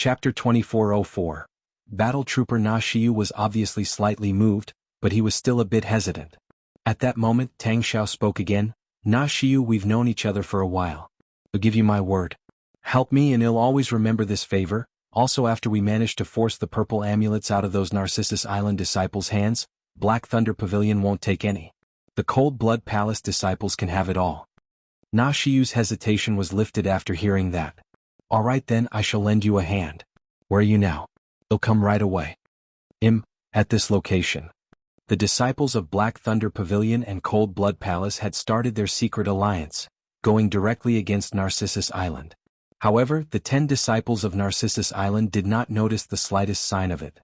Chapter 2404. Battle Trooper Na Xiu was obviously slightly moved, but he was still a bit hesitant. At that moment Tang Xiao spoke again. Na Xiu, we've known each other for a while. I'll give you my word. Help me and I'll always remember this favor. Also, after we manage to force the purple amulets out of those Narcissus Island disciples' hands, Black Thunder Pavilion won't take any. The Cold Blood Palace disciples can have it all. Na Xiu's hesitation was lifted after hearing that. All right then, I shall lend you a hand. Where are you now? They'll come right away. At this location. The disciples of Black Thunder Pavilion and Cold Blood Palace had started their secret alliance, going directly against Narcissus Island. However, the 10 disciples of Narcissus Island did not notice the slightest sign of it.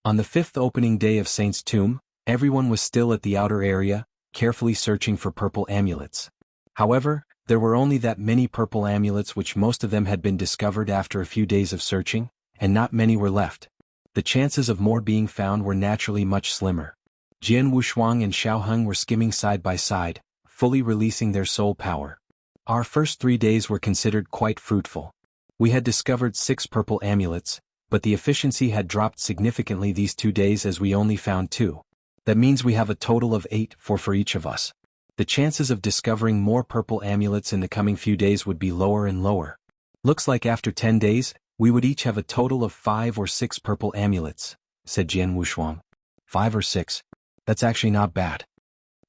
On the 5th opening day of Saint's Tomb, everyone was still at the outer area, carefully searching for purple amulets. However, there were only that many purple amulets, which most of them had been discovered after a few days of searching, and not many were left. The chances of more being found were naturally much slimmer. Jianwu Shuang and Xiao Heng were skimming side by side, fully releasing their soul power. Our first 3 days were considered quite fruitful. We had discovered 6 purple amulets, but the efficiency had dropped significantly these 2 days as we only found 2. That means we have a total of 8 for each of us. The chances of discovering more purple amulets in the coming few days would be lower and lower. Looks like after 10 days, we would each have a total of 5 or 6 purple amulets, said Jianwu Shuang. 5 or 6? That's actually not bad.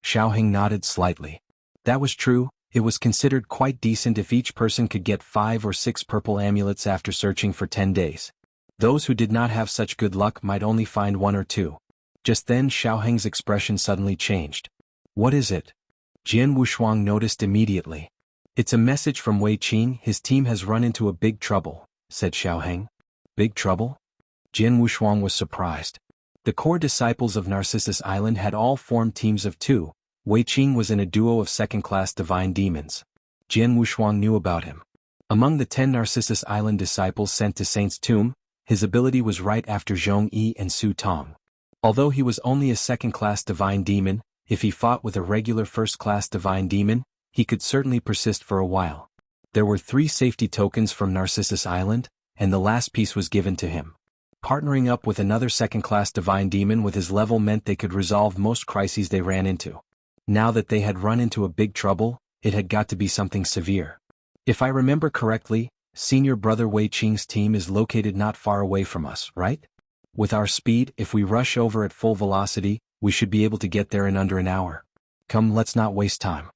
Xiao Heng nodded slightly. That was true. It was considered quite decent if each person could get 5 or 6 purple amulets after searching for 10 days. Those who did not have such good luck might only find 1 or 2. Just then Xiao Heng's expression suddenly changed. What is it? Jianwu Shuang noticed immediately. It's a message from Wei Qing. His team has run into a big trouble, said Xiao Heng. Big trouble? Jianwu Shuang was surprised. The core disciples of Narcissus Island had all formed teams of 2. Wei Qing was in a duo of second-class divine demons. Jianwu Shuang knew about him. Among the 10 Narcissus Island disciples sent to Saint's Tomb, his ability was right after Zhong Yi and Su Tong. Although he was only a second-class divine demon, if he fought with a regular first-class divine demon, he could certainly persist for a while. There were 3 safety tokens from Narcissus Island, and the last piece was given to him. Partnering up with another second-class divine demon with his level meant they could resolve most crises they ran into. Now that they had run into a big trouble, it had got to be something severe. If I remember correctly, senior brother Wei Qing's team is located not far away from us, right? With our speed, if we rush over at full velocity, we should be able to get there in under an hour. Come, let's not waste time.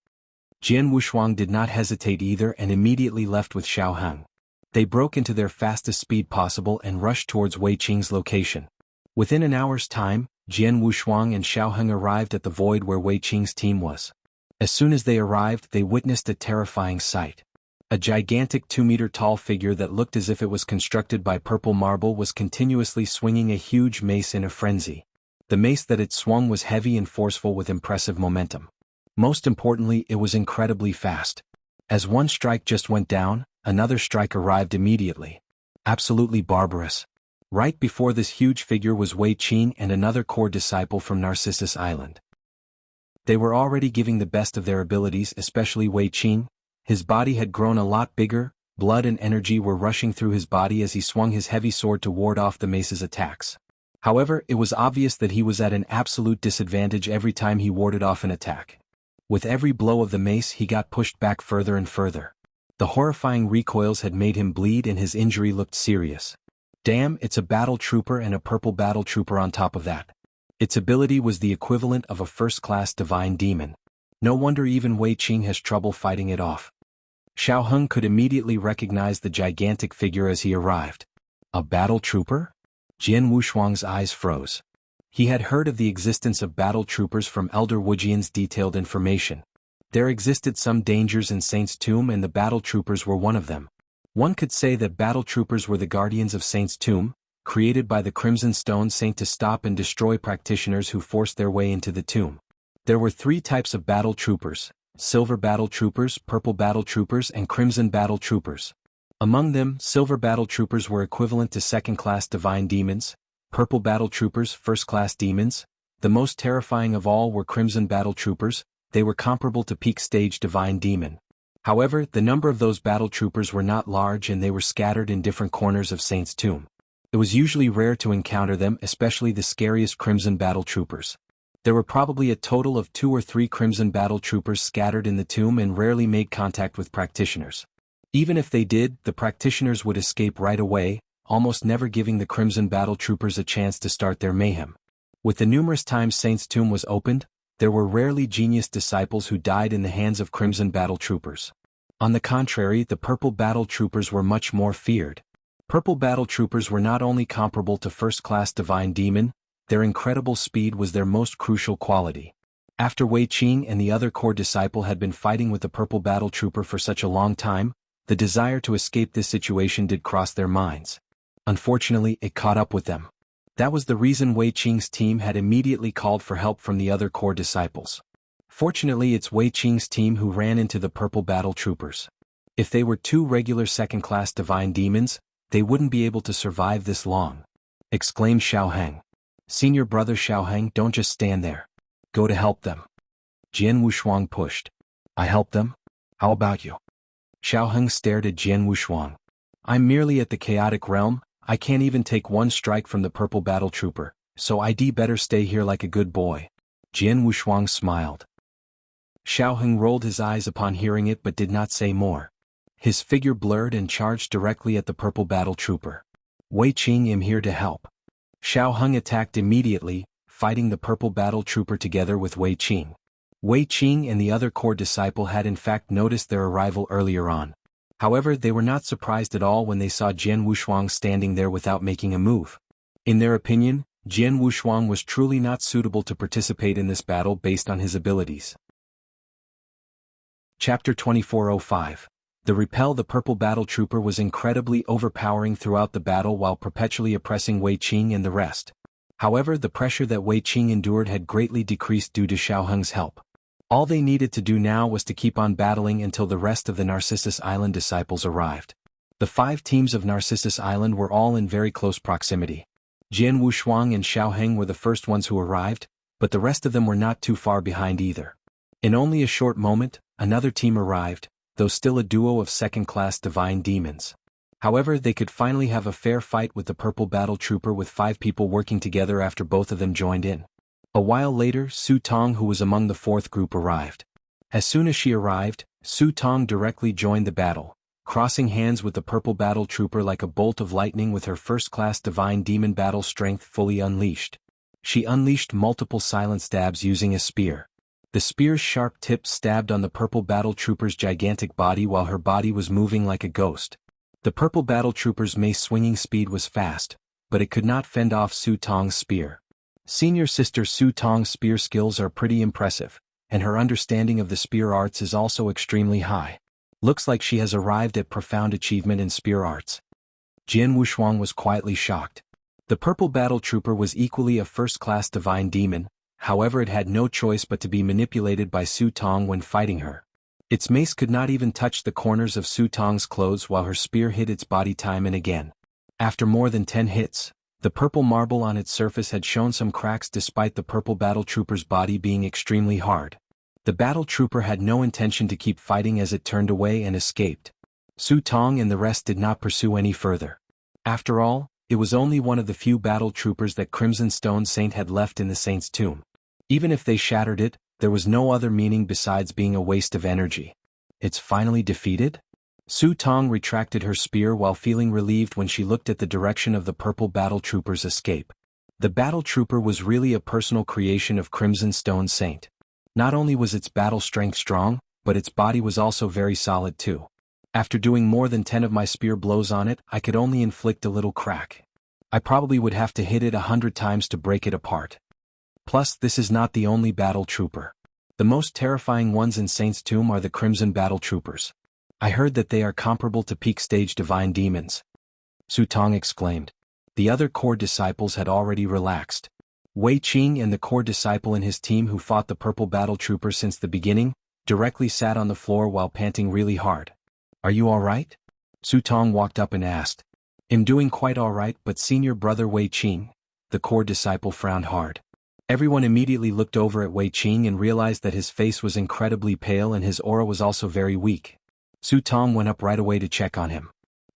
Jianwu Shuang did not hesitate either and immediately left with Xiao Heng. They broke into their fastest speed possible and rushed towards Wei Qing's location. Within an hour's time, Jianwu Shuang and Xiao Heng arrived at the void where Wei Qing's team was. As soon as they arrived, they witnessed a terrifying sight. A gigantic 2-meter-tall figure that looked as if it was constructed by purple marble was continuously swinging a huge mace in a frenzy. The mace that it swung was heavy and forceful with impressive momentum. Most importantly, it was incredibly fast. As one strike just went down, another strike arrived immediately. Absolutely barbarous. Right before this huge figure was Wei Qing and another core disciple from Narcissus Island. They were already giving the best of their abilities, especially Wei Qing. His body had grown a lot bigger, blood and energy were rushing through his body as he swung his heavy sword to ward off the mace's attacks. However, it was obvious that he was at an absolute disadvantage every time he warded off an attack. With every blow of the mace he got pushed back further and further. The horrifying recoils had made him bleed and his injury looked serious. Damn, it's a battle trooper and a purple battle trooper on top of that. Its ability was the equivalent of a first-class divine demon. No wonder even Wei Qing has trouble fighting it off. Xiao Heng could immediately recognize the gigantic figure as he arrived. A battle trooper? Jianwu Shuang's eyes froze. He had heard of the existence of battle troopers from Elder Wujian's detailed information. There existed some dangers in Saint's Tomb and the battle troopers were one of them. One could say that battle troopers were the guardians of Saint's Tomb, created by the Crimson Stone Saint to stop and destroy practitioners who forced their way into the tomb. There were 3 types of battle troopers: silver battle troopers, purple battle troopers, and crimson battle troopers. Among them, silver battle troopers were equivalent to second-class divine demons, purple battle troopers first-class demons. The most terrifying of all were crimson battle troopers. They were comparable to peak stage divine demon. However, the number of those battle troopers were not large and they were scattered in different corners of Saint's tomb. It was usually rare to encounter them, especially the scariest Crimson battle troopers. There were probably a total of 2 or 3 Crimson battle troopers scattered in the tomb and rarely made contact with practitioners. Even if they did, the practitioners would escape right away, almost never giving the Crimson battle troopers a chance to start their mayhem. With the numerous times Saint's tomb was opened, there were rarely genius disciples who died in the hands of Crimson battle troopers. On the contrary, the Purple battle troopers were much more feared. Purple battle troopers were not only comparable to first-class divine demon, their incredible speed was their most crucial quality. After Wei Qing and the other core disciple had been fighting with the Purple battle trooper for such a long time, the desire to escape this situation did cross their minds. Unfortunately, it caught up with them. That was the reason Wei Qing's team had immediately called for help from the other core disciples. Fortunately, it's Wei Qing's team who ran into the Purple battle troopers. If they were 2 regular second-class divine demons, they wouldn't be able to survive this long, exclaimed Xiaoheng. Senior brother Xiaoheng, don't just stand there. Go to help them. Jian Wushuang pushed. I help them? How about you? Xiaoheng stared at Jian Wushuang. I'm merely at the chaotic realm, I can't even take one strike from the Purple battle trooper, so I'd better stay here like a good boy. Jian Wushuang smiled. Xiaoheng rolled his eyes upon hearing it but did not say more. His figure blurred and charged directly at the Purple battle trooper. Wei Qing, am here to help. Xiaoheng attacked immediately, fighting the Purple battle trooper together with Wei Qing. Wei Qing and the other core disciple had in fact noticed their arrival earlier on. However, they were not surprised at all when they saw Jian Wushuang standing there without making a move. In their opinion, Jian Wushuang was truly not suitable to participate in this battle based on his abilities. Chapter 2405. The repel. The Purple battle trooper was incredibly overpowering throughout the battle while perpetually oppressing Wei Qing and the rest. However, the pressure that Wei Qing endured had greatly decreased due to Xiaoheng's help. All they needed to do now was to keep on battling until the rest of the Narcissus Island disciples arrived. The 5 teams of Narcissus Island were all in very close proximity. Jian Wushuang and Xiaoheng were the first ones who arrived, but the rest of them were not too far behind either. In only a short moment, another team arrived, though still a duo of second-class divine demons. However, they could finally have a fair fight with the Purple battle trooper with 5 people working together after both of them joined in. A while later, Su Tong, who was among the 4th group, arrived. As soon as she arrived, Su Tong directly joined the battle, crossing hands with the Purple battle trooper like a bolt of lightning with her first-class divine demon battle strength fully unleashed. She unleashed multiple silent stabs using a spear. The spear's sharp tips stabbed on the Purple battle trooper's gigantic body while her body was moving like a ghost. The Purple battle trooper's mace swinging speed was fast, but it could not fend off Su Tong's spear. Senior sister Su Tong's spear skills are pretty impressive, and her understanding of the spear arts is also extremely high. Looks like she has arrived at profound achievement in spear arts. Jian Wushuang was quietly shocked. The Purple battle trooper was equally a first-class divine demon, however it had no choice but to be manipulated by Su Tong when fighting her. Its mace could not even touch the corners of Su Tong's clothes while her spear hit its body time and again. After more than 10 hits, the purple marble on its surface had shown some cracks despite the Purple battle trooper's body being extremely hard. The battle trooper had no intention to keep fighting as it turned away and escaped. Su Tong and the rest did not pursue any further. After all, it was only one of the few battle troopers that Crimson Stone Saint had left in the Saint's tomb. Even if they shattered it, there was no other meaning besides being a waste of energy. It's finally defeated? Su Tong retracted her spear while feeling relieved when she looked at the direction of the Purple battle trooper's escape. The battle trooper was really a personal creation of Crimson Stone Saint. Not only was its battle strength strong, but its body was also very solid too. After doing more than 10 of my spear blows on it, I could only inflict a little crack. I probably would have to hit it 100 times to break it apart. Plus, this is not the only battle trooper. The most terrifying ones in Saint's Tomb are the Crimson battle troopers. I heard that they are comparable to peak stage divine demons. Su Tong exclaimed. The other core disciples had already relaxed. Wei Qing and the core disciple in his team who fought the Purple battle trooper since the beginning, directly sat on the floor while panting really hard. Are you alright? Su Tong walked up and asked. I'm doing quite alright, but senior brother Wei Qing. The core disciple frowned hard. Everyone immediately looked over at Wei Qing and realized that his face was incredibly pale and his aura was also very weak. Su Tong went up right away to check on him.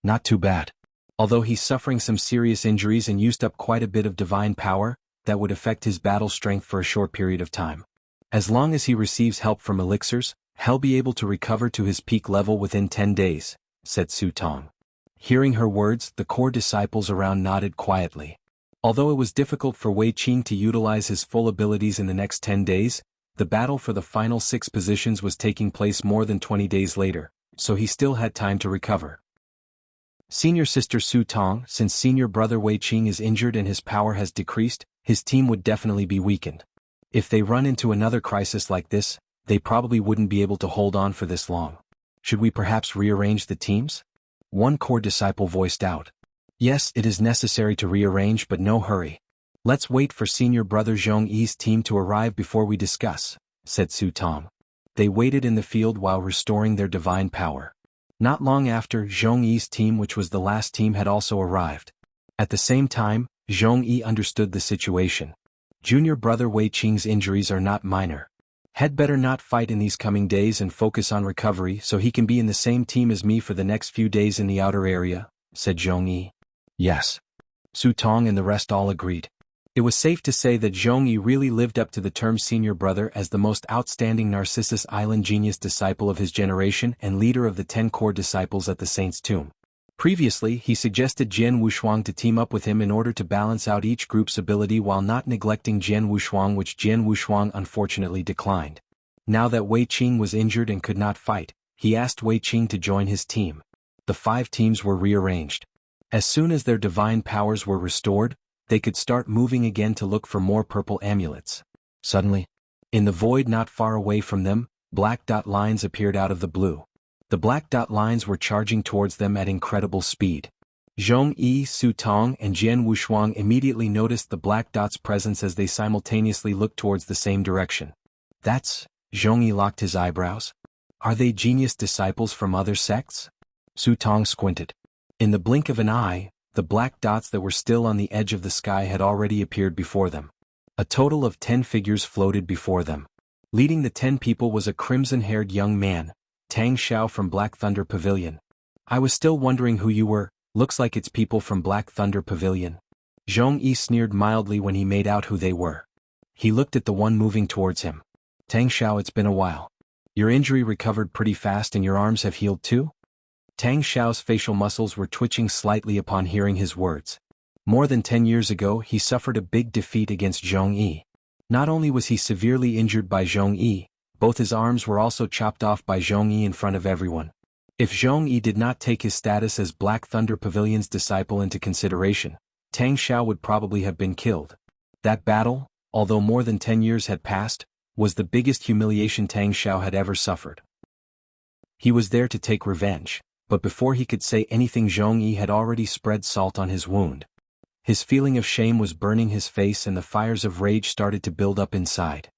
Not too bad. Although he's suffering some serious injuries and used up quite a bit of divine power, that would affect his battle strength for a short period of time. As long as he receives help from elixirs, he'll be able to recover to his peak level within 10 days, said Su Tong. Hearing her words, the core disciples around nodded quietly. Although it was difficult for Wei Qing to utilize his full abilities in the next 10 days, the battle for the final 6 positions was taking place more than 20 days later, so he still had time to recover. Senior sister Su Tong, since senior brother Wei Qing is injured and his power has decreased, his team would definitely be weakened. If they run into another crisis like this, they probably wouldn't be able to hold on for this long. Should we perhaps rearrange the teams? One core disciple voiced out. Yes, it is necessary to rearrange, but no hurry. Let's wait for senior brother Zhong Yi's team to arrive before we discuss, said Su Tong. They waited in the field while restoring their divine power. Not long after, Zhong Yi's team, which was the last team, had also arrived. At the same time, Zhong Yi understood the situation. Junior brother Wei Qing's injuries are not minor. Had better not fight in these coming days and focus on recovery so he can be in the same team as me for the next few days in the outer area, said Zhong Yi. Yes. Su Tong and the rest all agreed. It was safe to say that Zhong Yi really lived up to the term senior brother as the most outstanding Narcissus Island genius disciple of his generation and leader of the 10 core disciples at the Saint's Tomb. Previously, he suggested Jian Wushuang to team up with him in order to balance out each group's ability while not neglecting Jian Wushuang, which Jian Wushuang unfortunately declined. Now that Wei Qing was injured and could not fight, he asked Wei Qing to join his team. The 5 teams were rearranged. As soon as their divine powers were restored, they could start moving again to look for more purple amulets. Suddenly, in the void not far away from them, black dot lines appeared out of the blue. The black dot lines were charging towards them at incredible speed. Zhong Yi, Su Tong, and Jian Wushuang immediately noticed the black dot's presence as they simultaneously looked towards the same direction. That's... Zhong Yi locked his eyebrows. Are they genius disciples from other sects? Su Tong squinted. In the blink of an eye, the black dots that were still on the edge of the sky had already appeared before them. A total of 10 figures floated before them. Leading the 10 people was a crimson-haired young man, Tang Xiao from Black Thunder Pavilion. I was still wondering who you were. Looks like it's people from Black Thunder Pavilion. Zhong Yi sneered mildly when he made out who they were. He looked at the one moving towards him. Tang Xiao, it's been a while. Your injury recovered pretty fast and your arms have healed too? Tang Xiao's facial muscles were twitching slightly upon hearing his words. More than 10 years ago, he suffered a big defeat against Zhong Yi. Not only was he severely injured by Zhong Yi, both his arms were also chopped off by Zhong Yi in front of everyone. If Zhong Yi did not take his status as Black Thunder Pavilion's disciple into consideration, Tang Xiao would probably have been killed. That battle, although more than 10 years had passed, was the biggest humiliation Tang Xiao had ever suffered. He was there to take revenge, but before he could say anything, Zhong Yi had already spread salt on his wound. His feeling of shame was burning his face and the fires of rage started to build up inside.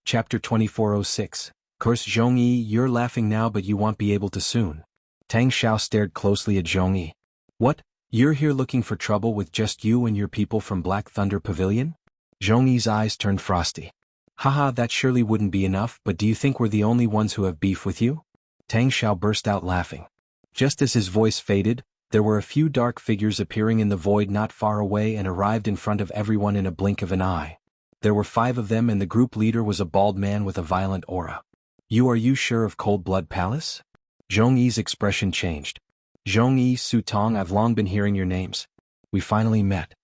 Chapter 2406. Curse Zhong Yi, you're laughing now but you won't be able to soon. Tang Xiao stared closely at Zhong Yi. What? You're here looking for trouble with just you and your people from Black Thunder Pavilion? Zhong Yi's eyes turned frosty. Haha, that surely wouldn't be enough, but do you think we're the only ones who have beef with you? Tang Xiao burst out laughing. Just as his voice faded, there were a few dark figures appearing in the void not far away and arrived in front of everyone in a blink of an eye. There were 5 of them and the group leader was a bald man with a violent aura. Are you sure of Cold Blood Palace? Zhong Yi's expression changed. Zhong Yi, Su Tong, I've long been hearing your names. We finally met.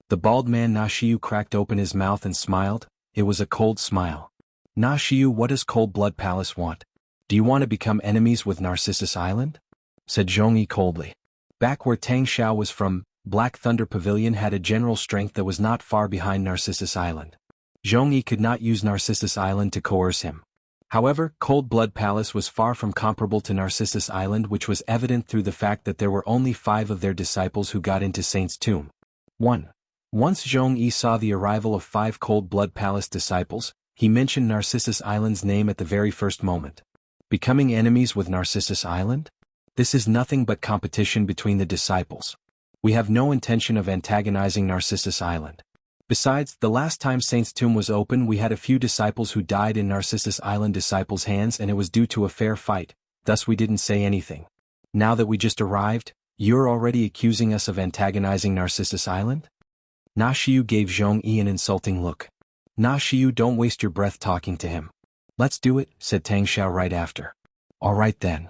The bald man Na Xiu cracked open his mouth and smiled. It was a cold smile. Na Xiu, what does Cold Blood Palace want? Do you want to become enemies with Narcissus Island? Said Zhong Yi coldly. Back where Tang Xiao was from, Black Thunder Pavilion had a general strength that was not far behind Narcissus Island. Zhong Yi could not use Narcissus Island to coerce him. However, Cold Blood Palace was far from comparable to Narcissus Island, which was evident through the fact that there were only 5 of their disciples who got into Saint's Tomb. 1. Once Zhong Yi saw the arrival of 5 Cold Blood Palace disciples, he mentioned Narcissus Island's name at the very first moment. Becoming enemies with Narcissus Island? This is nothing but competition between the disciples. We have no intention of antagonizing Narcissus Island. Besides, the last time Saint's tomb was open we had a few disciples who died in Narcissus Island disciples' hands and it was due to a fair fight, thus we didn't say anything. Now that we just arrived, you're already accusing us of antagonizing Narcissus Island? Na Xiu gave Zhongyi an insulting look. Na Xiu, don't waste your breath talking to him. Let's do it, said Tang Xiao right after. All right then.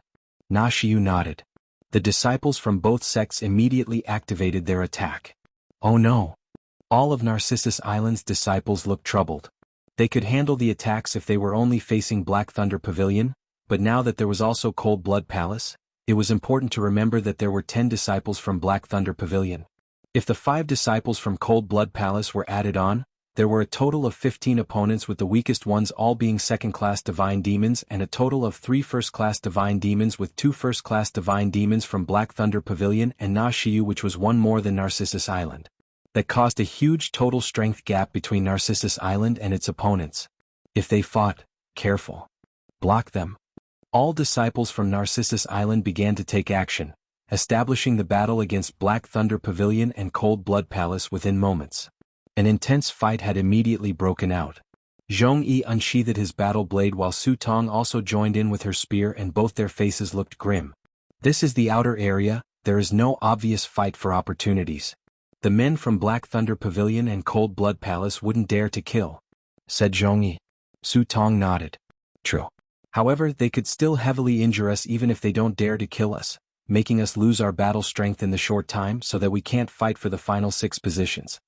Na Xiu nodded. The disciples from both sects immediately activated their attack. Oh no. All of Narcissus Island's disciples looked troubled. They could handle the attacks if they were only facing Black Thunder Pavilion, but now that there was also Cold Blood Palace, it was important to remember that there were 10 disciples from Black Thunder Pavilion. If the 5 disciples from Cold Blood Palace were added on, there were a total of 15 opponents with the weakest ones all being second-class divine demons and a total of 3 first-class divine demons with 2 first-class divine demons from Black Thunder Pavilion and Na Xiu, which was one more than Narcissus Island. That caused a huge total strength gap between Narcissus Island and its opponents. If they fought, careful. Block them. All disciples from Narcissus Island began to take action, establishing the battle against Black Thunder Pavilion and Cold Blood Palace within moments. An intense fight had immediately broken out. Zhongyi unsheathed his battle blade while Su Tong also joined in with her spear and both their faces looked grim. This is the outer area, there is no obvious fight for opportunities. The men from Black Thunder Pavilion and Cold Blood Palace wouldn't dare to kill, said Zhongyi. Su Tong nodded. True. However, they could still heavily injure us even if they don't dare to kill us, making us lose our battle strength in the short time so that we can't fight for the final 6 positions.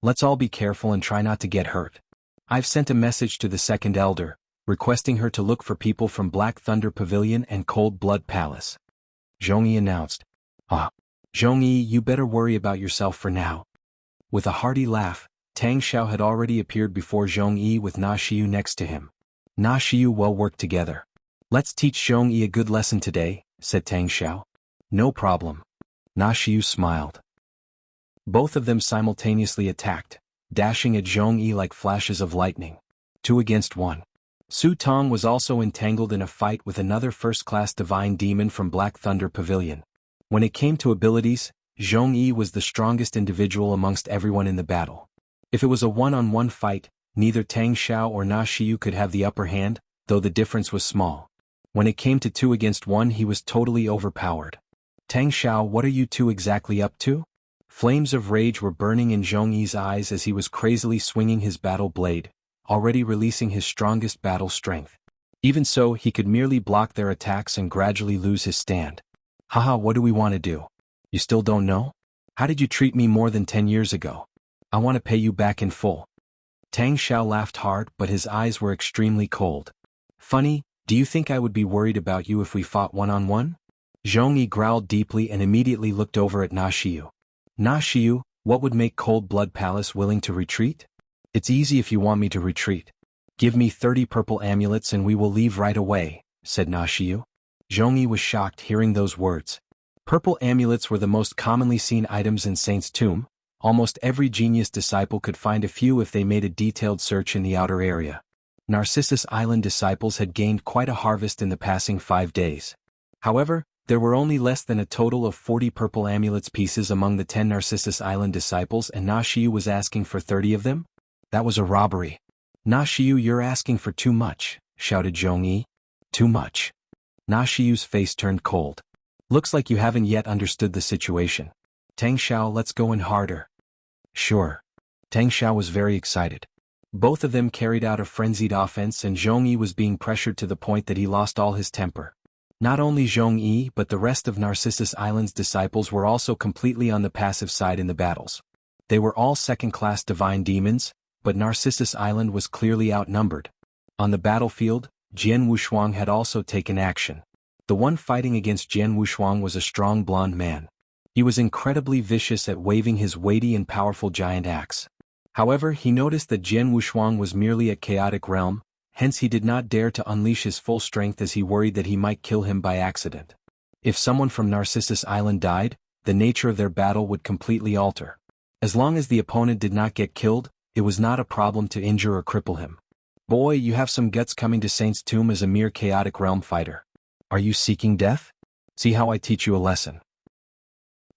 Let's all be careful and try not to get hurt. I've sent a message to the second elder, requesting her to look for people from Black Thunder Pavilion and Cold Blood Palace. Zhongyi announced. Ah. Zhongyi, you better worry about yourself for now. With a hearty laugh, Tang Xiao had already appeared before Zhongyi with Na Xiu next to him. Na Xiu, well worked together. Let's teach Zhongyi a good lesson today, said Tang Xiao. No problem. Na Xiu smiled. Both of them simultaneously attacked, dashing at Zhongyi like flashes of lightning. 2 against 1. Su Tong was also entangled in a fight with another first-class divine demon from Black Thunder Pavilion. When it came to abilities, Zhongyi was the strongest individual amongst everyone in the battle. If it was a one-on-one fight, neither Tang Xiao or Na Xiu could have the upper hand, though the difference was small. When it came to 2 against 1 he was totally overpowered. Tang Xiao, what are you two exactly up to? Flames of rage were burning in Zhongyi's eyes as he was crazily swinging his battle blade, already releasing his strongest battle strength. Even so, he could merely block their attacks and gradually lose his stand. Haha, what do we want to do? You still don't know? How did you treat me more than 10 years ago? I want to pay you back in full. Tang Xiao laughed hard, but his eyes were extremely cold. Funny, do you think I would be worried about you if we fought one-on-one? Zhongyi growled deeply and immediately looked over at Na Xiu. Na Xiu, what would make Cold Blood Palace willing to retreat? It's easy if you want me to retreat. Give me 30 purple amulets and we will leave right away, said Na Xiu. Zhongyi was shocked hearing those words. Purple amulets were the most commonly seen items in Saint's tomb. Almost every genius disciple could find a few if they made a detailed search in the outer area. Narcissus Island disciples had gained quite a harvest in the passing 5 days. However, there were only less than a total of 40 purple amulets pieces among the 10 Narcissus Island disciples and Na Xiu was asking for 30 of them? That was a robbery. Na Xiu, you're asking for too much, shouted Zhongyi. Too much. Na Xiu's face turned cold. Looks like you haven't yet understood the situation. Tang Xiao, let's go in harder. Sure. Tang Xiao was very excited. Both of them carried out a frenzied offense and Zhongyi was being pressured to the point that he lost all his temper. Not only Zhongyi but the rest of Narcissus Island's disciples were also completely on the passive side in the battles. They were all second-class divine demons, but Narcissus Island was clearly outnumbered. On the battlefield, Jian Wushuang had also taken action. The one fighting against Jian Wushuang was a strong blonde man. He was incredibly vicious at waving his weighty and powerful giant axe. However, he noticed that Jian Wushuang was merely a chaotic realm, hence he did not dare to unleash his full strength as he worried that he might kill him by accident. If someone from Narcissus Island died, the nature of their battle would completely alter. As long as the opponent did not get killed, it was not a problem to injure or cripple him. Boy, you have some guts coming to Saint's tomb as a mere chaotic realm fighter. Are you seeking death? See how I teach you a lesson.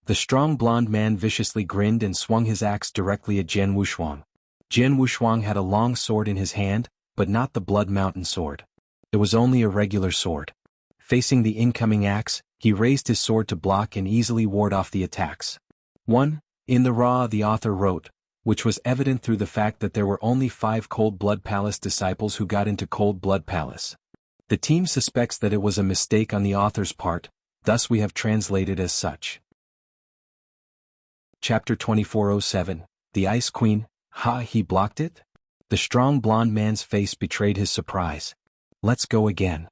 The strong blonde man viciously grinned and swung his axe directly at Jian Wushuang. Jian Wushuang had a long sword in his hand, but not the Blood Mountain sword. It was only a regular sword. Facing the incoming axe, he raised his sword to block and easily ward off the attacks. 1. In the Ra the author wrote, which was evident through the fact that there were only 5 Cold Blood Palace disciples who got into Cold Blood Palace. The team suspects that it was a mistake on the author's part, thus we have translated as such. Chapter 2407, The Ice Queen. Ha, he blocked it? The strong blonde man's face betrayed his surprise. Let's go again.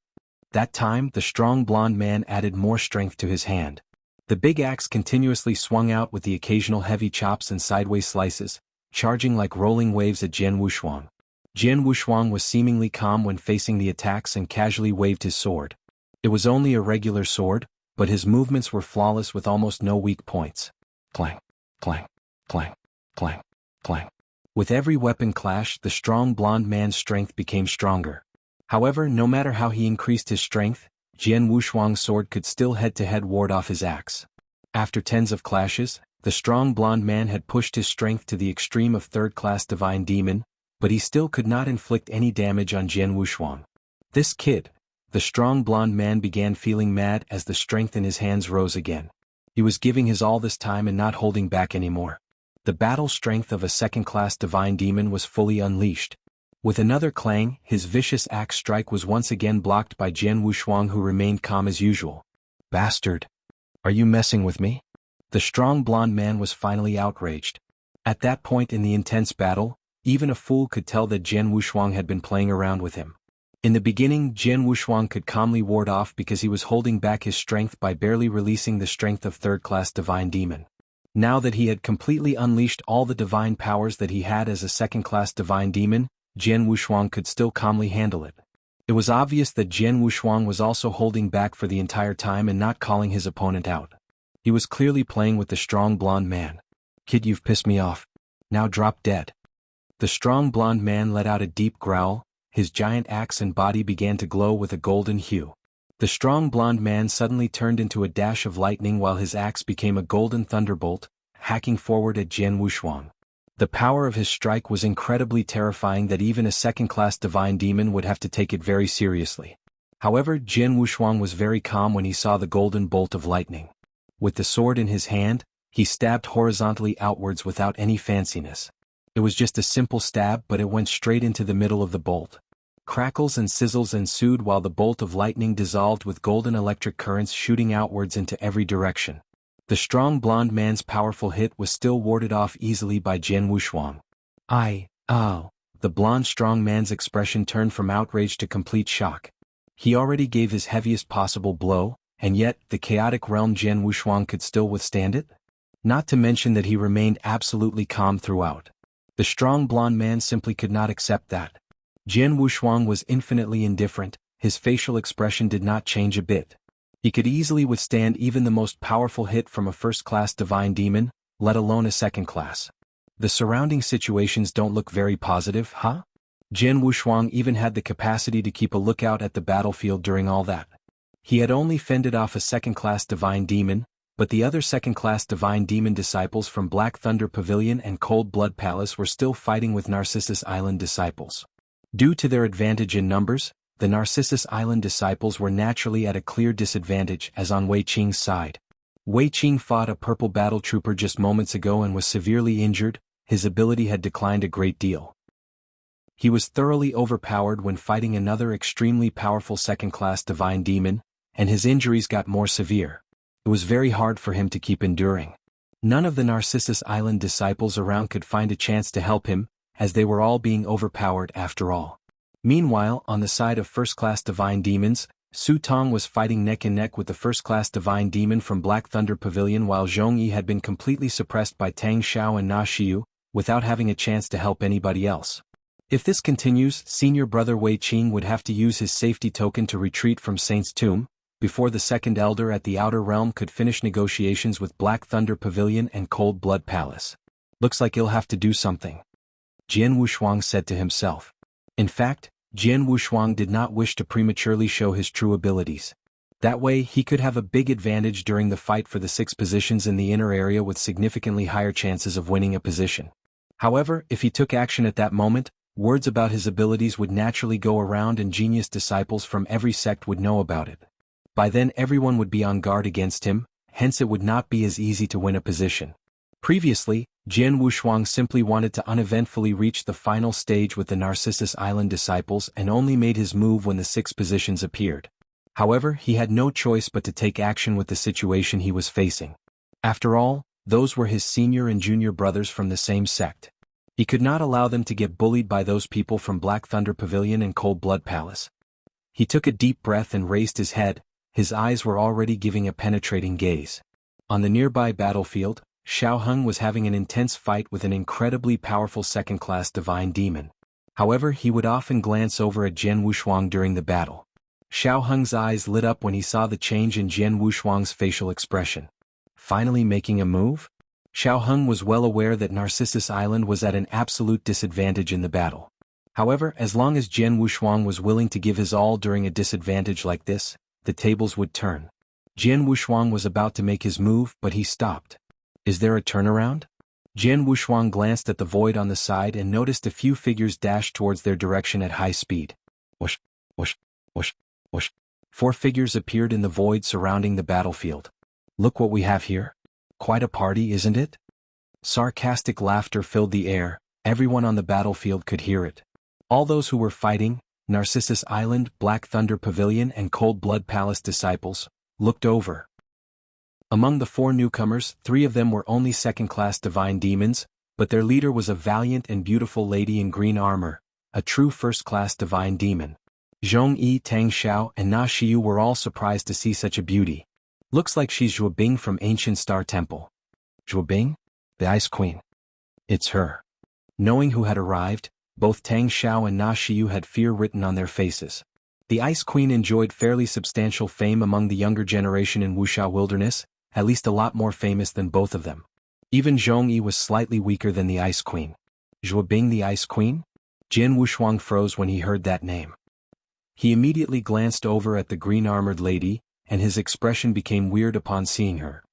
That time, the strong blonde man added more strength to his hand. The big axe continuously swung out with the occasional heavy chops and sideways slices, charging like rolling waves at Jian Wushuang. Jian Wushuang was seemingly calm when facing the attacks and casually waved his sword. It was only a regular sword, but his movements were flawless with almost no weak points. Clang, clang, clang, clang, clang. With every weapon clash, the strong blonde man's strength became stronger. However, no matter how he increased his strength, Jian Wushuang's sword could still head-to-head ward off his axe. After tens of clashes, the strong blonde man had pushed his strength to the extreme of third-class divine demon, but he still could not inflict any damage on Jian Wushuang. This kid, the strong blonde man began feeling mad as the strength in his hands rose again. He was giving his all this time and not holding back anymore. The battle strength of a second-class divine demon was fully unleashed. With another clang, his vicious axe strike was once again blocked by Jian Wushuang, who remained calm as usual. Bastard! Are you messing with me? The strong blonde man was finally outraged. At that point in the intense battle, even a fool could tell that Jian Wushuang had been playing around with him. In the beginning, Jian Wushuang could calmly ward off because he was holding back his strength by barely releasing the strength of third-class divine demon. Now that he had completely unleashed all the divine powers that he had as a second-class divine demon, Jian Wushuang could still calmly handle it. It was obvious that Jian Wushuang was also holding back for the entire time and not calling his opponent out. He was clearly playing with the strong blonde man. Kid, you've pissed me off. Now drop dead. The strong blonde man let out a deep growl, his giant axe and body began to glow with a golden hue. The strong blonde man suddenly turned into a dash of lightning while his axe became a golden thunderbolt, hacking forward at Jian Wushuang. The power of his strike was incredibly terrifying that even a second-class divine demon would have to take it very seriously. However, Jian Wushuang was very calm when he saw the golden bolt of lightning. With the sword in his hand, he stabbed horizontally outwards without any fanciness. It was just a simple stab, but it went straight into the middle of the bolt. Crackles and sizzles ensued while the bolt of lightning dissolved with golden electric currents shooting outwards into every direction. The strong blonde man's powerful hit was still warded off easily by Jian Wushuang. Oh. The blonde strong man's expression turned from outrage to complete shock. He already gave his heaviest possible blow, and yet, the chaotic realm Jian Wushuang could still withstand it? Not to mention that he remained absolutely calm throughout. The strong blonde man simply could not accept that. Jian Wushuang was infinitely indifferent, his facial expression did not change a bit. He could easily withstand even the most powerful hit from a first-class divine demon, let alone a second-class. The surrounding situations don't look very positive, huh? Jian Wushuang even had the capacity to keep a lookout at the battlefield during all that. He had only fended off a second-class divine demon, but the other second-class divine demon disciples from Black Thunder Pavilion and Cold Blood Palace were still fighting with Narcissus Island disciples. Due to their advantage in numbers, the Narcissus Island disciples were naturally at a clear disadvantage as on Wei Qing's side. Wei Qing fought a purple battle trooper just moments ago and was severely injured, his ability had declined a great deal. He was thoroughly overpowered when fighting another extremely powerful second-class divine demon, and his injuries got more severe. It was very hard for him to keep enduring. None of the Narcissus Island disciples around could find a chance to help him, as they were all being overpowered after all. Meanwhile, on the side of first-class divine demons, Su Tong was fighting neck and neck with the first-class divine demon from Black Thunder Pavilion while Zhongyi had been completely suppressed by Tang Xiao and Na Xiu, without having a chance to help anybody else. If this continues, senior brother Wei Qing would have to use his safety token to retreat from Saint's Tomb, before the second elder at the Outer Realm could finish negotiations with Black Thunder Pavilion and Cold Blood Palace. Looks like he'll have to do something, Jian Wushuang said to himself. In fact, Jian Wushuang did not wish to prematurely show his true abilities. That way he could have a big advantage during the fight for the 6 positions in the inner area with significantly higher chances of winning a position. However, if he took action at that moment, words about his abilities would naturally go around and genius disciples from every sect would know about it. By then everyone would be on guard against him, hence it would not be as easy to win a position. Previously, Jian Wushuang simply wanted to uneventfully reach the final stage with the Narcissus Island disciples and only made his move when the 6 positions appeared. However, he had no choice but to take action with the situation he was facing. After all, those were his senior and junior brothers from the same sect. He could not allow them to get bullied by those people from Black Thunder Pavilion and Cold Blood Palace. He took a deep breath and raised his head, his eyes were already giving a penetrating gaze. On the nearby battlefield, Xiao Heng was having an intense fight with an incredibly powerful second-class divine demon. However, he would often glance over at Jian Wushuang during the battle. Xiao Heng's eyes lit up when he saw the change in Jian Wushuang's facial expression. Finally making a move? Xiao Heng was well aware that Narcissus Island was at an absolute disadvantage in the battle. However, as long as Jian Wushuang was willing to give his all during a disadvantage like this, the tables would turn. Jian Wushuang was about to make his move, but he stopped. Is there a turnaround? Jian Wushuang glanced at the void on the side and noticed a few figures dash towards their direction at high speed. Whoosh, whoosh, whoosh, whoosh. 4 figures appeared in the void surrounding the battlefield. Look what we have here. Quite a party, isn't it? Sarcastic laughter filled the air, everyone on the battlefield could hear it. All those who were fighting, Narcissus Island, Black Thunder Pavilion and Cold Blood Palace disciples, looked over. Among the 4 newcomers, 3 of them were only second-class divine demons, but their leader was a valiant and beautiful lady in green armor, a true first-class divine demon. Zhong Yi, Tang Xiao and Na Xiu were all surprised to see such a beauty. Looks like she's Zhuo Bing from Ancient Star Temple. Zhuo Bing? The Ice Queen. It's her. Knowing who had arrived, both Tang Xiao and Na Xiu had fear written on their faces. The Ice Queen enjoyed fairly substantial fame among the younger generation in Wuxia Wilderness, at least a lot more famous than both of them. Even Zhong Yi was slightly weaker than the Ice Queen. Zhuo Bing the Ice Queen? Jian Wushuang froze when he heard that name. He immediately glanced over at the green-armored lady, and his expression became weird upon seeing her.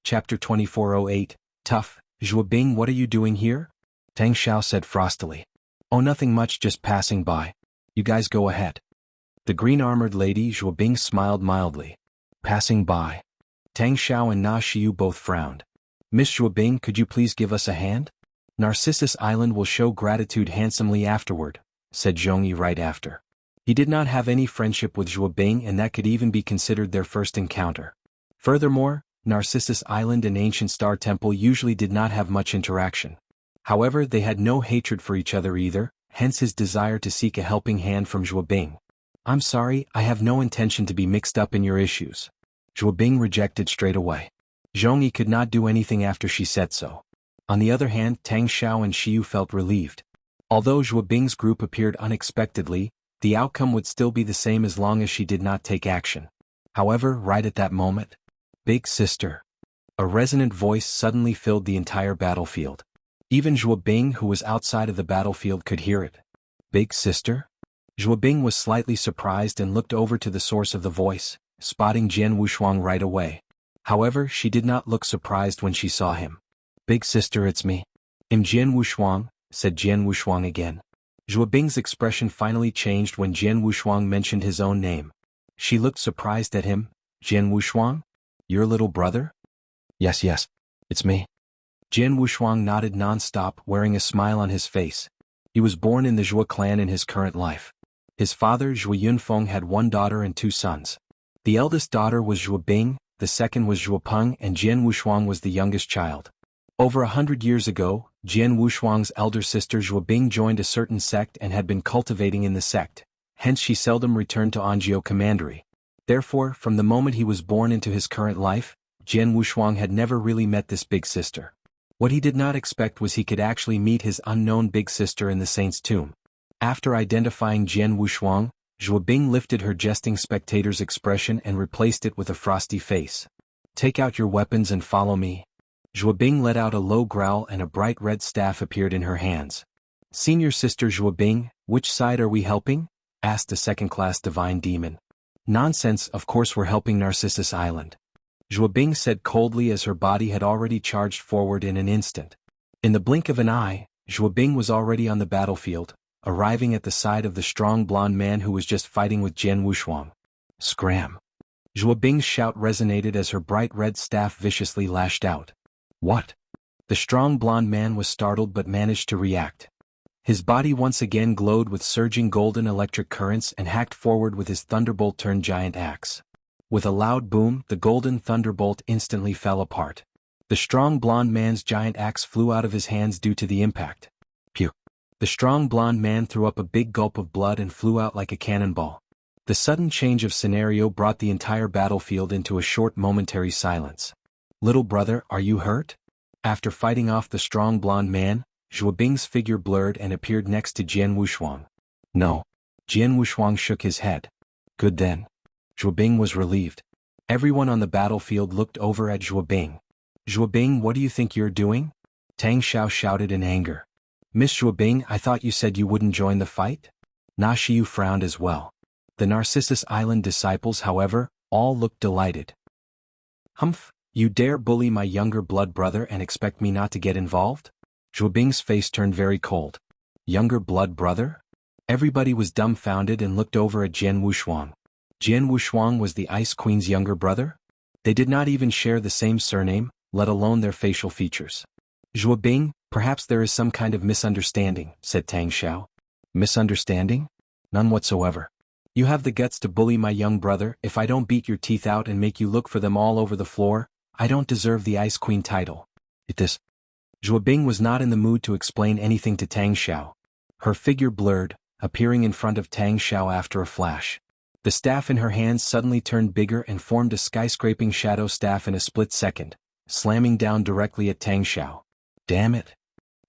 Chapter 2408, Tough, Zhuo Bing, what are you doing here? Tang Xiao said frostily. Oh, nothing much, just passing by. You guys go ahead. The green-armored lady Zhuo Bing smiled mildly. Passing by. Tang Xiao and Na Xiu both frowned. Miss Zhuo Bing, could you please give us a hand? Narcissus Island will show gratitude handsomely afterward, said Zhong Yi right after. He did not have any friendship with Zhuo Bing and that could even be considered their first encounter. Furthermore, Narcissus Island and Ancient Star Temple usually did not have much interaction. However, they had no hatred for each other either, hence his desire to seek a helping hand from Zhuo Bing. I'm sorry, I have no intention to be mixed up in your issues. Zhuo Bing rejected straight away. Zhong Yi could not do anything after she said so. On the other hand, Tang Xiao and Xiu felt relieved. Although Zhuo Bing's group appeared unexpectedly, the outcome would still be the same as long as she did not take action. However, right at that moment, Big Sister. A resonant voice suddenly filled the entire battlefield. Even Zhuo Bing, who was outside of the battlefield, could hear it. Big Sister? Zhuo Bing was slightly surprised and looked over to the source of the voice, spotting Jian Wushuang right away. However, she did not look surprised when she saw him. Big Sister, it's me. I'm Jian Wushuang, said Jian Wushuang again. Zhuo Bing's expression finally changed when Jian Wushuang mentioned his own name. She looked surprised at him. Jian Wushuang? Your little brother? Yes, it's me. Jian Wushuang nodded non-stop, wearing a smile on his face. He was born in the Zhuo clan in his current life. His father, Zhuo Yunfeng, had 1 daughter and 2 sons. The eldest daughter was Zhuo Bing, the second was Zhuo Peng, and Jian Wushuang was the youngest child. Over 100 years ago, Jian Wushuang's elder sister Zhuo Bing joined a certain sect and had been cultivating in the sect, hence she seldom returned to Anjiao Commandery. Therefore, from the moment he was born into his current life, Jian Wushuang had never really met this big sister. What he did not expect was he could actually meet his unknown big sister in the saint's tomb. After identifying Jian Wushuang, Zhuo Bing lifted her jesting spectator's expression and replaced it with a frosty face. Take out your weapons and follow me. Zhuo Bing let out a low growl and a bright red staff appeared in her hands. Senior sister Zhuo Bing, which side are we helping? Asked the second-class divine demon. Nonsense, of course we're helping Narcissus Island. Zhuo Bing said coldly as her body had already charged forward in an instant. In the blink of an eye, Zhuo Bing was already on the battlefield, arriving at the side of the strong blonde man who was just fighting with Jian Wushuang. Scram! Zhuo Bing's shout resonated as her bright red staff viciously lashed out. What? The strong blonde man was startled but managed to react. His body once again glowed with surging golden electric currents and hacked forward with his thunderbolt-turned giant axe. With a loud boom, the golden thunderbolt instantly fell apart. The strong blonde man's giant axe flew out of his hands due to the impact. Pew! The strong blonde man threw up a big gulp of blood and flew out like a cannonball. The sudden change of scenario brought the entire battlefield into a short momentary silence. Little brother, are you hurt? After fighting off the strong blonde man, Zhuo Bing's figure blurred and appeared next to Jian Wushuang. No. Jian Wushuang shook his head. Good then. Zhuo Bing was relieved. Everyone on the battlefield looked over at Zhuo Bing. Zhuo Bing, what do you think you're doing? Tang Xiao shouted in anger. Miss Zhuo Bing, I thought you said you wouldn't join the fight? Na Xiu frowned as well. The Narcissus Island disciples, however, all looked delighted. Humph, you dare bully my younger blood brother and expect me not to get involved? Zhuo Bing's face turned very cold. Younger blood brother? Everybody was dumbfounded and looked over at Jian Wushuang. Jian Wushuang was the Ice Queen's younger brother? They did not even share the same surname, let alone their facial features. Zhuo Bing, perhaps there is some kind of misunderstanding, said Tang Xiao. Misunderstanding? None whatsoever. You have the guts to bully my young brother. If I don't beat your teeth out and make you look for them all over the floor, I don't deserve the Ice Queen title. Zhuo Bing was not in the mood to explain anything to Tang Xiao. Her figure blurred, appearing in front of Tang Xiao after a flash. The staff in her hands suddenly turned bigger and formed a skyscraping shadow staff in a split second, slamming down directly at Tang Xiao. Damn it!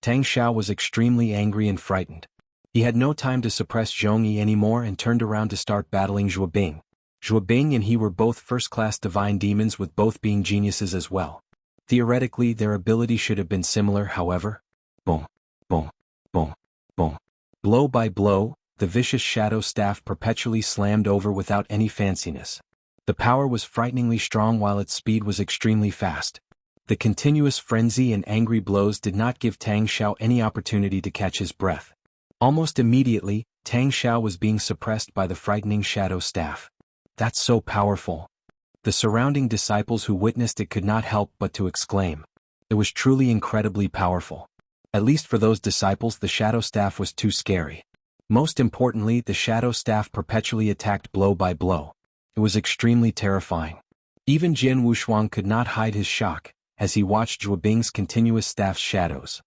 Tang Xiao was extremely angry and frightened. He had no time to suppress Zhongyi anymore and turned around to start battling Zhuo Bing. Zhuo Bing and he were both first-class divine demons, with both being geniuses as well. Theoretically, their ability should have been similar, however. Boom, boom, boom, boom. Blow by blow, the vicious shadow staff perpetually slammed over without any fanciness. The power was frighteningly strong while its speed was extremely fast. The continuous frenzy and angry blows did not give Tang Xiao any opportunity to catch his breath. Almost immediately, Tang Xiao was being suppressed by the frightening shadow staff. That's so powerful. The surrounding disciples who witnessed it could not help but to exclaim. It was truly incredibly powerful. At least for those disciples, the shadow staff was too scary. Most importantly, the shadow staff perpetually attacked blow by blow. It was extremely terrifying. Even Jian Wushuang could not hide his shock, as he watched Zhuo Bing's continuous staff's shadows.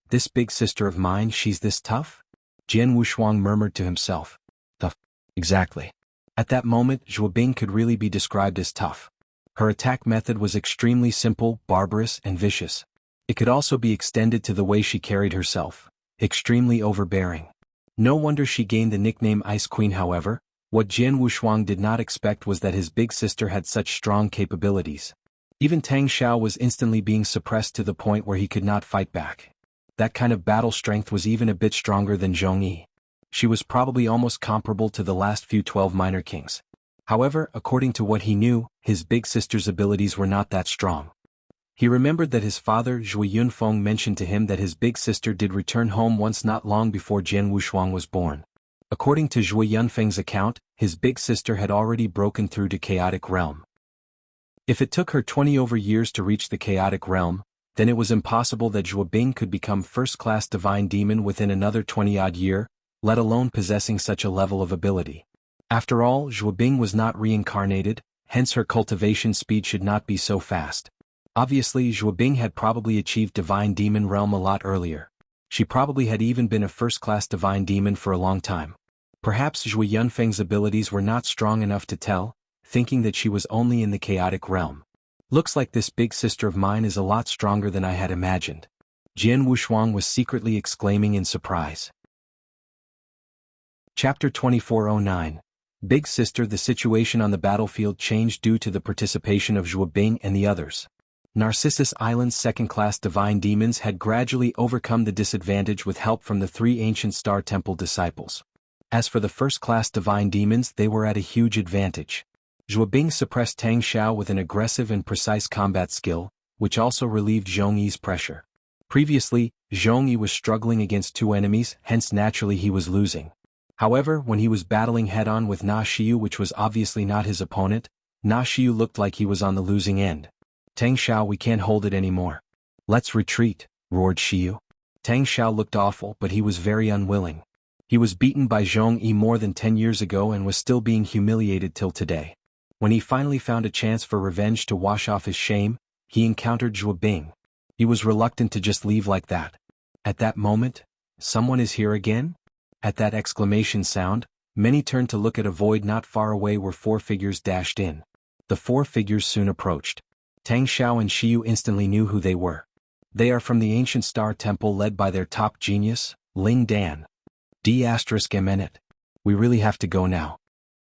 This big sister of mine, she's this tough? Jian Wushuang murmured to himself. Tough. Exactly. At that moment, Zhuo Bing could really be described as tough. Her attack method was extremely simple, barbarous, and vicious. It could also be extended to the way she carried herself. Extremely overbearing. No wonder she gained the nickname Ice Queen. However, what Jian Wushuang did not expect was that his big sister had such strong capabilities. Even Tang Xiao was instantly being suppressed to the point where he could not fight back. That kind of battle strength was even a bit stronger than Zhongyi. She was probably almost comparable to the last few 12 minor kings. However, according to what he knew, his big sister's abilities were not that strong. He remembered that his father Zhui Yunfeng mentioned to him that his big sister did return home once not long before Jian Wushuang was born. According to Zhui Yunfeng's account, his big sister had already broken through to Chaotic Realm. If it took her 20 over years to reach the Chaotic Realm, then it was impossible that Zhuo Bing could become first-class divine demon within another 20-odd year, let alone possessing such a level of ability. After all, Zhuo Bing was not reincarnated, hence her cultivation speed should not be so fast. Obviously, Zhuo Bing had probably achieved divine demon realm a lot earlier. She probably had even been a first-class divine demon for a long time. Perhaps Zhui Yunfeng's abilities were not strong enough to tell, thinking that she was only in the chaotic realm. Looks like this big sister of mine is a lot stronger than I had imagined. Jian Wushuang was secretly exclaiming in surprise. Chapter 2409. Big Sister. The situation on the battlefield changed due to the participation of Zhuo Bing and the others. Narcissus Island's second-class divine demons had gradually overcome the disadvantage with help from the three ancient Star Temple disciples. As for the first-class divine demons, they were at a huge advantage. Zhuo Bing suppressed Tang Xiao with an aggressive and precise combat skill, which also relieved Zhong Yi's pressure. Previously, Zhong Yi was struggling against two enemies, hence naturally he was losing. However, when he was battling head-on with Na Xiu, which was obviously not his opponent, Na Xiu looked like he was on the losing end. Tang Xiao, we can't hold it anymore. Let's retreat, roared Xiu. Tang Xiao looked awful, but he was very unwilling. He was beaten by Zhong Yi more than 10 years ago and was still being humiliated till today. When he finally found a chance for revenge to wash off his shame, he encountered Zhuo Bing. He was reluctant to just leave like that. At that moment, someone is here again? At that exclamation sound, many turned to look at a void not far away where 4 figures dashed in. The 4 figures soon approached. Tang Xiao and Xiu instantly knew who they were. They are from the ancient star temple led by their top genius, Ling Dan. D*MN. We really have to go now.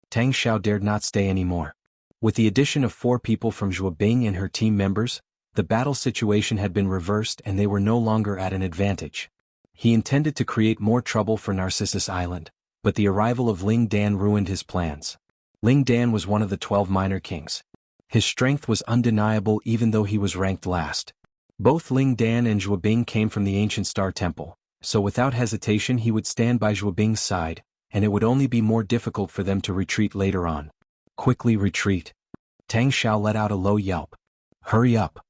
Tang Xiao dared not stay anymore. With the addition of 4 people from Zhuo Bing and her team members, the battle situation had been reversed and they were no longer at an advantage. He intended to create more trouble for Narcissus Island, but the arrival of Ling Dan ruined his plans. Ling Dan was one of the 12 minor kings. His strength was undeniable even though he was ranked last. Both Ling Dan and Zhuo Bing came from the ancient star temple, so without hesitation he would stand by Zhuo Bing's side, and it would only be more difficult for them to retreat later on. Quickly retreat. Tang Xiao let out a low yelp. Hurry up.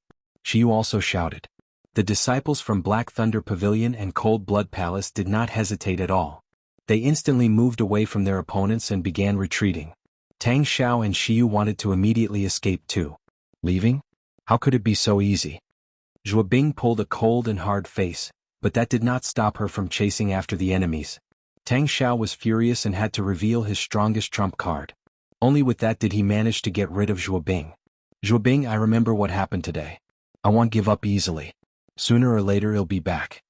Xiu also shouted. The disciples from Black Thunder Pavilion and Cold Blood Palace did not hesitate at all. They instantly moved away from their opponents and began retreating. Tang Xiao and Xiu wanted to immediately escape too. Leaving? How could it be so easy? Zhuo Bing pulled a cold and hard face, but that did not stop her from chasing after the enemies. Tang Xiao was furious and had to reveal his strongest trump card. Only with that did he manage to get rid of Zhuo Bing. Zhuo Bing, I remember what happened today. I won't give up easily. Sooner or later he'll be back.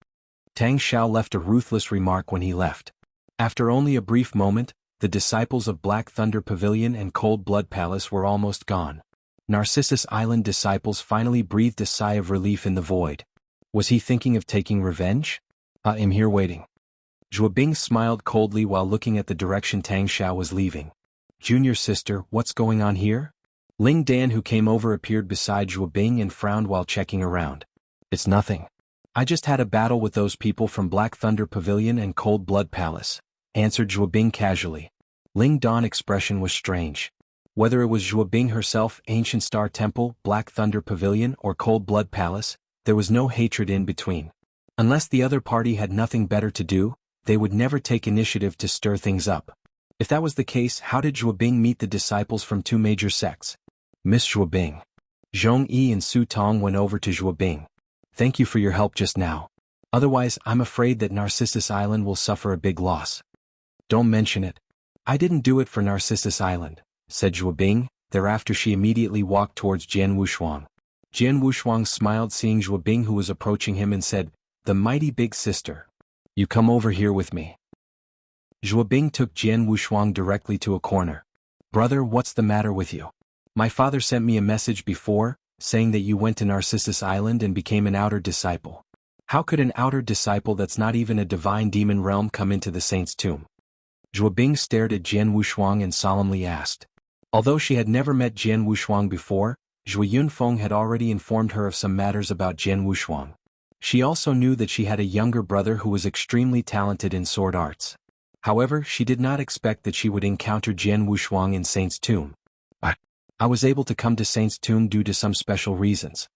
Tang Xiao left a ruthless remark when he left. After only a brief moment, the disciples of Black Thunder Pavilion and Cold Blood Palace were almost gone. Narcissus Island disciples finally breathed a sigh of relief in the void. Was he thinking of taking revenge? I am here waiting. Zhuo Bing smiled coldly while looking at the direction Tang Xiao was leaving. Junior sister, what's going on here? Ling Dan, who came over, appeared beside Zhuo Bing and frowned while checking around. It's nothing. I just had a battle with those people from Black Thunder Pavilion and Cold Blood Palace, answered Zhuo Bing casually. Ling Dan's expression was strange. Whether it was Zhuo Bing herself, Ancient Star Temple, Black Thunder Pavilion, or Cold Blood Palace, there was no hatred in between. Unless the other party had nothing better to do, they would never take initiative to stir things up. If that was the case, how did Zhuo Bing meet the disciples from 2 major sects? Miss Zhuo Bing. Zhong Yi and Su Tong went over to Zhuo Bing. Thank you for your help just now. Otherwise, I'm afraid that Narcissus Island will suffer a big loss. Don't mention it. I didn't do it for Narcissus Island, said Zhuo Bing. Thereafter she immediately walked towards Jian Wushuang. Jian Wushuang smiled seeing Zhuo Bing, who was approaching him, and said, "The mighty big sister. You come over here with me." Zhuo Bing took Jian Wushuang directly to a corner. Brother, what's the matter with you? My father sent me a message before, saying that you went to Narcissus Island and became an outer disciple. How could an outer disciple that's not even a divine demon realm come into the saint's tomb? Zhuo Bing stared at Jian Wushuang and solemnly asked. Although she had never met Jian Wushuang before, Zhuo Yunfeng had already informed her of some matters about Jian Wushuang. She also knew that she had a younger brother who was extremely talented in sword arts. However, she did not expect that she would encounter Jian Wushuang in Saint's Tomb. I was able to come to Saint's Tomb due to some special reasons.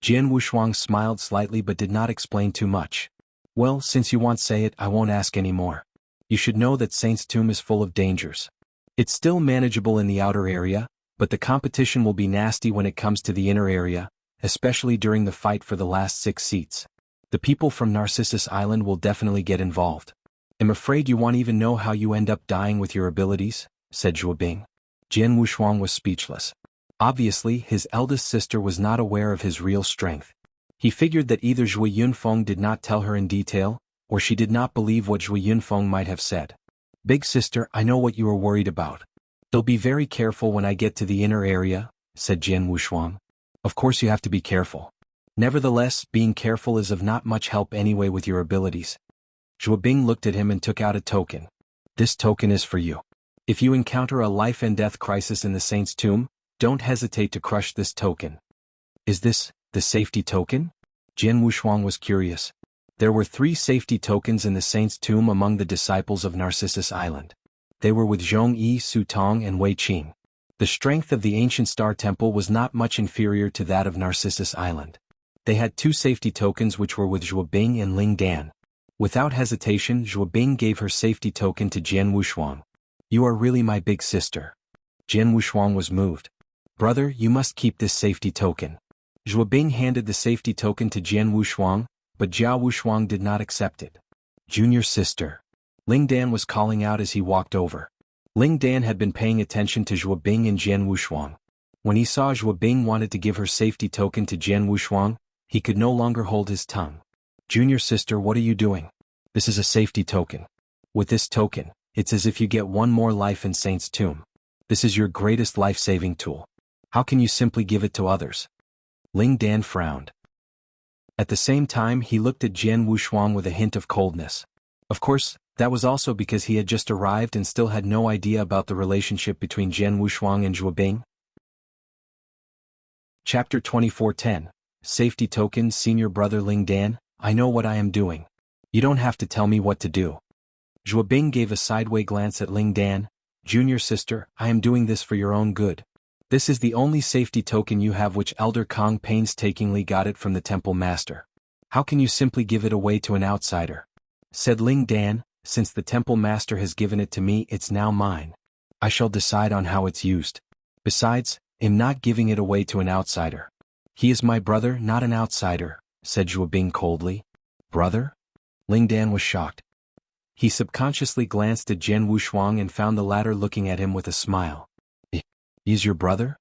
Jian Wushuang smiled slightly but did not explain too much. Well, since you won't say it, I won't ask any more. You should know that Saint's Tomb is full of dangers. It's still manageable in the outer area, but the competition will be nasty when it comes to the inner area, especially during the fight for the last 6 seats. The people from Narcissus Island will definitely get involved. I'm afraid you won't even know how you end up dying with your abilities, said Zhuo Bing. Jian Wushuang was speechless. Obviously, his eldest sister was not aware of his real strength. He figured that either Zhuo Yunfeng did not tell her in detail, or she did not believe what Zhuo Yunfeng might have said. Big sister, I know what you are worried about. I'll be very careful when I get to the inner area, said Jian Wushuang. Of course you have to be careful. Nevertheless, being careful is of not much help anyway with your abilities. Zhuo Bing looked at him and took out a token. This token is for you. If you encounter a life and death crisis in the saint's tomb, don't hesitate to crush this token. Is this the safety token? Jian Wushuang was curious. There were 3 safety tokens in the saint's tomb among the disciples of Narcissus Island. They were with Zhongyi, Su Tong and Wei Qing. The strength of the ancient star temple was not much inferior to that of Narcissus Island. They had 2 safety tokens which were with Zhuo Bing and Ling Dan. Without hesitation, Zhuo Bing gave her safety token to Jian Wushuang. You are really my big sister. Jian Wushuang was moved. Brother, you must keep this safety token. Zhuo Bing handed the safety token to Jian Wushuang, but Jiao Wushuang did not accept it. Junior sister. Ling Dan was calling out as he walked over. Ling Dan had been paying attention to Zhuo Bing and Jian Wushuang. When he saw Zhuo Bing wanted to give her safety token to Jian Wushuang, he could no longer hold his tongue. Junior sister, what are you doing? This is a safety token. With this token, it's as if you get 1 more life in Saint's tomb. This is your greatest life-saving tool. How can you simply give it to others? Ling Dan frowned. At the same time, he looked at Jian Wushuang with a hint of coldness. Of course, that was also because he had just arrived and still had no idea about the relationship between Jian Wushuang and Zhuo Bing. Chapter 24:10. Safety Token. Senior Brother Ling Dan, I know what I am doing. You don't have to tell me what to do. Zhuo Bing gave a sideway glance at Ling Dan. Junior sister, I am doing this for your own good. This is the only safety token you have, which Elder Kong painstakingly got it from the temple master. How can you simply give it away to an outsider? Said Ling Dan, since the temple master has given it to me, it's now mine. I shall decide on how it's used. Besides, I'm not giving it away to an outsider. He is my brother, not an outsider, said Zhuo Bing coldly. Brother? Ling Dan was shocked. He subconsciously glanced at Jian Wushuang and found the latter looking at him with a smile. He's your brother?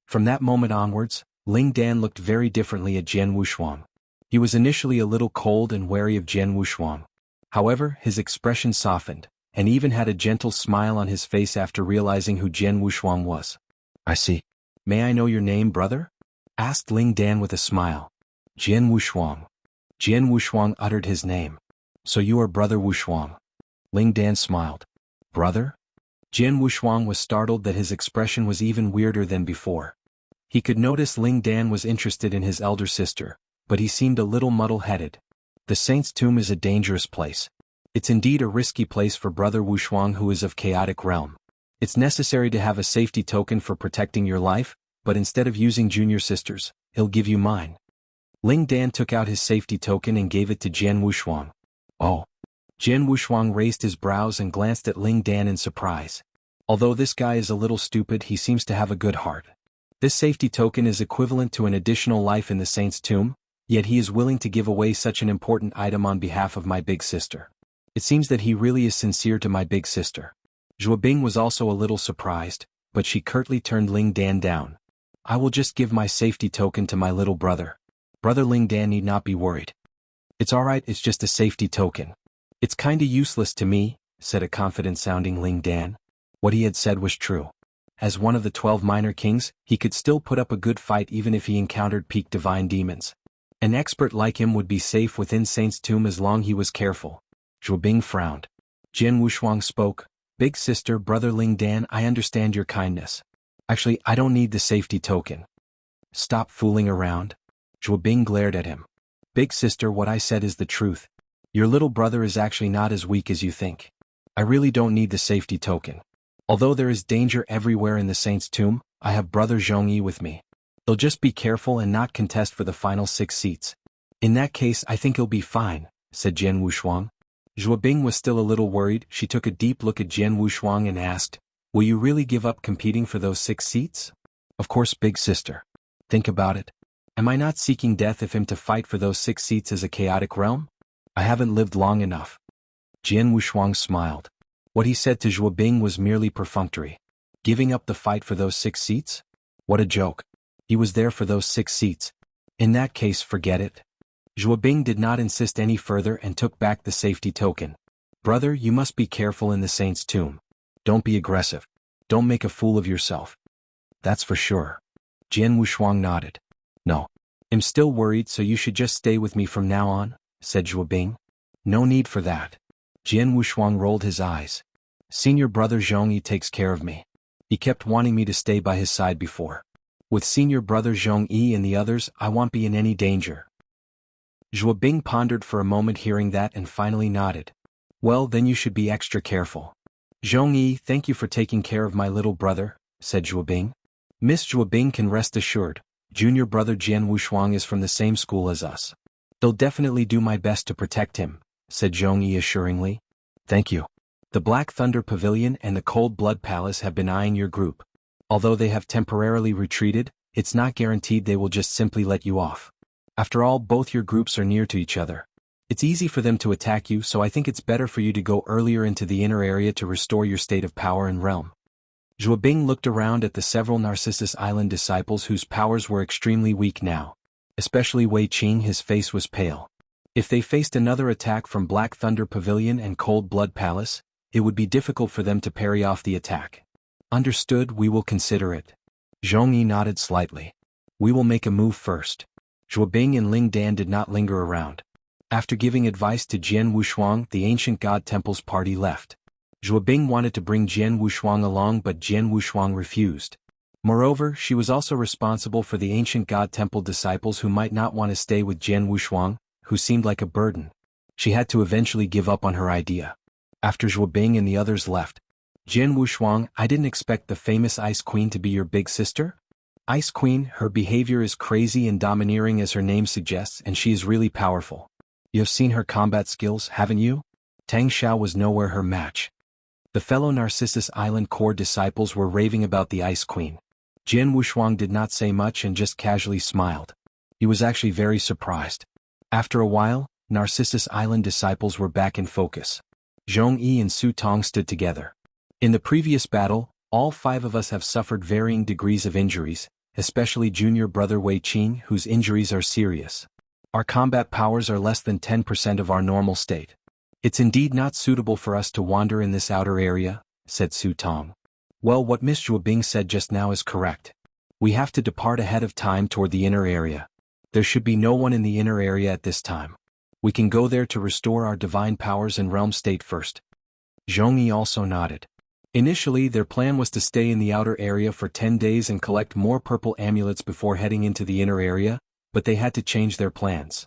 From that moment onwards, Ling Dan looked very differently at Jian Wushuang. He was initially a little cold and wary of Jian Wushuang. However, his expression softened, and even had a gentle smile on his face after realizing who Jian Wushuang was. I see. May I know your name, brother? Asked Ling Dan with a smile. Jian Wushuang. Jian Wushuang uttered his name. So you are Brother Wushuang. Ling Dan smiled. Brother? Jian Wushuang was startled that his expression was even weirder than before. He could notice Ling Dan was interested in his elder sister, but he seemed a little muddle-headed. The saint's tomb is a dangerous place. It's indeed a risky place for Brother Wushuang, who is of chaotic realm. It's necessary to have a safety token for protecting your life, but instead of using junior sisters, he'll give you mine. Ling Dan took out his safety token and gave it to Jian Wushuang. Oh. Jian Wushuang raised his brows and glanced at Ling Dan in surprise. Although this guy is a little stupid, he seems to have a good heart. This safety token is equivalent to an additional life in the saint's tomb, yet he is willing to give away such an important item on behalf of my big sister. It seems that he really is sincere to my big sister. Zhuo Bing was also a little surprised, but she curtly turned Ling Dan down. I will just give my safety token to my little brother. Brother Ling Dan need not be worried. It's alright, it's just a safety token. It's kinda useless to me, said a confident-sounding Ling Dan. What he had said was true. As one of the 12 minor kings, he could still put up a good fight even if he encountered peak divine demons. An expert like him would be safe within Saint's tomb as long he was careful. Zhuo Bing frowned. Jian Wushuang spoke. Big sister, Brother Ling Dan, I understand your kindness. Actually, I don't need the safety token. Stop fooling around. Zhuo Bing glared at him. Big sister, what I said is the truth. Your little brother is actually not as weak as you think. I really don't need the safety token. Although there is danger everywhere in the saint's tomb, I have Brother Zhongyi with me. He'll just be careful and not contest for the final 6 seats. In that case, I think he'll be fine, said Jian Wushuang. Zhuo Bing was still a little worried. She took a deep look at Jian Wushuang and asked, will you really give up competing for those 6 seats? Of course, big sister. Think about it. Am I not seeking death if I'm to fight for those 6 seats as a chaotic realm? I haven't lived long enough. Jian Wushuang smiled. What he said to Zhuo Bing was merely perfunctory. Giving up the fight for those 6 seats? What a joke. He was there for those 6 seats. In that case, forget it. Zhuo Bing did not insist any further and took back the safety token. Brother, you must be careful in the saint's tomb. Don't be aggressive. Don't make a fool of yourself. That's for sure. Jian Wushuang nodded. No. I'm still worried, so you should just stay with me from now on, said Zhuo Bing. No need for that. Jian Wushuang rolled his eyes. Senior brother Zhongyi takes care of me. He kept wanting me to stay by his side before. With senior brother Zhongyi and the others, I won't be in any danger. Zhuobing pondered for a moment hearing that and finally nodded. Well, then you should be extra careful. Zhongyi, thank you for taking care of my little brother, said Zhuobing. Miss Zhuobing can rest assured, junior brother Jian Wushuang is from the same school as us. They'll definitely do my best to protect him, said Zhongyi assuringly. Thank you. The Black Thunder Pavilion and the Cold Blood Palace have been eyeing your group. Although they have temporarily retreated, it's not guaranteed they will just simply let you off. After all, both your groups are near to each other. It's easy for them to attack you, so I think it's better for you to go earlier into the inner area to restore your state of power and realm. Zhuobing looked around at the several Narcissus Island disciples whose powers were extremely weak now. Especially Wei Qing, his face was pale. If they faced another attack from Black Thunder Pavilion and Cold Blood Palace, it would be difficult for them to parry off the attack. Understood, we will consider it. Zhongyi nodded slightly. We will make a move first. Zhuobing and Ling Dan did not linger around. After giving advice to Jian Wushuang, the Ancient God Temple's party left. Zhuobing wanted to bring Jian Wushuang along, but Jian Wushuang refused. Moreover, she was also responsible for the Ancient God Temple disciples who might not want to stay with Jian Wushuang, who seemed like a burden. She had to eventually give up on her idea. After Zhuobing and the others left, Jian Wushuang, I didn't expect the famous Ice Queen to be your big sister? Ice Queen, her behavior is crazy and domineering as her name suggests, and she is really powerful. You have seen her combat skills, haven't you? Tang Xiao was nowhere her match. The fellow Narcissus Island core disciples were raving about the Ice Queen. Jian Wushuang did not say much and just casually smiled. He was actually very surprised. After a while, Narcissus Island disciples were back in focus. Zhongyi and Su Tong stood together. In the previous battle, all 5 of us have suffered varying degrees of injuries, especially junior brother Wei Qing, whose injuries are serious. Our combat powers are less than 10% of our normal state. It's indeed not suitable for us to wander in this outer area, said Su Tong. Well, what Miss Zhuobing said just now is correct. We have to depart ahead of time toward the inner area. There should be no one in the inner area at this time. We can go there to restore our divine powers and realm state first. Zhongyi also nodded. Initially, their plan was to stay in the outer area for 10 days and collect more purple amulets before heading into the inner area, but they had to change their plans.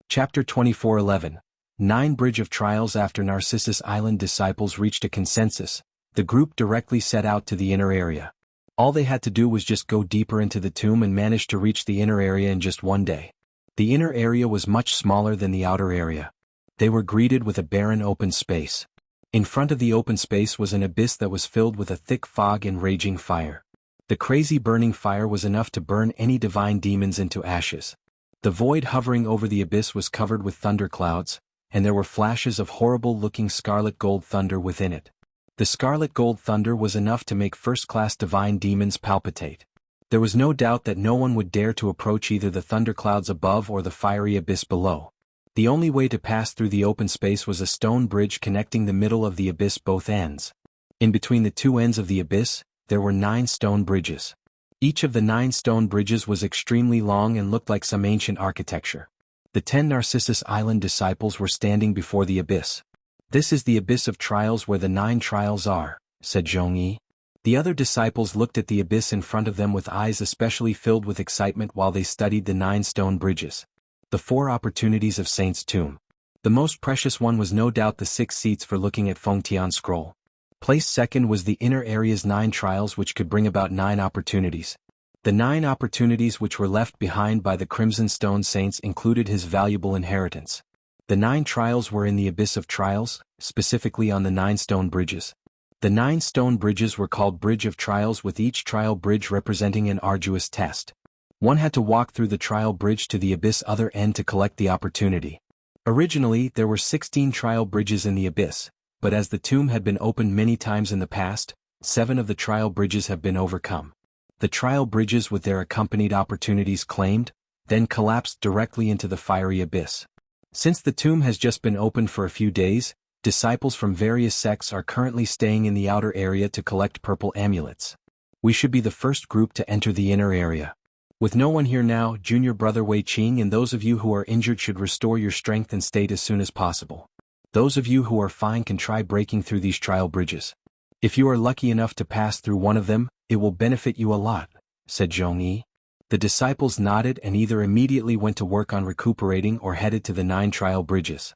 Chapter 24:11. 9 Bridge of Trials. After Narcissus Island disciples reached a consensus, the group directly set out to the inner area. All they had to do was just go deeper into the tomb and managed to reach the inner area in just 1 day. The inner area was much smaller than the outer area. They were greeted with a barren open space. In front of the open space was an abyss that was filled with a thick fog and raging fire. The crazy burning fire was enough to burn any divine demons into ashes. The void hovering over the abyss was covered with thunderclouds, and there were flashes of horrible-looking scarlet gold thunder within it. The scarlet gold thunder was enough to make first-class divine demons palpitate. There was no doubt that no one would dare to approach either the thunderclouds above or the fiery abyss below. The only way to pass through the open space was a stone bridge connecting the middle of the abyss both ends. In between the 2 ends of the abyss, there were 9 stone bridges. Each of the 9 stone bridges was extremely long and looked like some ancient architecture. The 10 Narcissus Island disciples were standing before the abyss. This is the abyss of trials where the 9 trials are, said Zhongyi. The other disciples looked at the abyss in front of them with eyes especially filled with excitement while they studied the 9 stone bridges. The 4 opportunities of Saint's Tomb. The most precious one was no doubt the 6 seats for looking at Fengtian Scroll. Placed second was the inner area's 9 trials, which could bring about 9 opportunities. The 9 opportunities which were left behind by the Crimson Stone Saints included his valuable inheritance. The 9 trials were in the Abyss of Trials, specifically on the 9 stone bridges. The 9 stone bridges were called Bridge of Trials, with each trial bridge representing an arduous test. One had to walk through the trial bridge to the abyss other end to collect the opportunity. Originally, there were 16 trial bridges in the abyss, but as the tomb had been opened many times in the past, 7 of the trial bridges have been overcome. The trial bridges with their accompanied opportunities claimed, then collapsed directly into the fiery abyss. Since the tomb has just been opened for a few days, disciples from various sects are currently staying in the outer area to collect purple amulets. We should be the first group to enter the inner area. With no one here now, junior brother Wei Qing and those of you who are injured should restore your strength and state as soon as possible. Those of you who are fine can try breaking through these trial bridges. If you are lucky enough to pass through one of them, it will benefit you a lot, said Zhongyi. The disciples nodded and either immediately went to work on recuperating or headed to the 9 trial bridges.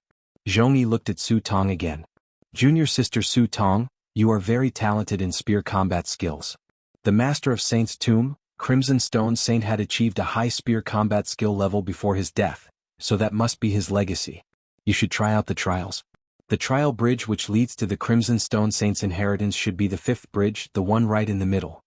Zhongyi looked at Su Tong again. Junior sister Su Tong, you are very talented in spear combat skills. The Master of Saint's tomb, Crimson Stone Saint, had achieved a high spear combat skill level before his death, so that must be his legacy. You should try out the trials. The trial bridge which leads to the Crimson Stone Saint's inheritance should be the 5th bridge, the one right in the middle.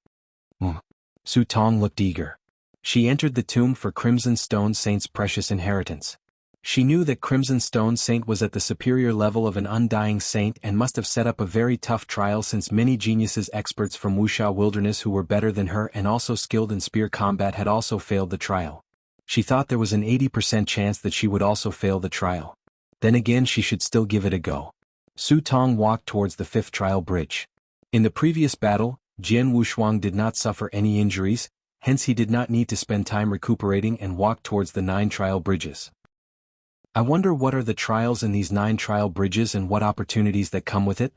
Su Tong looked eager. She entered the tomb for Crimson Stone Saint's precious inheritance. She knew that Crimson Stone Saint was at the superior level of an undying saint and must have set up a very tough trial, since many geniuses experts from Wuxia wilderness who were better than her and also skilled in spear combat had also failed the trial. She thought there was an 80% chance that she would also fail the trial. Then again, she should still give it a go. Su Tong walked towards the 5th trial bridge. In the previous battle, Jian Wushuang did not suffer any injuries, hence he did not need to spend time recuperating and walked towards the 9 trial bridges. I wonder what are the trials in these 9 trial bridges and what opportunities that come with it?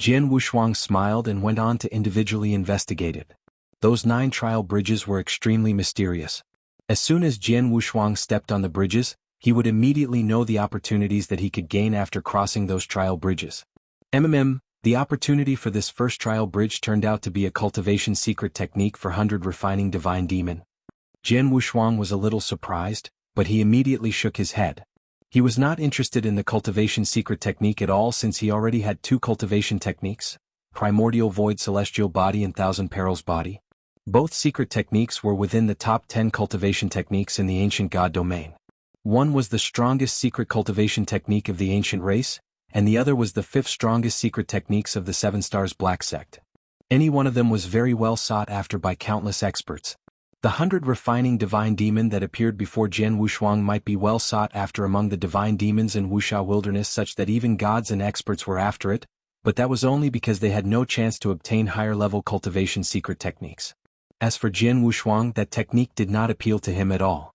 Jian Wushuang smiled and went on to individually investigate it. Those 9 trial bridges were extremely mysterious. As soon as Jian Wushuang stepped on the bridges, he would immediately know the opportunities that he could gain after crossing those trial bridges. The opportunity for this first trial bridge turned out to be a cultivation secret technique for 100 refining divine demon. Jian Wushuang was a little surprised, but he immediately shook his head. He was not interested in the cultivation secret technique at all, since he already had 2 cultivation techniques, Primordial Void Celestial Body and Thousand Perils Body. Both secret techniques were within the top 10 cultivation techniques in the ancient god domain. One was the strongest secret cultivation technique of the ancient race, and the other was the 5th strongest secret techniques of the 7 Stars Black Sect. Any one of them was very well sought after by countless experts. The 100 refining divine demon that appeared before Jian Wushuang might be well sought after among the divine demons in Wuxia wilderness, such that even gods and experts were after it, but that was only because they had no chance to obtain higher-level cultivation secret techniques. As for Jian Wushuang, that technique did not appeal to him at all.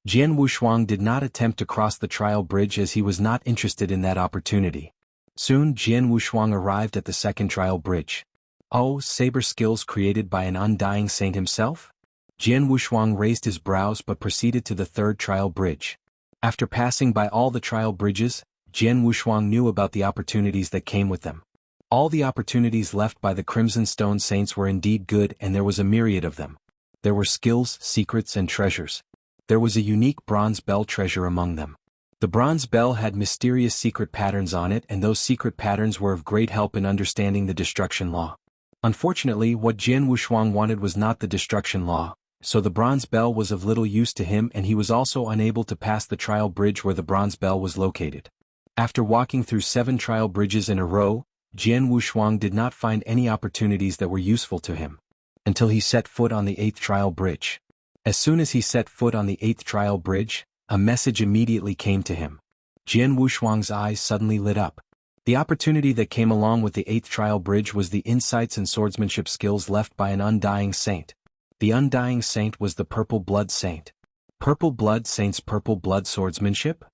Jian Wushuang did not attempt to cross the trial bridge as he was not interested in that opportunity. Soon Jian Wushuang arrived at the 2nd trial bridge. Oh, saber skills created by an undying saint himself? Jian Wushuang raised his brows but proceeded to the 3rd trial bridge. After passing by all the trial bridges, Jian Wushuang knew about the opportunities that came with them. All the opportunities left by the Crimson Stone Saints were indeed good, and there was a myriad of them. There were skills, secrets, and treasures. There was a unique bronze bell treasure among them. The bronze bell had mysterious secret patterns on it, and those secret patterns were of great help in understanding the destruction law. Unfortunately, what Jian Wushuang wanted was not the destruction law, so the bronze bell was of little use to him, and he was also unable to pass the trial bridge where the bronze bell was located. After walking through 7 trial bridges in a row, Jian Wushuang did not find any opportunities that were useful to him, until he set foot on the 8th trial bridge. As soon as he set foot on the 8th trial bridge, a message immediately came to him. Jian Wushuang's eyes suddenly lit up. The opportunity that came along with the 8th trial bridge was the insights and swordsmanship skills left by an undying saint. The undying saint was the Purple Blood Saint. Purple Blood Saint's purple blood swordsmanship?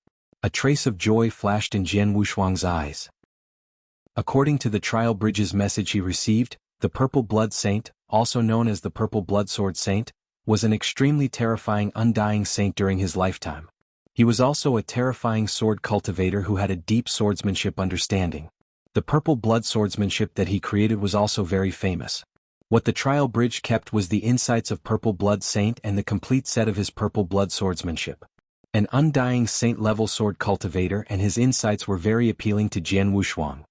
A trace of joy flashed in Jian Wushuang's eyes. According to the trial bridge's message he received, the Purple Blood Saint, also known as the Purple Blood Sword Saint, was an extremely terrifying undying saint during his lifetime. He was also a terrifying sword cultivator who had a deep swordsmanship understanding. The purple blood swordsmanship that he created was also very famous. What the trial bridge kept was the insights of Purple Blood Saint and the complete set of his purple blood swordsmanship. An undying saint-level sword cultivator, and his insights were very appealing to Jian Wushuang.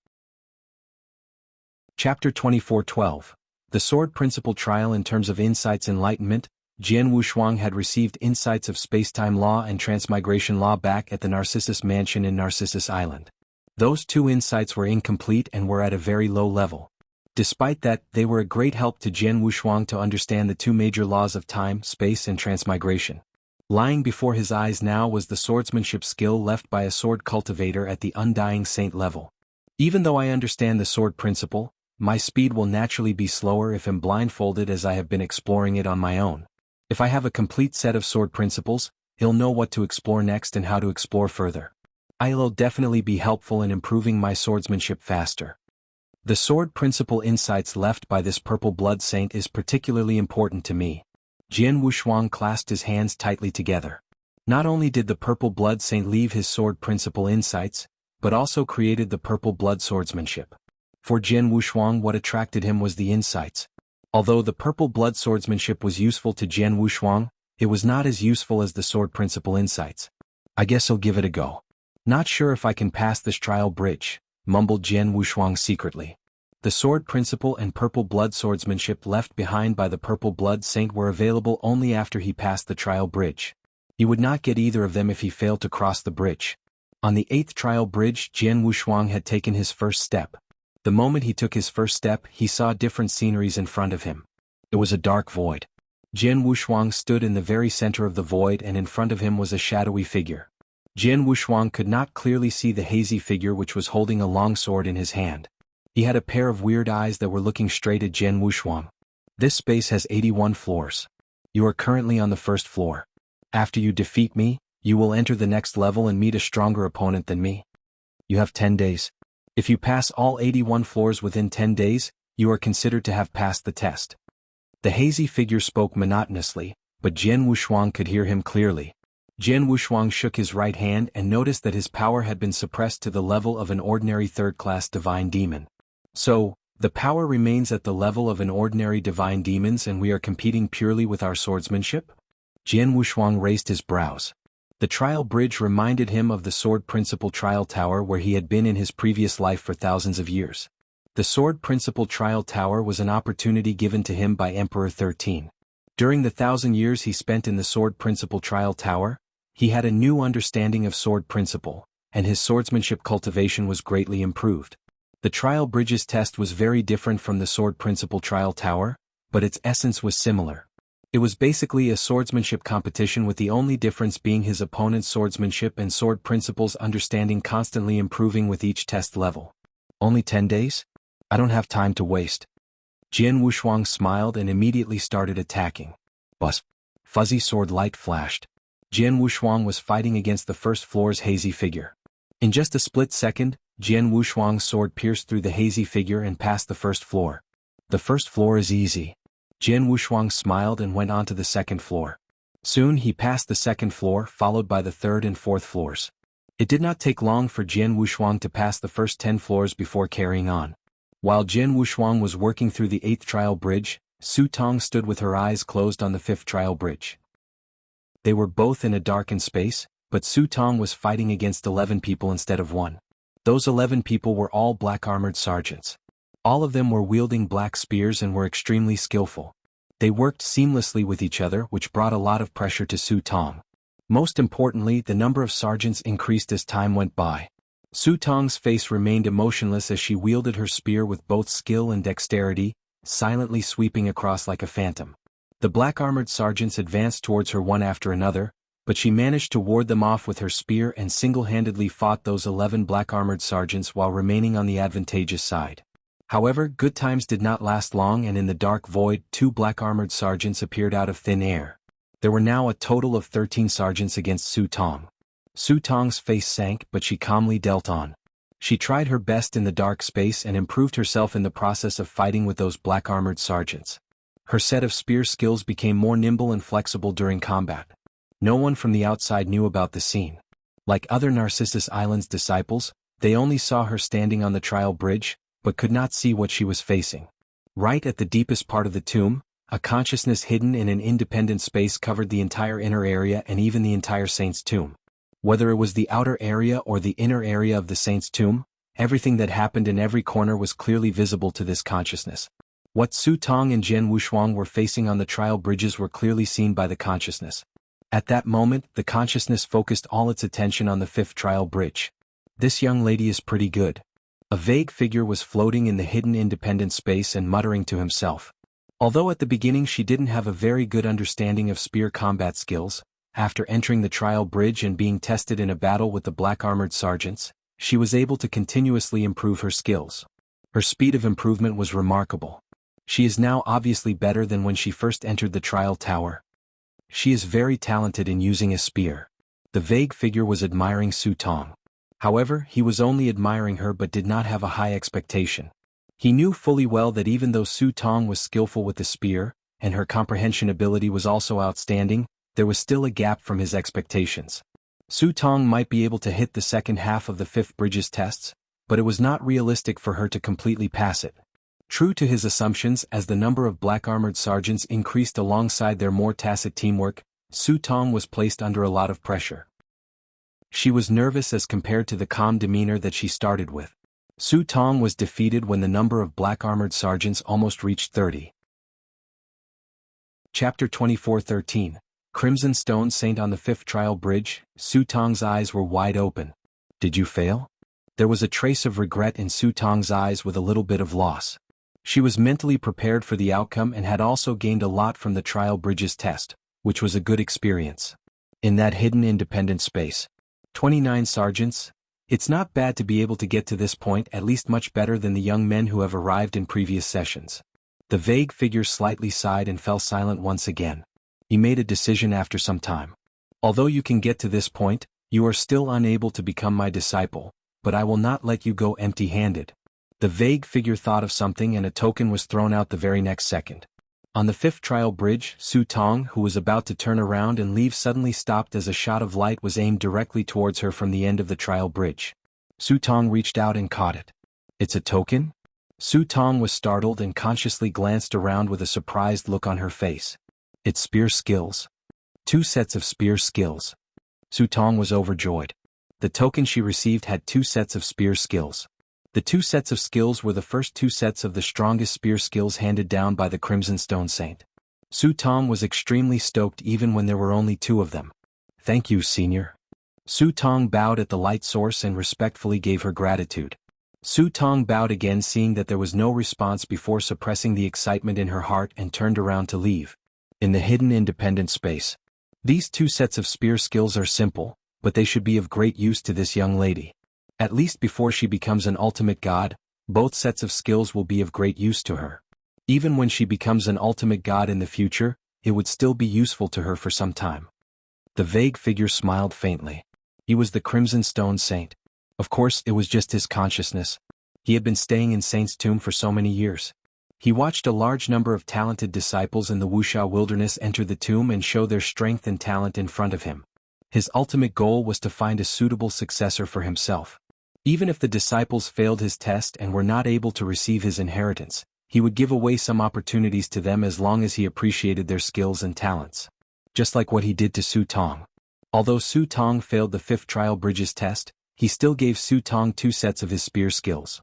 Chapter 24:12. The Sword Principle Trial. In terms of insights enlightenment, Jian Wushuang had received insights of space-time law and transmigration law back at the Narcissus Mansion in Narcissus Island. Those 2 insights were incomplete and were at a very low level. Despite that, they were a great help to Jian Wushuang to understand the 2 major laws of time, space, and transmigration. Lying before his eyes now was the swordsmanship skill left by a sword cultivator at the undying saint level. Even though I understand the sword principle, my speed will naturally be slower if I'm blindfolded, as I have been exploring it on my own. If I have a complete set of sword principles, he'll know what to explore next and how to explore further. I'll definitely be helpful in improving my swordsmanship faster. The sword principle insights left by this purple blood saint is particularly important to me. Jian Wushuang clasped his hands tightly together. Not only did the purple blood saint leave his sword principle insights, but also created the purple blood swordsmanship. For Jian Wushuang, what attracted him was the insights. Although the purple blood swordsmanship was useful to Jian Wushuang, it was not as useful as the sword principle insights. I guess I'll give it a go. Not sure if I can pass this trial bridge, mumbled Jian Wushuang secretly. The sword principle and purple blood swordsmanship left behind by the purple blood saint were available only after he passed the trial bridge. He would not get either of them if he failed to cross the bridge. On the 8th trial bridge, Jian Wushuang had taken his first step. The moment he took his first step, he saw different sceneries in front of him. It was a dark void. Jian Wushuang stood in the very center of the void, and in front of him was a shadowy figure. Jian Wushuang could not clearly see the hazy figure which was holding a long sword in his hand. He had a pair of weird eyes that were looking straight at Jian Wushuang. This space has 81 floors. You are currently on the first floor. After you defeat me, you will enter the next level and meet a stronger opponent than me. You have 10 days. If you pass all 81 floors within 10 days, you are considered to have passed the test. The hazy figure spoke monotonously, but Jian Wushuang could hear him clearly. Jian Wushuang shook his right hand and noticed that his power had been suppressed to the level of an ordinary third-class divine demon. So, the power remains at the level of an ordinary divine demons and we are competing purely with our swordsmanship? Jian Wushuang raised his brows. The trial bridge reminded him of the sword principle trial tower where he had been in his previous life for thousands of years. The sword principle trial tower was an opportunity given to him by Emperor 13. During the 1,000 years he spent in the sword principle trial tower, he had a new understanding of sword principle, and his swordsmanship cultivation was greatly improved. The trial bridge's test was very different from the sword principle trial tower, but its essence was similar. It was basically a swordsmanship competition with the only difference being his opponent's swordsmanship and sword principles understanding constantly improving with each test level. Only 10 days? I don't have time to waste. Jian Wushuang smiled and immediately started attacking. Buzz. Fuzzy sword light flashed. Jian Wushuang was fighting against the first floor's hazy figure. In just a split second, Jian Wushuang's sword pierced through the hazy figure and passed the first floor. The first floor is easy. Jian Wushuang smiled and went on to the second floor. Soon he passed the second floor followed by the third and fourth floors. It did not take long for Jian Wushuang to pass the first 10 floors before carrying on. While Jian Wushuang was working through the 8th trial bridge, Su Tong stood with her eyes closed on the 5th trial bridge. They were both in a darkened space, but Su Tong was fighting against 11 people instead of one. Those 11 people were all black-armored sergeants. All of them were wielding black spears and were extremely skillful. They worked seamlessly with each other, which brought a lot of pressure to Su Tong. Most importantly, the number of sergeants increased as time went by. Su Tong's face remained emotionless as she wielded her spear with both skill and dexterity, silently sweeping across like a phantom. The black-armored sergeants advanced towards her one after another, but she managed to ward them off with her spear and single-handedly fought those 11 black-armored sergeants while remaining on the advantageous side. However, good times did not last long, and in the dark void 2 black-armored sergeants appeared out of thin air. There were now a total of 13 sergeants against Su Tong. Su Tong's face sank, but she calmly dealt on. She tried her best in the dark space and improved herself in the process of fighting with those black-armored sergeants. Her set of spear skills became more nimble and flexible during combat. No one from the outside knew about the scene. Like other Narcissus Island's disciples, they only saw her standing on the trial bridge, but could not see what she was facing. Right at the deepest part of the tomb, a consciousness hidden in an independent space covered the entire inner area and even the entire saint's tomb. Whether it was the outer area or the inner area of the saint's tomb, everything that happened in every corner was clearly visible to this consciousness. What Su Tong and Jian Wushuang were facing on the trial bridges were clearly seen by the consciousness. At that moment, the consciousness focused all its attention on the 5th trial bridge. This young lady is pretty good. A vague figure was floating in the hidden independent space and muttering to himself. Although at the beginning she didn't have a very good understanding of spear combat skills, after entering the trial bridge and being tested in a battle with the black-armored sergeants, she was able to continuously improve her skills. Her speed of improvement was remarkable. She is now obviously better than when she first entered the trial tower. She is very talented in using a spear. The vague figure was admiring Su Tong. However, he was only admiring her but did not have a high expectation. He knew fully well that even though Su Tong was skillful with the spear, and her comprehension ability was also outstanding, there was still a gap from his expectations. Su Tong might be able to hit the second half of the 5th Bridges tests, but it was not realistic for her to completely pass it. True to his assumptions, as the number of black-armored sergeants increased alongside their more tacit teamwork, Su Tong was placed under a lot of pressure. She was nervous as compared to the calm demeanor that she started with. Su Tong was defeated when the number of black-armored sergeants almost reached 30. Chapter 24:13. Crimson Stone Saint on the 5th Trial Bridge. Su Tong's eyes were wide open. Did you fail? There was a trace of regret in Su Tong's eyes with a little bit of loss. She was mentally prepared for the outcome and had also gained a lot from the Trial Bridges test, which was a good experience. In that hidden independent space. 29 sergeants. It's not bad to be able to get to this point, at least much better than the young men who have arrived in previous sessions. The vague figure slightly sighed and fell silent once again. He made a decision after some time. Although you can get to this point, you are still unable to become my disciple, but I will not let you go empty-handed. The vague figure thought of something and a token was thrown out the very next second. On the 5th Trial Bridge, Su Tong, who was about to turn around and leave, suddenly stopped as a shot of light was aimed directly towards her from the end of the Trial Bridge. Su Tong reached out and caught it. It's a token? Su Tong was startled and consciously glanced around with a surprised look on her face. It's spear skills. 2 sets of spear skills. Su Tong was overjoyed. The token she received had 2 sets of spear skills. The 2 sets of skills were the first 2 sets of the strongest spear skills handed down by the Crimson Stone Saint. Su Tong was extremely stoked even when there were only 2 of them. Thank you, Senior. Su Tong bowed at the light source and respectfully gave her gratitude. Su Tong bowed again, seeing that there was no response before suppressing the excitement in her heart, and turned around to leave. In the hidden independent space. These 2 sets of spear skills are simple, but they should be of great use to this young lady. At least before she becomes an ultimate god, both sets of skills will be of great use to her. Even when she becomes an ultimate god in the future, it would still be useful to her for some time. The vague figure smiled faintly. He was the Crimson Stone Saint. Of course, it was just his consciousness. He had been staying in Saint's tomb for so many years. He watched a large number of talented disciples in the Wuxia wilderness enter the tomb and show their strength and talent in front of him. His ultimate goal was to find a suitable successor for himself. Even if the disciples failed his test and were not able to receive his inheritance, he would give away some opportunities to them as long as he appreciated their skills and talents. Just like what he did to Su Tong. Although Su Tong failed the 5th Trial Bridges test, he still gave Su Tong 2 sets of his spear skills.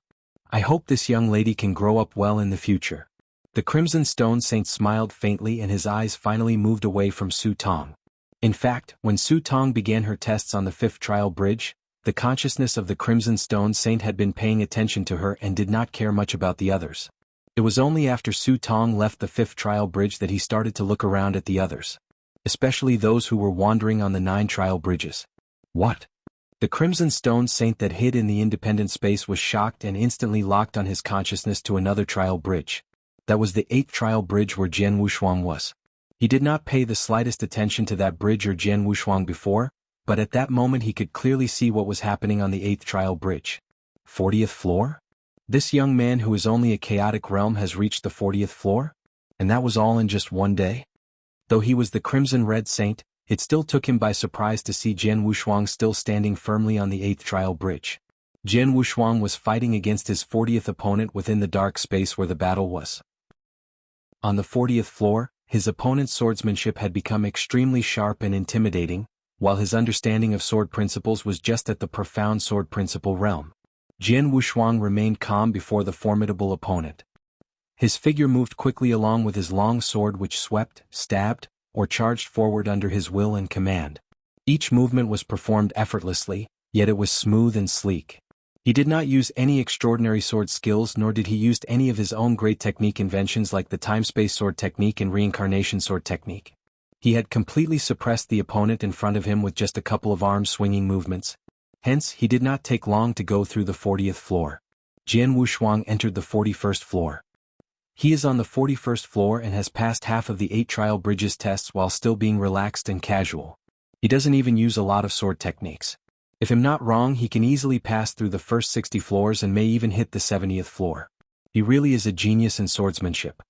I hope this young lady can grow up well in the future. The Crimson Stone Saint smiled faintly and his eyes finally moved away from Su Tong. In fact, when Su Tong began her tests on the 5th Trial Bridge, the consciousness of the Crimson Stone Saint had been paying attention to her and did not care much about the others. It was only after Su Tong left the 5th Trial Bridge that he started to look around at the others. Especially those who were wandering on the 9 trial bridges. What? The Crimson Stone Saint that hid in the independent space was shocked and instantly locked on his consciousness to another trial bridge. That was the 8th trial bridge where Jian Wushuang was. He did not pay the slightest attention to that bridge or Jian Wushuang before, but at that moment he could clearly see what was happening on the 8th trial bridge. 40th floor? This young man who is only a chaotic realm has reached the 40th floor? And that was all in just one day? Though he was the Crimson Red Saint, it still took him by surprise to see Jian Wushuang still standing firmly on the 8th trial bridge. Jian Wushuang was fighting against his 40th opponent within the dark space where the battle was. On the 40th floor, his opponent's swordsmanship had become extremely sharp and intimidating, while his understanding of sword principles was just at the profound sword principle realm. Jian Wushuang remained calm before the formidable opponent. His figure moved quickly along with his long sword which swept, stabbed, or charged forward under his will and command. Each movement was performed effortlessly, yet it was smooth and sleek. He did not use any extraordinary sword skills, nor did he use any of his own great technique inventions like the time-space sword technique and reincarnation sword technique. He had completely suppressed the opponent in front of him with just a couple of arm-swinging movements. Hence, he did not take long to go through the 40th floor. Jian Wushuang entered the 41st floor. He is on the 41st floor and has passed half of the 8 trial bridges tests while still being relaxed and casual. He doesn't even use a lot of sword techniques. If I'm not wrong, he can easily pass through the first 60 floors and may even hit the 70th floor. He really is a genius in swordsmanship.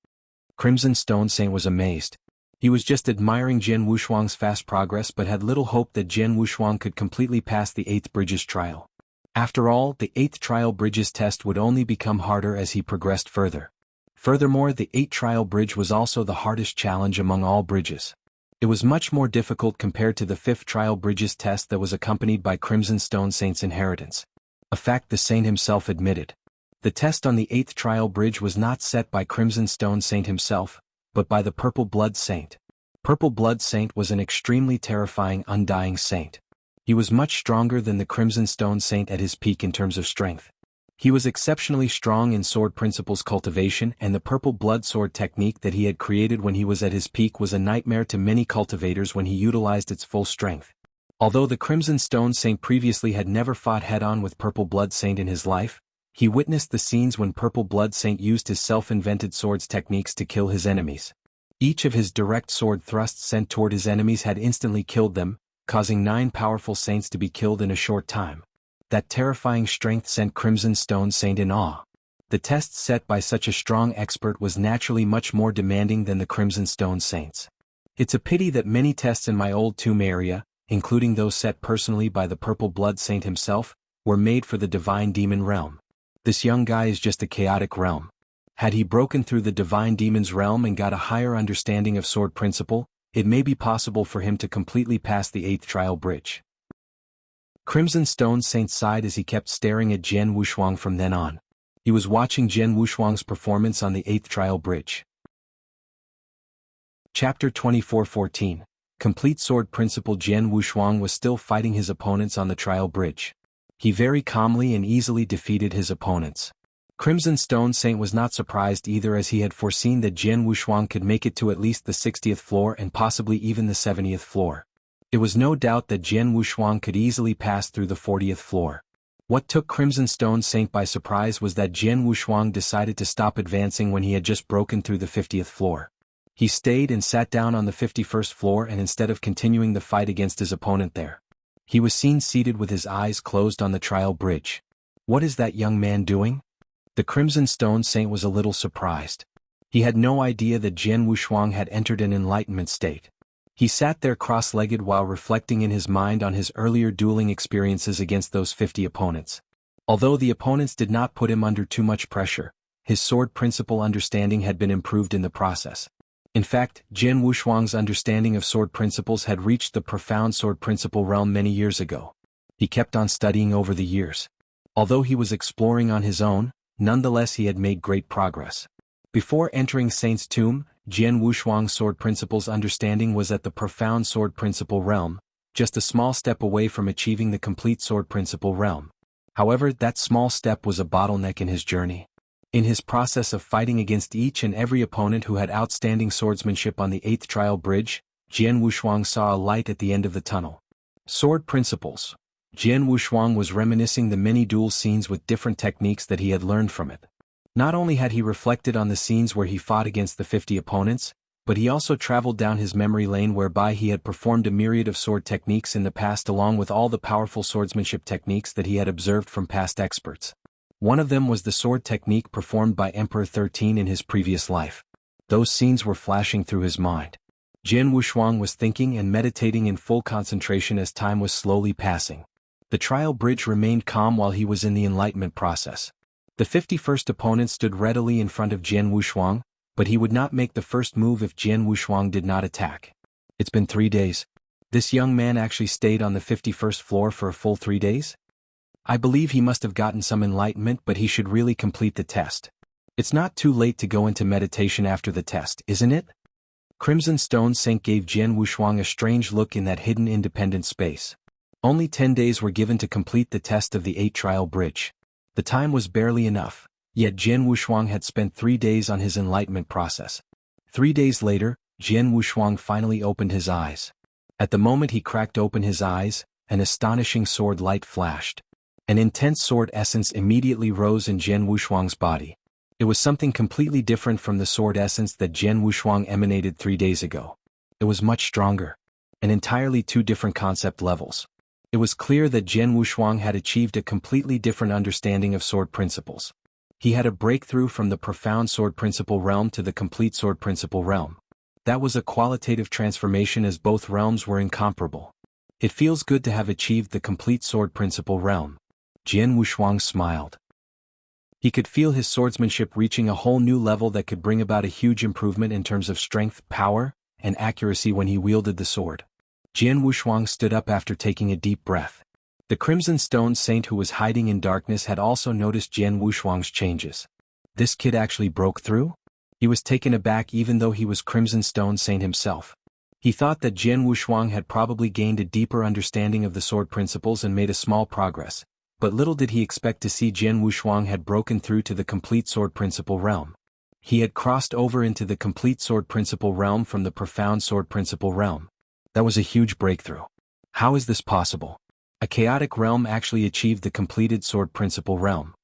Crimson Stone Saint was amazed. He was just admiring Jian Wushuang's fast progress but had little hope that Jian Wushuang could completely pass the 8th bridge's trial. After all, the 8th trial bridge's test would only become harder as he progressed further. Furthermore, the 8th trial bridge was also the hardest challenge among all bridges. It was much more difficult compared to the 5th trial bridge's test that was accompanied by Crimson Stone Saint's inheritance. A fact the saint himself admitted. The test on the 8th trial bridge was not set by Crimson Stone Saint himself, but by the Purple Blood Saint. Purple Blood Saint was an extremely terrifying, undying saint. He was much stronger than the Crimson Stone Saint at his peak in terms of strength. He was exceptionally strong in Sword Principles Cultivation, and the Purple Blood Sword technique that he had created when he was at his peak was a nightmare to many cultivators when he utilized its full strength. Although the Crimson Stone Saint previously had never fought head-on with Purple Blood Saint in his life, he witnessed the scenes when Purple Blood Saint used his self-invented swords techniques to kill his enemies. Each of his direct sword thrusts sent toward his enemies had instantly killed them, causing 9 powerful saints to be killed in a short time. That terrifying strength sent Crimson Stone Saint in awe. The test set by such a strong expert was naturally much more demanding than the Crimson Stone Saints. It's a pity that many tests in my old tomb area, including those set personally by the Purple Blood Saint himself, were made for the Divine Demon realm. This young guy is just a chaotic realm. Had he broken through the Divine Demon's realm and got a higher understanding of sword principle, it may be possible for him to completely pass the 8th trial bridge. Crimson Stone Saint sighed as he kept staring at Jian Wushuang from then on. He was watching Jian Wushuang's performance on the 8th trial bridge. Chapter 24:14. Complete Sword Principle. Jian Wushuang was still fighting his opponents on the trial bridge. He very calmly and easily defeated his opponents. Crimson Stone Saint was not surprised either, as he had foreseen that Jian Wushuang could make it to at least the 60th floor and possibly even the 70th floor. It was no doubt that Jian Wushuang could easily pass through the 40th floor. What took Crimson Stone Saint by surprise was that Jian Wushuang decided to stop advancing when he had just broken through the 50th floor. He stayed and sat down on the 51st floor, and instead of continuing the fight against his opponent there, he was seen seated with his eyes closed on the trial bridge. What is that young man doing? The Crimson Stone Saint was a little surprised. He had no idea that Jian Wushuang had entered an enlightenment state. He sat there cross-legged while reflecting in his mind on his earlier dueling experiences against those 50 opponents. Although the opponents did not put him under too much pressure, his sword principle understanding had been improved in the process. In fact, Jian Wushuang's understanding of sword principles had reached the profound sword principle realm many years ago. He kept on studying over the years. Although he was exploring on his own, nonetheless he had made great progress. Before entering Saint's Tomb, Jian Wushuang's sword principles understanding was at the profound sword principle realm, just a small step away from achieving the complete sword principle realm. However, that small step was a bottleneck in his journey. In his process of fighting against each and every opponent who had outstanding swordsmanship on the 8th trial bridge, Jian Wushuang saw a light at the end of the tunnel. Sword principles. Jian Wushuang was reminiscing the many duel scenes with different techniques that he had learned from it. Not only had he reflected on the scenes where he fought against the 50 opponents, but he also traveled down his memory lane whereby he had performed a myriad of sword techniques in the past, along with all the powerful swordsmanship techniques that he had observed from past experts. One of them was the sword technique performed by Emperor 13 in his previous life. Those scenes were flashing through his mind. Jian Wushuang was thinking and meditating in full concentration as time was slowly passing. The trial bridge remained calm while he was in the enlightenment process. The 51st opponent stood readily in front of Jian Wushuang, but he would not make the first move if Jian Wushuang did not attack. It's been 3 days. This young man actually stayed on the 51st floor for a full 3 days? I believe he must have gotten some enlightenment, but he should really complete the test. It's not too late to go into meditation after the test, isn't it? Crimson Stone Saint gave Jian Wushuang a strange look in that hidden independent space. Only 10 days were given to complete the test of the 8 trial bridge. The time was barely enough, yet Jian Wushuang had spent 3 days on his enlightenment process. 3 days later, Jian Wushuang finally opened his eyes. At the moment he cracked open his eyes, an astonishing sword light flashed. An intense sword essence immediately rose in Jian Wushuang's body. It was something completely different from the sword essence that Jian Wushuang emanated 3 days ago. It was much stronger. And entirely 2 different concept levels. It was clear that Jian Wushuang had achieved a completely different understanding of sword principles. He had a breakthrough from the profound sword principle realm to the complete sword principle realm. That was a qualitative transformation as both realms were incomparable. It feels good to have achieved the complete sword principle realm. Jian Wushuang smiled. He could feel his swordsmanship reaching a whole new level that could bring about a huge improvement in terms of strength, power, and accuracy when he wielded the sword. Jian Wushuang stood up after taking a deep breath. The Crimson Stone Saint who was hiding in darkness had also noticed Jian Wushuang's changes. This kid actually broke through? He was taken aback even though he was Crimson Stone Saint himself. He thought that Jian Wushuang had probably gained a deeper understanding of the sword principles and made a small progress, but little did he expect to see Jian Wushuang had broken through to the complete sword principle realm. He had crossed over into the complete sword principle realm from the profound sword principle realm. That was a huge breakthrough. How is this possible? A chaotic realm actually achieved the completed sword principle realm.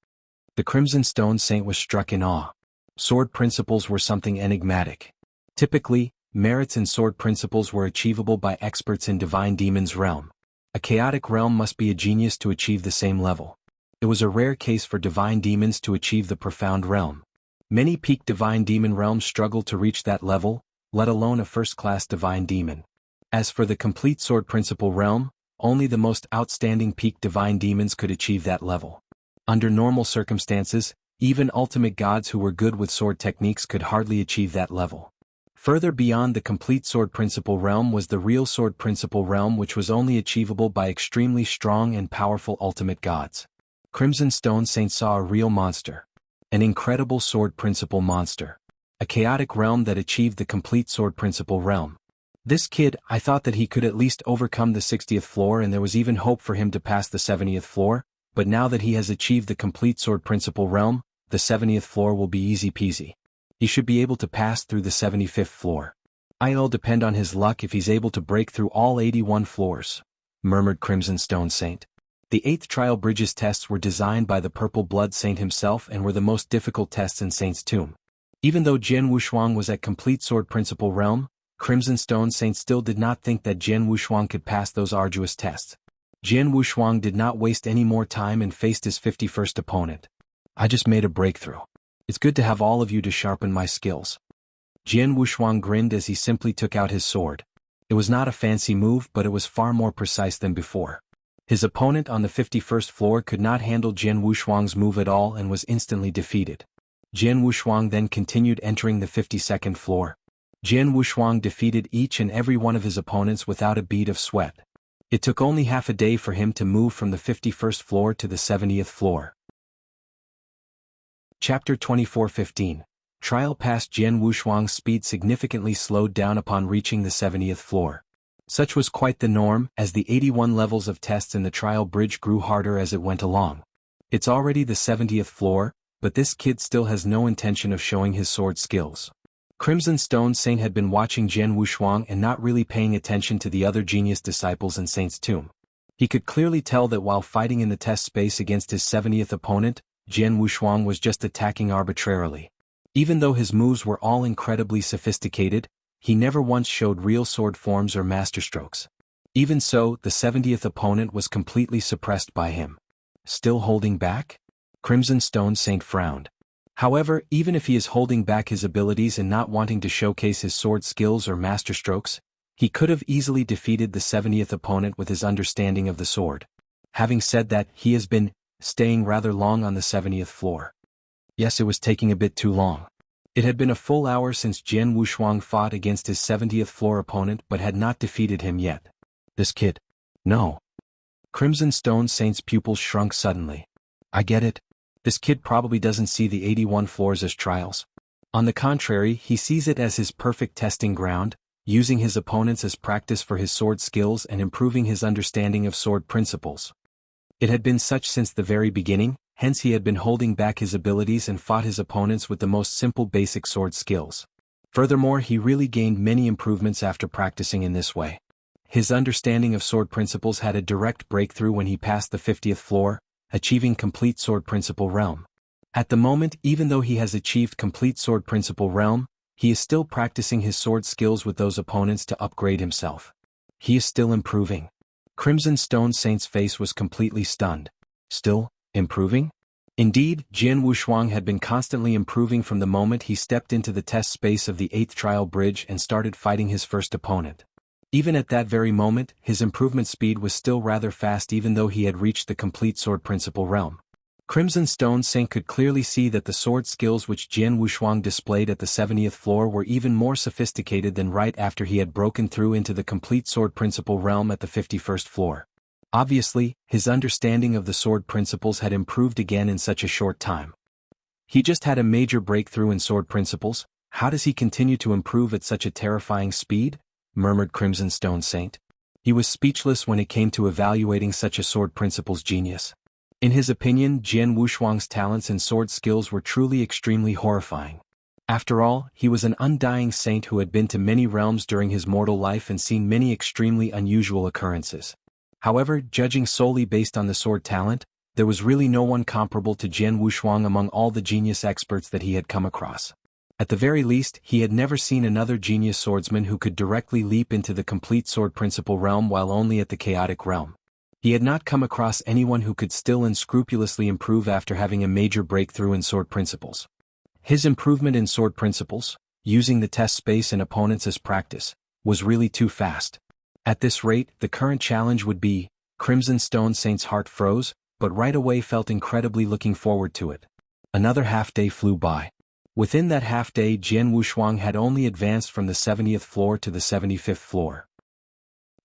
The Crimson Stone Saint was struck in awe. Sword principles were something enigmatic. Typically, merits in sword principles were achievable by experts in Divine Demon's realm. A chaotic realm must be a genius to achieve the same level. It was a rare case for Divine Demons to achieve the profound realm. Many peak Divine Demon realms struggle to reach that level, let alone a first-class Divine Demon. As for the complete sword principle realm, only the most outstanding peak Divine Demons could achieve that level. Under normal circumstances, even ultimate gods who were good with sword techniques could hardly achieve that level. Further beyond the complete sword principle realm was the real sword principle realm, which was only achievable by extremely strong and powerful ultimate gods. Crimson Stone Saint saw a real monster. An incredible sword principle monster. A chaotic realm that achieved the complete sword principle realm. This kid, I thought that he could at least overcome the 60th floor and there was even hope for him to pass the 70th floor, but now that he has achieved the complete sword principle realm, the 70th floor will be easy peasy. He should be able to pass through the 75th floor. I'll depend on his luck if he's able to break through all 81 floors, murmured Crimson Stone Saint. The 8th Trial Bridges tests were designed by the Purple Blood Saint himself and were the most difficult tests in Saint's Tomb. Even though Jian Wushuang was at complete sword principle realm, Crimson Stone Saint still did not think that Jian Wushuang could pass those arduous tests. Jian Wushuang did not waste any more time and faced his 51st opponent. I just made a breakthrough. It's good to have all of you to sharpen my skills. Jian Wushuang grinned as he simply took out his sword. It was not a fancy move, but it was far more precise than before. His opponent on the 51st floor could not handle Jian Wushuang's move at all and was instantly defeated. Jian Wushuang then continued entering the 52nd floor. Jian Wushuang defeated each and every one of his opponents without a bead of sweat. It took only half a day for him to move from the 51st floor to the 70th floor. Chapter 24:15. Trial past Jian Wushuang's speed significantly slowed down upon reaching the 70th floor. Such was quite the norm, as the 81 levels of tests in the trial bridge grew harder as it went along. It's already the 70th floor, but this kid still has no intention of showing his sword skills. Crimson Stone Saint had been watching Jian Wushuang and not really paying attention to the other genius disciples in Saint's Tomb. He could clearly tell that while fighting in the test space against his 70th opponent, Jian Wushuang was just attacking arbitrarily. Even though his moves were all incredibly sophisticated, he never once showed real sword forms or masterstrokes. Even so, the 70th opponent was completely suppressed by him. Still holding back? Crimson Stone Saint frowned. However, even if he is holding back his abilities and not wanting to showcase his sword skills or masterstrokes, he could have easily defeated the 70th opponent with his understanding of the sword. Having said that, he has been staying rather long on the 70th floor. Yes, it was taking a bit too long. It had been a full hour since Jian Wushuang fought against his 70th floor opponent but had not defeated him yet. This kid. No. Crimson Stone Saint's pupils shrunk suddenly. I get it. This kid probably doesn't see the 81 floors as trials. On the contrary, he sees it as his perfect testing ground, using his opponents as practice for his sword skills and improving his understanding of sword principles. It had been such since the very beginning, hence he had been holding back his abilities and fought his opponents with the most simple basic sword skills. Furthermore, he really gained many improvements after practicing in this way. His understanding of sword principles had a direct breakthrough when he passed the 50th floor, achieving complete sword principle realm. At the moment, even though he has achieved complete sword principle realm, he is still practicing his sword skills with those opponents to upgrade himself. He is still improving. Crimson Stone Saint's face was completely stunned. Still, improving? Indeed, Jian Wushuang had been constantly improving from the moment he stepped into the test space of the 8th trial bridge and started fighting his first opponent. Even at that very moment, his improvement speed was still rather fast even though he had reached the complete sword principle realm. Crimson Stone Saint could clearly see that the sword skills which Jian Wushuang displayed at the 70th floor were even more sophisticated than right after he had broken through into the complete sword principle realm at the 51st floor. Obviously, his understanding of the sword principles had improved again in such a short time. He just had a major breakthrough in sword principles. How does he continue to improve at such a terrifying speed? Murmured Crimson Stone Saint. He was speechless when it came to evaluating such a sword principles genius. In his opinion, Jian Wushuang's talents and sword skills were truly extremely horrifying. After all, he was an undying saint who had been to many realms during his mortal life and seen many extremely unusual occurrences. However, judging solely based on the sword talent, there was really no one comparable to Jian Wushuang among all the genius experts that he had come across. At the very least, he had never seen another genius swordsman who could directly leap into the complete sword principle realm while only at the chaotic realm. He had not come across anyone who could still unscrupulously improve after having a major breakthrough in sword principles. His improvement in sword principles, using the test space and opponents as practice, was really too fast. At this rate, the current challenge would be. Crimson Stone Saint's heart froze, but right away felt incredibly looking forward to it. Another half-day flew by. Within that half-day, Jian Wushuang had only advanced from the 70th floor to the 75th floor.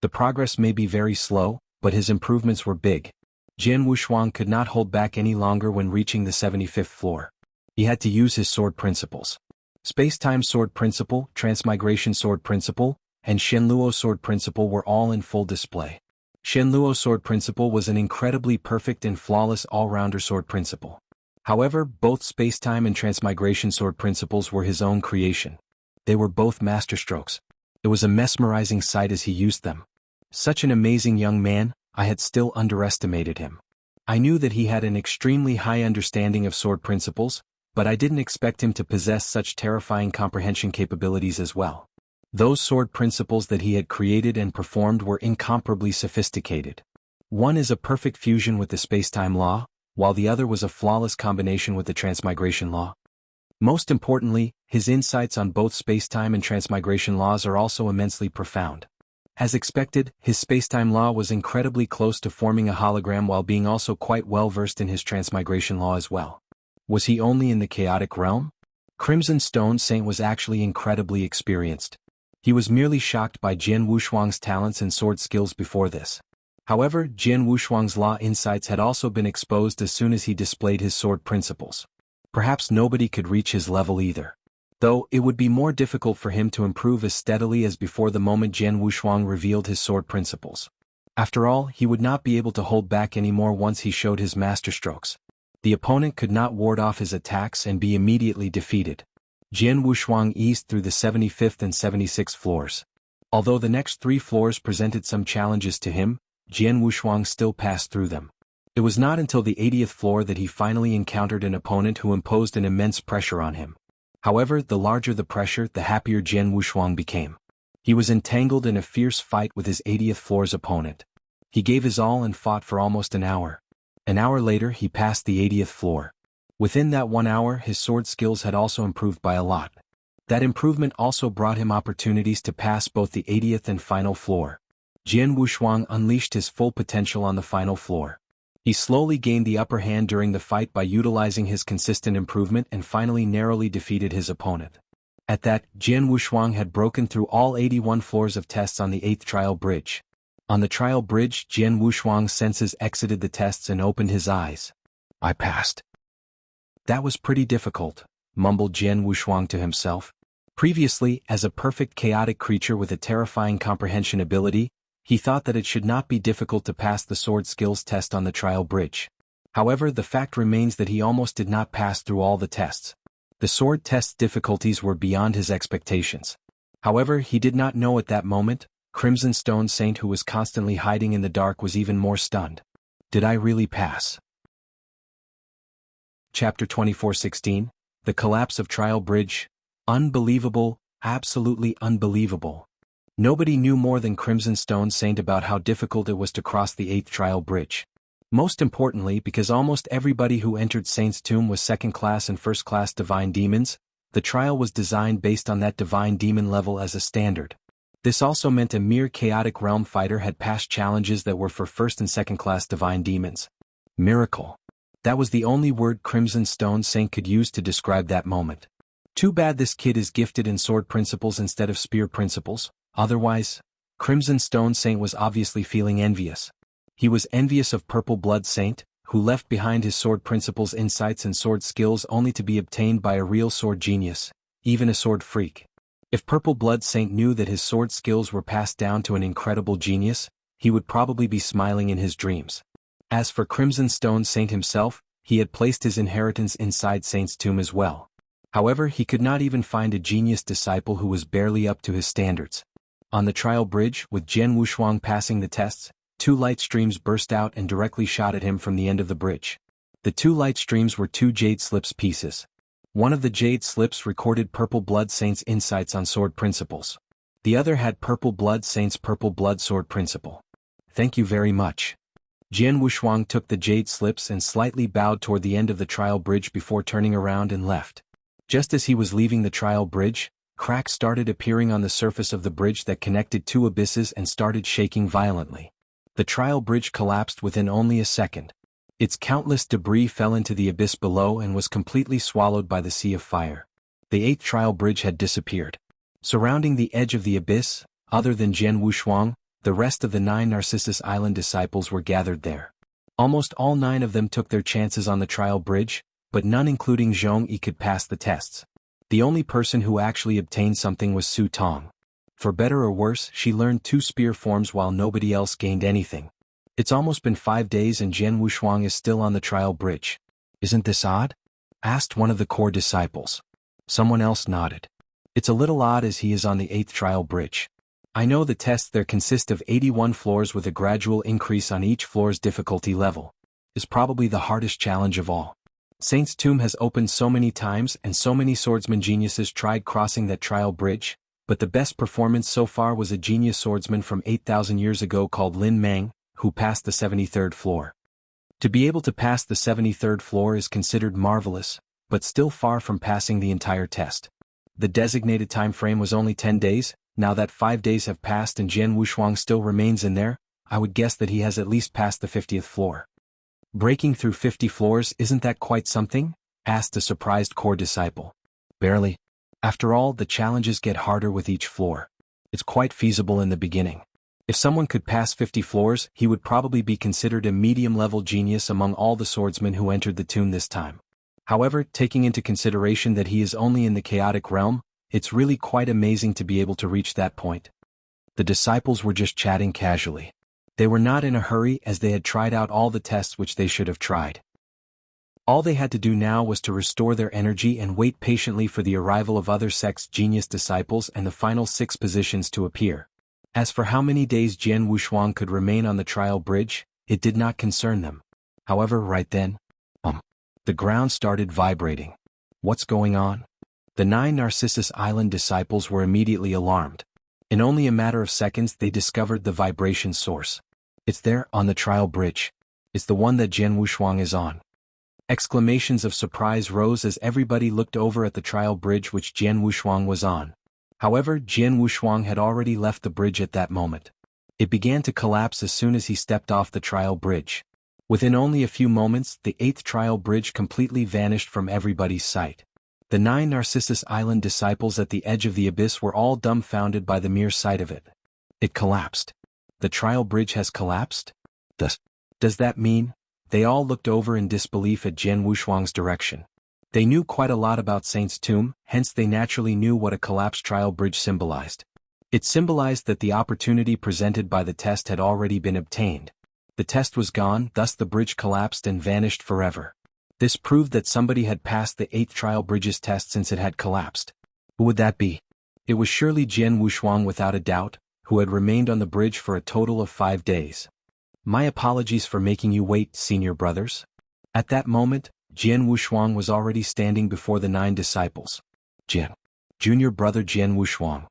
The progress may be very slow, but his improvements were big. Jian Wushuang could not hold back any longer when reaching the 75th floor. He had to use his sword principles. Space-time sword principle, transmigration sword principle, and Shenluo sword principle were all in full display. Shenluo sword principle was an incredibly perfect and flawless all-rounder sword principle. However, both space-time and transmigration sword principles were his own creation. They were both masterstrokes. It was a mesmerizing sight as he used them. Such an amazing young man, I had still underestimated him. I knew that he had an extremely high understanding of sword principles, but I didn't expect him to possess such terrifying comprehension capabilities as well. Those sword principles that he had created and performed were incomparably sophisticated. One is a perfect fusion with the space-time law, while the other was a flawless combination with the transmigration law. Most importantly, his insights on both space-time and transmigration laws are also immensely profound. As expected, his space-time law was incredibly close to forming a hologram while being also quite well versed in his transmigration law as well. Was he only in the chaotic realm? Crimson Stone Saint was actually incredibly experienced. He was merely shocked by Jian Wushuang's talents and sword skills before this. However, Jian Wushuang's law insights had also been exposed as soon as he displayed his sword principles. Perhaps nobody could reach his level either. Though, it would be more difficult for him to improve as steadily as before the moment Jian Wushuang revealed his sword principles. After all, he would not be able to hold back anymore once he showed his masterstrokes. The opponent could not ward off his attacks and be immediately defeated. Jian Wushuang eased through the 75th and 76th floors. Although the next 3 floors presented some challenges to him, Jian Wushuang still passed through them. It was not until the 80th floor that he finally encountered an opponent who imposed an immense pressure on him. However, the larger the pressure, the happier Jian Wushuang became. He was entangled in a fierce fight with his 80th floor's opponent. He gave his all and fought for almost an hour. An hour later, he passed the 80th floor. Within that 1 hour, his sword skills had also improved by a lot. That improvement also brought him opportunities to pass both the 80th and final floor. Jian Wushuang unleashed his full potential on the final floor. He slowly gained the upper hand during the fight by utilizing his consistent improvement and finally narrowly defeated his opponent. At that, Jian Wushuang had broken through all 81 floors of tests on the 8th trial bridge. On the trial bridge, Jian Wushuang's senses exited the tests and opened his eyes. I passed. That was pretty difficult, mumbled Jian Wushuang to himself. Previously, as a perfect chaotic creature with a terrifying comprehension ability, he thought that it should not be difficult to pass the sword skills test on the trial bridge. However, the fact remains that he almost did not pass through all the tests. The sword test's difficulties were beyond his expectations. However, he did not know at that moment. Crimson Stone Saint, who was constantly hiding in the dark, was even more stunned. Did I really pass? Chapter 24:16, The Collapse of Trial Bridge. Unbelievable, absolutely unbelievable. Nobody knew more than Crimson Stone Saint about how difficult it was to cross the 8th trial bridge. Most importantly, because almost everybody who entered Saint's tomb was second-class and first-class divine demons, the trial was designed based on that divine demon level as a standard. This also meant a mere chaotic realm fighter had passed challenges that were for first and second-class divine demons. Miracle. That was the only word Crimson Stone Saint could use to describe that moment. Too bad this kid is gifted in sword principles instead of spear principles, otherwise, Crimson Stone Saint was obviously feeling envious. He was envious of Purple Blood Saint, who left behind his sword principles, insights and sword skills only to be obtained by a real sword genius, even a sword freak. If Purple Blood Saint knew that his sword skills were passed down to an incredible genius, he would probably be smiling in his dreams. As for Crimson Stone Saint himself, he had placed his inheritance inside Saint's tomb as well. However, he could not even find a genius disciple who was barely up to his standards. On the trial bridge, with Jian Wushuang passing the tests, 2 light streams burst out and directly shot at him from the end of the bridge. The 2 light streams were 2 jade slips pieces. One of the jade slips recorded Purple Blood Saint's insights on sword principles. The other had Purple Blood Saint's purple blood sword principle. Thank you very much. Jian Wushuang took the jade slips and slightly bowed toward the end of the trial bridge before turning around and left. Just as he was leaving the trial bridge, cracks started appearing on the surface of the bridge that connected 2 abysses and started shaking violently. The trial bridge collapsed within only a second. Its countless debris fell into the abyss below and was completely swallowed by the sea of fire. The 8th trial bridge had disappeared. Surrounding the edge of the abyss, other than Jian Wushuang, the rest of the 9 Narcissus Island disciples were gathered there. Almost all 9 of them took their chances on the trial bridge, but none including Zhong Yi could pass the tests. The only person who actually obtained something was Su Tong. For better or worse, she learned 2 spear forms while nobody else gained anything. It's almost been 5 days and Jian Wushuang is still on the trial bridge. Isn't this odd? Asked one of the core disciples. Someone else nodded. It's a little odd as he is on the 8th trial bridge. I know the tests there consist of 81 floors with a gradual increase on each floor's difficulty level. Is probably the hardest challenge of all. Saint's tomb has opened so many times and so many swordsman geniuses tried crossing that trial bridge, but the best performance so far was a genius swordsman from 8,000 years ago called Lin Mang, who passed the 73rd floor. To be able to pass the 73rd floor is considered marvelous, but still far from passing the entire test. The designated time frame was only 10 days, now that 5 days have passed and Jian Wushuang still remains in there, I would guess that he has at least passed the 50th floor. Breaking through 50 floors, isn't that quite something? Asked a surprised core disciple. Barely. After all, the challenges get harder with each floor. It's quite feasible in the beginning. If someone could pass 50 floors, he would probably be considered a medium-level genius among all the swordsmen who entered the tomb this time. However, taking into consideration that he is only in the chaotic realm, it's really quite amazing to be able to reach that point. The disciples were just chatting casually. They were not in a hurry as they had tried out all the tests which they should have tried. All they had to do now was to restore their energy and wait patiently for the arrival of other sect's genius disciples and the final 6 positions to appear. As for how many days Jian Wushuang could remain on the trial bridge, it did not concern them. However, right then, the ground started vibrating. What's going on? The 9 Narcissus Island disciples were immediately alarmed. In only a matter of seconds they discovered the vibration source. It's there, on the trial bridge. It's the one that Jian Wushuang is on. Exclamations of surprise rose as everybody looked over at the trial bridge which Jian Wushuang was on. However, Jian Wushuang had already left the bridge at that moment. It began to collapse as soon as he stepped off the trial bridge. Within only a few moments, the 8th trial bridge completely vanished from everybody's sight. The 9 Narcissus Island disciples at the edge of the abyss were all dumbfounded by the mere sight of it. It collapsed. The trial bridge has collapsed? Does that mean? They all looked over in disbelief at Jian Wushuang's direction. They knew quite a lot about Saint's tomb, hence they naturally knew what a collapsed trial bridge symbolized. It symbolized that the opportunity presented by the test had already been obtained. The test was gone, thus the bridge collapsed and vanished forever. This proved that somebody had passed the 8th trial bridge's test since it had collapsed. Who would that be? It was surely Jian Wushuang without a doubt, who had remained on the bridge for a total of 5 days. My apologies for making you wait, senior brothers. At that moment, Jian Wushuang was already standing before the 9 disciples. Jian. Junior brother Jian Wushuang.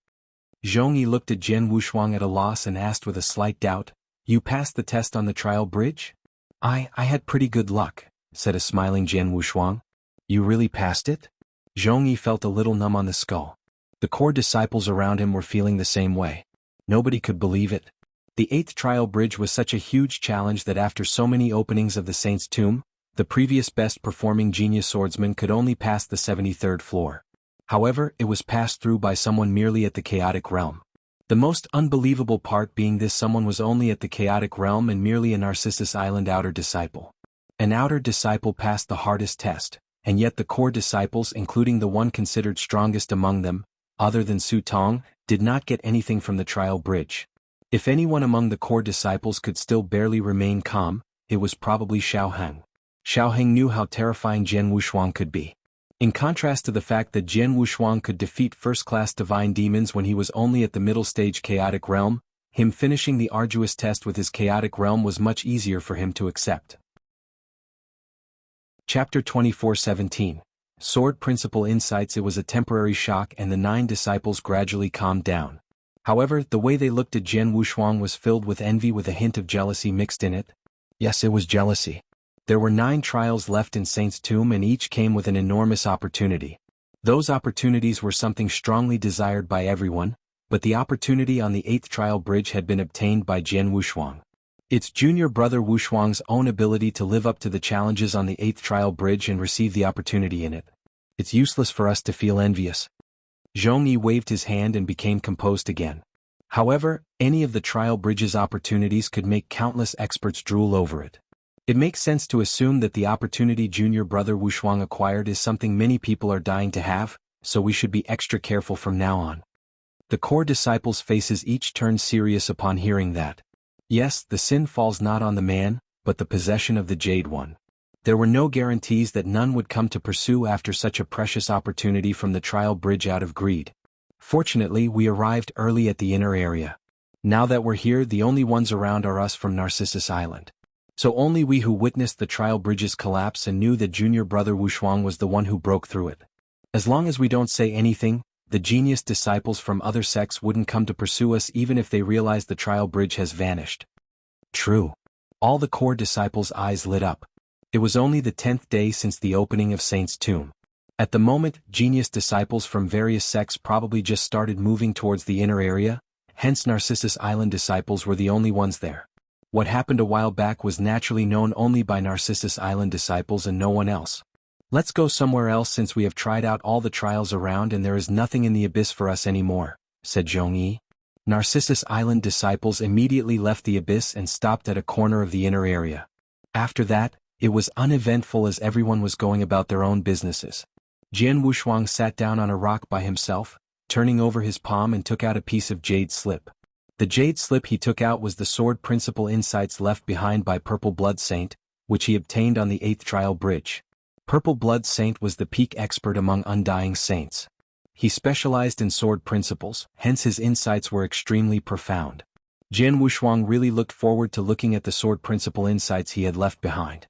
Zhongyi looked at Jian Wushuang at a loss and asked with a slight doubt, "You passed the test on the trial bridge?" I had pretty good luck," said a smiling Jian Wushuang. "You really passed it?" Zhongyi felt a little numb on the skull. The core disciples around him were feeling the same way. Nobody could believe it. The 8th trial bridge was such a huge challenge that after so many openings of the saint's tomb, the previous best-performing genius swordsman could only pass the 73rd floor. However, it was passed through by someone merely at the chaotic realm. The most unbelievable part being this someone was only at the chaotic realm and merely a Narcissus Island outer disciple. An outer disciple passed the hardest test, and yet the core disciples, including the one considered strongest among them, other than Su Tong, did not get anything from the trial bridge. If anyone among the core disciples could still barely remain calm, it was probably Xiaoheng. Xiaoheng knew how terrifying Jian Wushuang could be. In contrast to the fact that Jian Wushuang could defeat first-class divine demons when he was only at the middle stage chaotic realm, him finishing the arduous test with his chaotic realm was much easier for him to accept. Chapter 24:17. Sword Principle Insights. It was a temporary shock and the 9 disciples gradually calmed down. However, the way they looked at Jian Wushuang was filled with envy with a hint of jealousy mixed in it. Yes, it was jealousy. There were 9 trials left in Saint's Tomb and each came with an enormous opportunity. Those opportunities were something strongly desired by everyone, but the opportunity on the 8th trial bridge had been obtained by Jian Wushuang. Its junior brother Wushuang's own ability to live up to the challenges on the 8th trial bridge and receive the opportunity in it. It's useless for us to feel envious. Zhongyi waved his hand and became composed again. However, any of the trial bridge's opportunities could make countless experts drool over it. It makes sense to assume that the opportunity junior brother Wushuang acquired is something many people are dying to have, so we should be extra careful from now on. The core disciples' faces each turned serious upon hearing that. Yes, the sin falls not on the man, but the possession of the Jade One. There were no guarantees that none would come to pursue after such a precious opportunity from the trial bridge out of greed. Fortunately, we arrived early at the inner area. Now that we're here, the only ones around are us from Narcissus Island. So only we who witnessed the trial bridge's collapse and knew that junior brother Wushuang was the one who broke through it. As long as we don't say anything, the genius disciples from other sects wouldn't come to pursue us even if they realize the trial bridge has vanished. True. All the core disciples' eyes lit up. It was only the 10th day since the opening of Saint's Tomb. At the moment, genius disciples from various sects probably just started moving towards the inner area, hence Narcissus Island disciples were the only ones there. What happened a while back was naturally known only by Narcissus Island disciples and no one else. Let's go somewhere else since we have tried out all the trials around and there is nothing in the abyss for us anymore, said Zhongyi. Narcissus Island disciples immediately left the abyss and stopped at a corner of the inner area. After that, it was uneventful as everyone was going about their own businesses. Jian Wushuang sat down on a rock by himself, turning over his palm and took out a piece of jade slip. The jade slip he took out was the sword principle insights left behind by Purple Blood Saint, which he obtained on the 8th trial bridge. Purple Blood Saint was the peak expert among undying saints. He specialized in sword principles, hence his insights were extremely profound. Jian Wushuang really looked forward to looking at the sword principle insights he had left behind.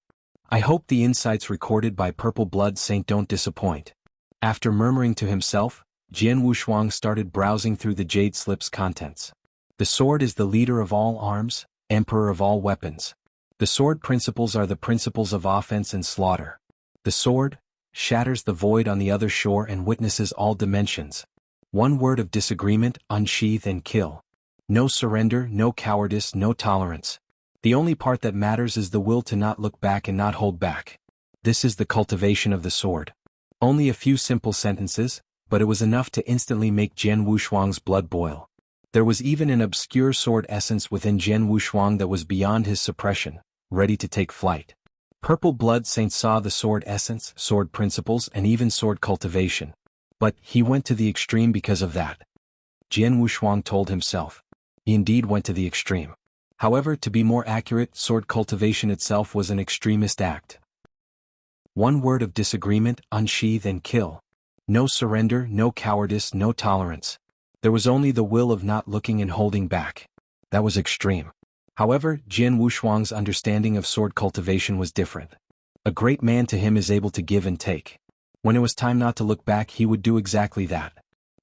I hope the insights recorded by Purple Blood Saint don't disappoint. After murmuring to himself, Jian Wushuang started browsing through the jade slip's contents. The sword is the leader of all arms, emperor of all weapons. The sword principles are the principles of offense and slaughter. The sword shatters the void on the other shore and witnesses all dimensions. One word of disagreement, unsheath and kill. No surrender, no cowardice, no tolerance. The only part that matters is the will to not look back and not hold back. This is the cultivation of the sword. Only a few simple sentences, but it was enough to instantly make Jian Wushuang's blood boil. There was even an obscure sword essence within Jian Wushuang that was beyond his suppression, ready to take flight. Purple Blood Saint saw the sword essence, sword principles and even sword cultivation. But he went to the extreme because of that. Jian Wushuang told himself. He indeed went to the extreme. However, to be more accurate, sword cultivation itself was an extremist act. One word of disagreement, unsheath and kill. No surrender, no cowardice, no tolerance. There was only the will of not looking and holding back. That was extreme. However, Jian Wushuang's understanding of sword cultivation was different. A great man to him is able to give and take. When it was time not to look back, he would do exactly that.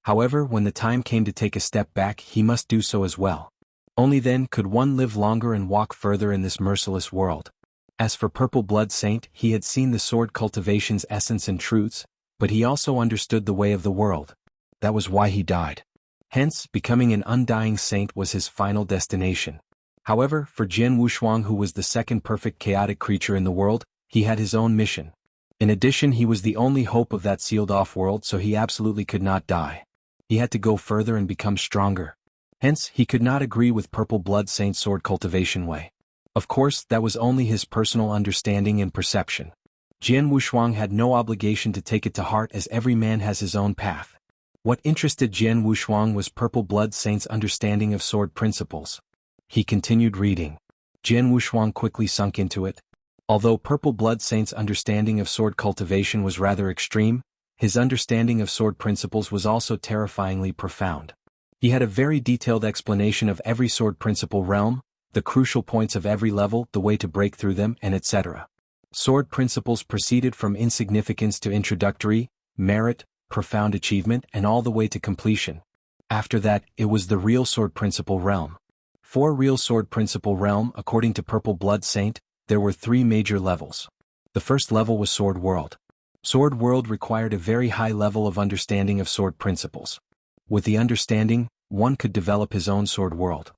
However, when the time came to take a step back, he must do so as well. Only then could one live longer and walk further in this merciless world. As for Purple Blood Saint, he had seen the sword cultivation's essence and truths, but he also understood the way of the world. That was why he died. Hence, becoming an undying saint was his final destination. However, for Jian Wushuang, who was the second perfect chaotic creature in the world, he had his own mission. In addition, he was the only hope of that sealed-off world, so he absolutely could not die. He had to go further and become stronger. Hence, he could not agree with Purple Blood Saint's sword cultivation way. Of course, that was only his personal understanding and perception. Jian Wushuang had no obligation to take it to heart, as every man has his own path. What interested Jian Wushuang was Purple Blood Saint's understanding of sword principles. He continued reading. Jian Wushuang quickly sunk into it. Although Purple Blood Saint's understanding of sword cultivation was rather extreme, his understanding of sword principles was also terrifyingly profound. He had a very detailed explanation of every sword principle realm, the crucial points of every level, the way to break through them, and etc. Sword principles proceeded from insignificance to introductory, merit, profound achievement, and all the way to completion. After that, it was the real sword principle realm. For real sword principle realm, according to Purple Blood Saint, there were 3 major levels. The first level was Sword World. Sword World required a very high level of understanding of sword principles. With the understanding, one could develop his own Sword World,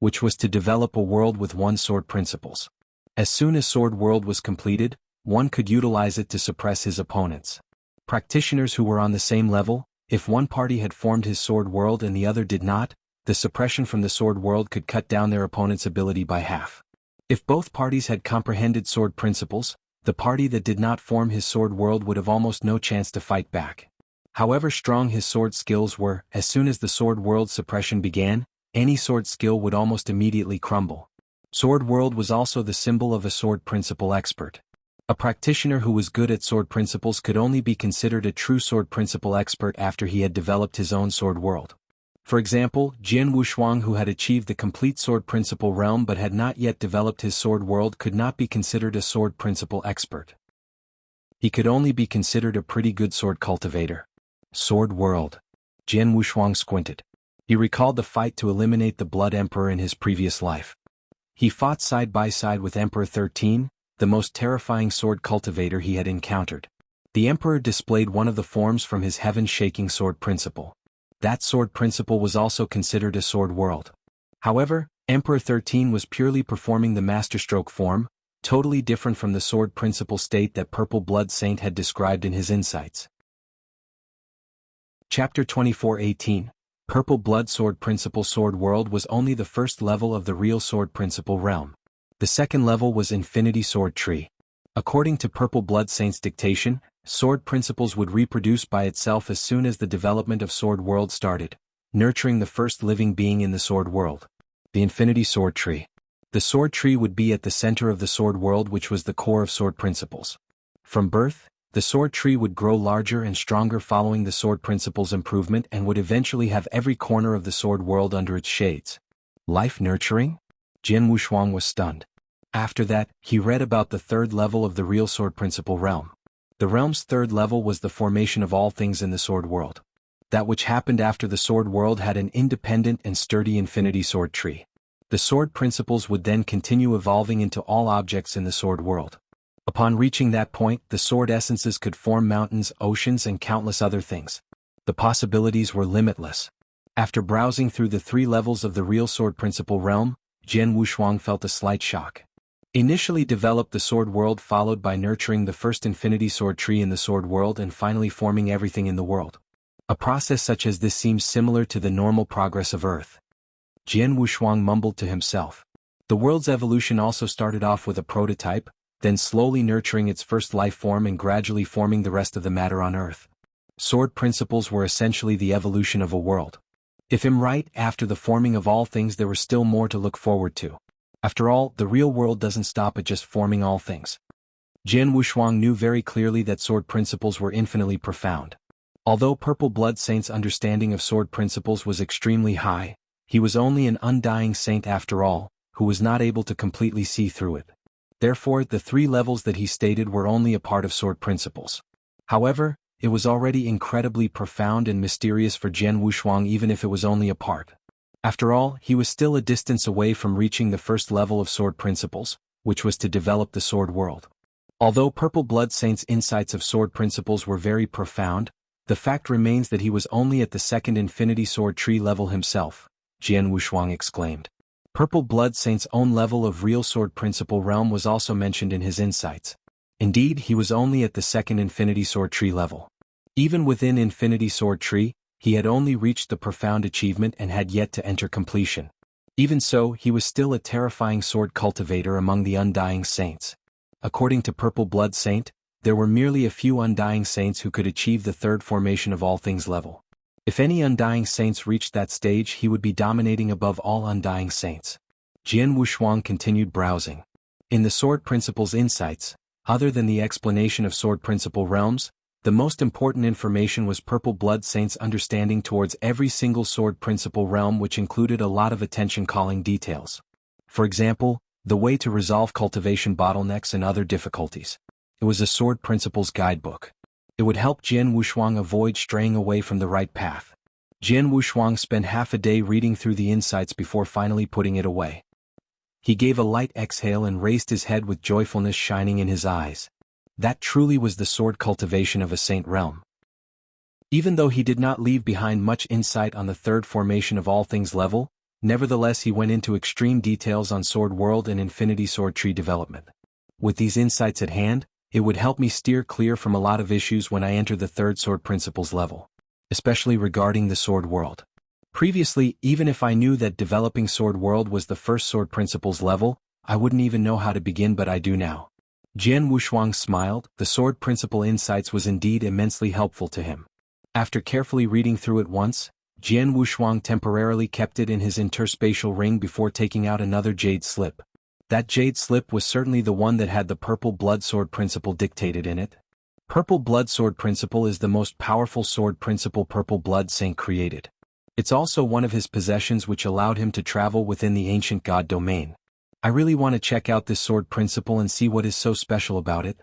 which was to develop a world with one sword principles. As soon as Sword World was completed, one could utilize it to suppress his opponents. Practitioners who were on the same level, if one party had formed his Sword World and the other did not, the suppression from the Sword World could cut down their opponent's ability by half. If both parties had comprehended sword principles, the party that did not form his Sword World would have almost no chance to fight back. However strong his sword skills were, as soon as the Sword World suppression began, any sword skill would almost immediately crumble. Sword World was also the symbol of a sword principle expert. A practitioner who was good at sword principles could only be considered a true sword principle expert after he had developed his own Sword World. For example, Jian Wushuang, who had achieved the complete sword principle realm but had not yet developed his Sword World, could not be considered a sword principle expert. He could only be considered a pretty good sword cultivator. Sword World. Jian Wushuang squinted. He recalled the fight to eliminate the Blood Emperor in his previous life. He fought side by side with Emperor 13, the most terrifying sword cultivator he had encountered. The Emperor displayed one of the forms from his heaven-shaking sword principle. That sword principle was also considered a Sword World. However, Emperor 13 was purely performing the masterstroke form, totally different from the sword principle state that Purple Blood Saint had described in his insights. Chapter 24:18. Purple Blood Sword Principle Sword World was only the first level of the real sword principle realm. The second level was Infinity Sword Tree. According to Purple Blood Saint's dictation, sword principles would reproduce by itself as soon as the development of Sword World started, nurturing the first living being in the Sword World. The Infinity Sword Tree. The Sword Tree would be at the center of the Sword World, which was the core of sword principles. From birth, the Sword Tree would grow larger and stronger following the sword principles improvement and would eventually have every corner of the Sword World under its shades. Life nurturing? Jian Wushuang was stunned. After that, he read about the third level of the real sword principle realm. The realm's third level was the formation of all things in the Sword World. That which happened after the Sword World had an independent and sturdy Infinity Sword Tree. The sword principles would then continue evolving into all objects in the Sword World. Upon reaching that point, the sword essences could form mountains, oceans, and countless other things. The possibilities were limitless. After browsing through the 3 levels of the real sword principle realm, Jian Wushuang felt a slight shock. Initially developed the Sword World, followed by nurturing the first Infinity Sword Tree in the Sword World, and finally forming everything in the world. A process such as this seems similar to the normal progress of Earth. Jian Wushuang mumbled to himself. The world's evolution also started off with a prototype, then slowly nurturing its first life form and gradually forming the rest of the matter on Earth. Sword principles were essentially the evolution of a world. If I'm right, after the forming of all things there was still more to look forward to. After all, the real world doesn't stop at just forming all things. Jian Wushuang knew very clearly that sword principles were infinitely profound. Although Purple Blood Saint's understanding of sword principles was extremely high, he was only an undying saint after all, who was not able to completely see through it. Therefore, the 3 levels that he stated were only a part of sword principles. However, it was already incredibly profound and mysterious for Jian Wushuang even if it was only a part. After all, he was still a distance away from reaching the first level of sword principles, which was to develop the sword world. Although Purple Blood Saint's insights of sword principles were very profound, the fact remains that he was only at the second Infinity Sword Tree level himself, Jian Wushuang exclaimed. Purple Blood Saint's own level of real sword principle realm was also mentioned in his insights. Indeed, he was only at the second Infinity Sword Tree level. Even within Infinity Sword Tree, he had only reached the profound achievement and had yet to enter completion. Even so, he was still a terrifying sword cultivator among the Undying Saints. According to Purple Blood Saint, there were merely a few Undying Saints who could achieve the third formation of all things level. If any Undying Saints reached that stage, he would be dominating above all Undying Saints. Jian Wushuang continued browsing. In the Sword Principles Insights, other than the explanation of Sword Principle realms, the most important information was Purple Blood Saint's understanding towards every single Sword Principle realm, which included a lot of attention-calling details. For example, the way to resolve cultivation bottlenecks and other difficulties. It was a Sword Principles guidebook. It would help Jian Wushuang avoid straying away from the right path. Jian Wushuang spent half a day reading through the insights before finally putting it away. He gave a light exhale and raised his head with joyfulness shining in his eyes. That truly was the sword cultivation of a saint realm. Even though he did not leave behind much insight on the third formation of all things level, nevertheless he went into extreme details on Sword World and Infinity Sword Tree development. With these insights at hand, it would help me steer clear from a lot of issues when I enter the third Sword Principles level, especially regarding the Sword World. Previously, even if I knew that developing Sword World was the first Sword Principles level, I wouldn't even know how to begin, but I do now. Jian Wushuang smiled. The Sword Principle Insights was indeed immensely helpful to him. After carefully reading through it once, Jian Wushuang temporarily kept it in his interspatial ring before taking out another jade slip. That jade slip was certainly the one that had the Purple Blood Sword Principle dictated in it. Purple Blood Sword Principle is the most powerful sword principle Purple Blood Saint created. It's also one of his possessions which allowed him to travel within the ancient god domain. I really want to check out this sword principle and see what is so special about it.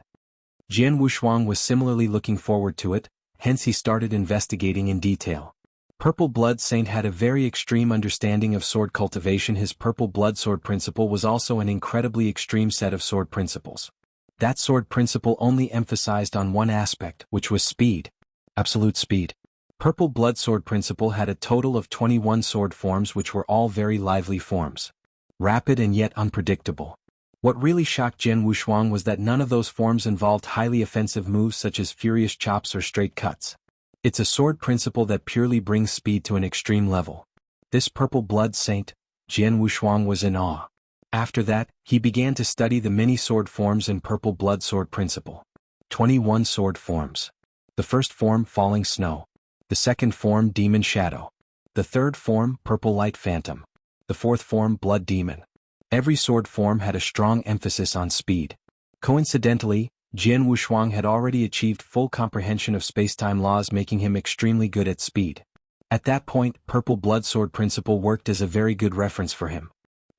Jian Wushuang was similarly looking forward to it, hence he started investigating in detail. Purple Blood Saint had a very extreme understanding of sword cultivation. His Purple Blood Sword Principle was also an incredibly extreme set of sword principles. That sword principle only emphasized on one aspect, which was speed. Absolute speed. Purple Blood Sword Principle had a total of 21 sword forms which were all very lively forms. Rapid and yet unpredictable. What really shocked Jian Wushuang was that none of those forms involved highly offensive moves such as furious chops or straight cuts. It's a sword principle that purely brings speed to an extreme level. This Purple Blood Saint, Jian Wushuang was in awe. After that, he began to study the many sword forms in Purple Blood Sword Principle. 21 sword forms. The first form, Falling Snow. The second form, Demon Shadow. The third form, Purple Light Phantom. The fourth form, Blood Demon. Every sword form had a strong emphasis on speed. Coincidentally, Jian Wushuang had already achieved full comprehension of space-time laws, making him extremely good at speed. At that point, Purple Blood Sword Principle worked as a very good reference for him.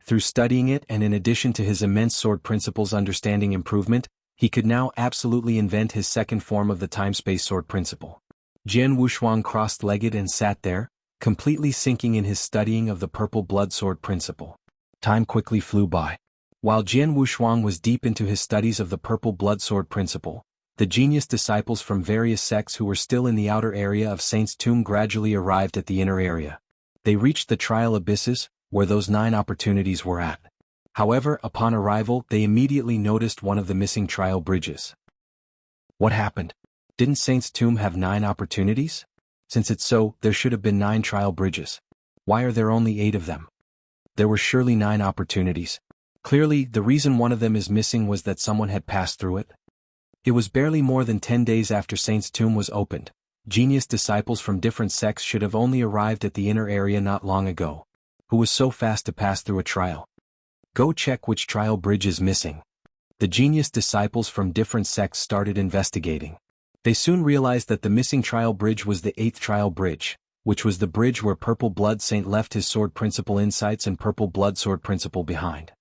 Through studying it and in addition to his immense sword principles understanding improvement, he could now absolutely invent his second form of the time-space sword principle. Jian Wushuang crossed-legged and sat there, completely sinking in his studying of the Purple Blood Sword Principle. Time quickly flew by. While Jian Wushuang was deep into his studies of the Purple Blood Sword Principle, the genius disciples from various sects who were still in the outer area of Saint's Tomb gradually arrived at the inner area. They reached the trial abysses, where those 9 opportunities were at. However, upon arrival, they immediately noticed one of the missing trial bridges. What happened? Didn't Saint's Tomb have 9 opportunities? Since it's so, there should have been 9 trial bridges. Why are there only 8 of them? There were surely 9 opportunities. Clearly, the reason one of them is missing was that someone had passed through it. It was barely more than 10 days after Saint's Tomb was opened. Genius disciples from different sects should have only arrived at the inner area not long ago. Who was so fast to pass through a trial? Go check which trial bridge is missing. The genius disciples from different sects started investigating. They soon realized that the missing trial bridge was the 8th trial bridge, which was the bridge where Purple Blood Saint left his sword principle insights and Purple Blood Sword Principle behind.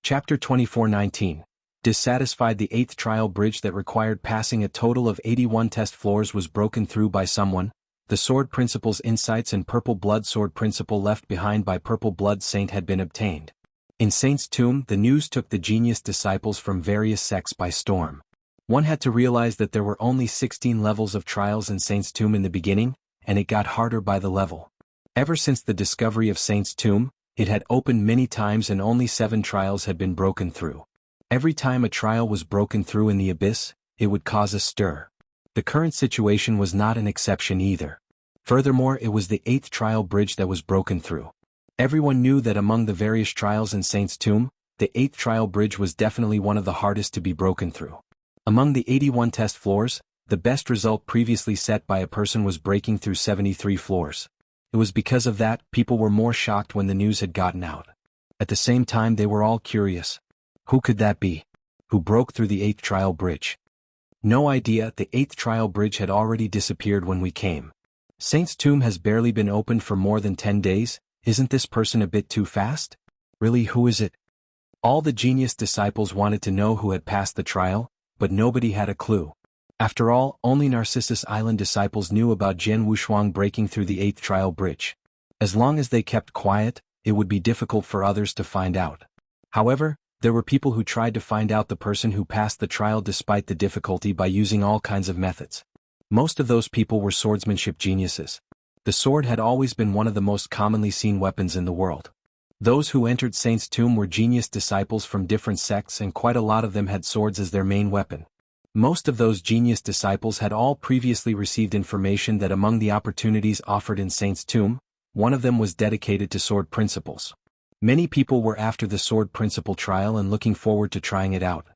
Chapter 24:19. Dissatisfied, the 8th trial bridge that required passing a total of 81 test floors was broken through by someone. The Sword Principle's insights and Purple Blood Sword Principle left behind by Purple Blood Saint had been obtained. In Saint's tomb, the news took the genius disciples from various sects by storm. One had to realize that there were only 16 levels of trials in Saint's tomb in the beginning, and it got harder by the level. Ever since the discovery of Saint's tomb, it had opened many times and only 7 trials had been broken through. Every time a trial was broken through in the abyss, it would cause a stir. The current situation was not an exception either. Furthermore, it was the 8th trial bridge that was broken through. Everyone knew that among the various trials in Saint's tomb, the 8th trial bridge was definitely one of the hardest to be broken through. Among the 81 test floors, the best result previously set by a person was breaking through 73 floors. It was because of that, people were more shocked when the news had gotten out. At the same time, they were all curious. Who could that be? Who broke through the 8th trial bridge? No idea, the 8th trial bridge had already disappeared when we came. Saint's tomb has barely been opened for more than 10 days, isn't this person a bit too fast? Really, who is it? All the genius disciples wanted to know who had passed the trial, but nobody had a clue. After all, only Narcissus Island disciples knew about Jianghu Shuang breaking through the 8th trial bridge. As long as they kept quiet, it would be difficult for others to find out. However, there were people who tried to find out the person who passed the trial despite the difficulty by using all kinds of methods. Most of those people were swordsmanship geniuses. The sword had always been one of the most commonly seen weapons in the world. Those who entered Saint's tomb were genius disciples from different sects, and quite a lot of them had swords as their main weapon. Most of those genius disciples had all previously received information that among the opportunities offered in Saint's tomb, one of them was dedicated to sword principles. Many people were after the sword principle trial and looking forward to trying it out.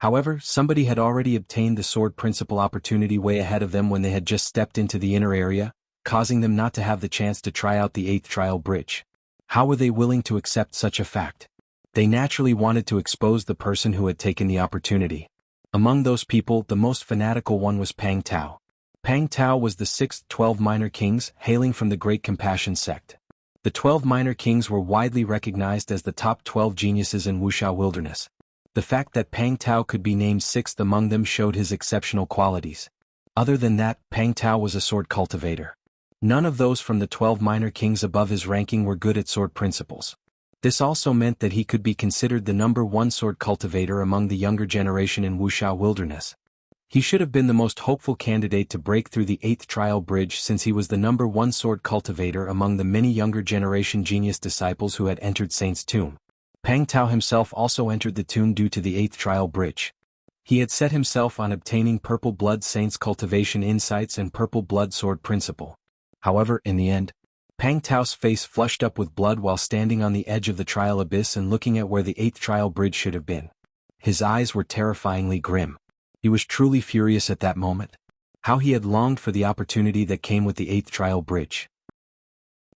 However, somebody had already obtained the sword principle opportunity way ahead of them when they had just stepped into the inner area, causing them not to have the chance to try out the 8th trial bridge. How were they willing to accept such a fact? They naturally wanted to expose the person who had taken the opportunity. Among those people, the most fanatical one was Pang Tao. Pang Tao was the 6th 12 minor kings, hailing from the Great Compassion sect. The 12 minor kings were widely recognized as the top 12 geniuses in Wuxia wilderness. The fact that Pang Tao could be named 6th among them showed his exceptional qualities. Other than that, Pang Tao was a sword cultivator. None of those from the 12 minor kings above his ranking were good at sword principles. This also meant that he could be considered the number 1 sword cultivator among the younger generation in Wuxia wilderness. He should have been the most hopeful candidate to break through the 8th trial bridge since he was the number 1 sword cultivator among the many younger generation genius disciples who had entered Saint's tomb. Pang Tao himself also entered the tomb due to the 8th trial bridge. He had set himself on obtaining Purple Blood Saint's cultivation insights and Purple Blood Sword Principle. However, in the end, Pang Tao's face flushed up with blood while standing on the edge of the trial abyss and looking at where the 8th trial bridge should have been. His eyes were terrifyingly grim. He was truly furious at that moment. How he had longed for the opportunity that came with the 8th trial bridge.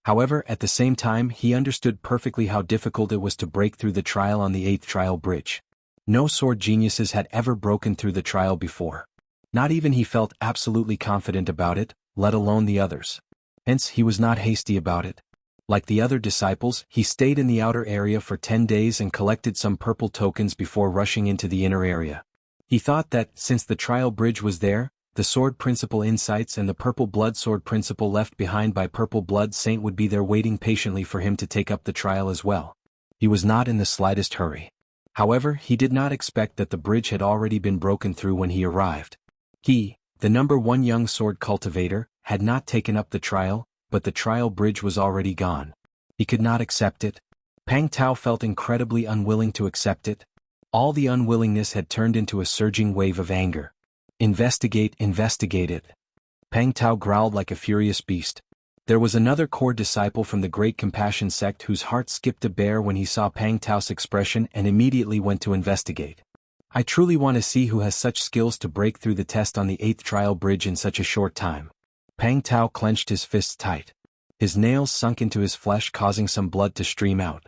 However, at the same time, he understood perfectly how difficult it was to break through the trial on the 8th trial bridge. No sword geniuses had ever broken through the trial before. Not even he felt absolutely confident about it, let alone the others. Hence, he was not hasty about it. Like the other disciples, he stayed in the outer area for 10 days and collected some purple tokens before rushing into the inner area. He thought that, since the trial bridge was there, the sword principle insights and the purple blood sword principle left behind by Purple Blood Saint would be there waiting patiently for him to take up the trial as well. He was not in the slightest hurry. However, he did not expect that the bridge had already been broken through when he arrived. He, the number 1 young sword cultivator, had not taken up the trial, but the trial bridge was already gone. He could not accept it. Pang Tao felt incredibly unwilling to accept it. All the unwillingness had turned into a surging wave of anger. Investigate it. Pang Tao growled like a furious beast. There was another core disciple from the Great Compassion sect whose heart skipped a bear when he saw Pang Tao's expression and immediately went to investigate. I truly want to see who has such skills to break through the test on the 8th trial bridge in such a short time. Pang Tao clenched his fists tight. His nails sunk into his flesh, causing some blood to stream out.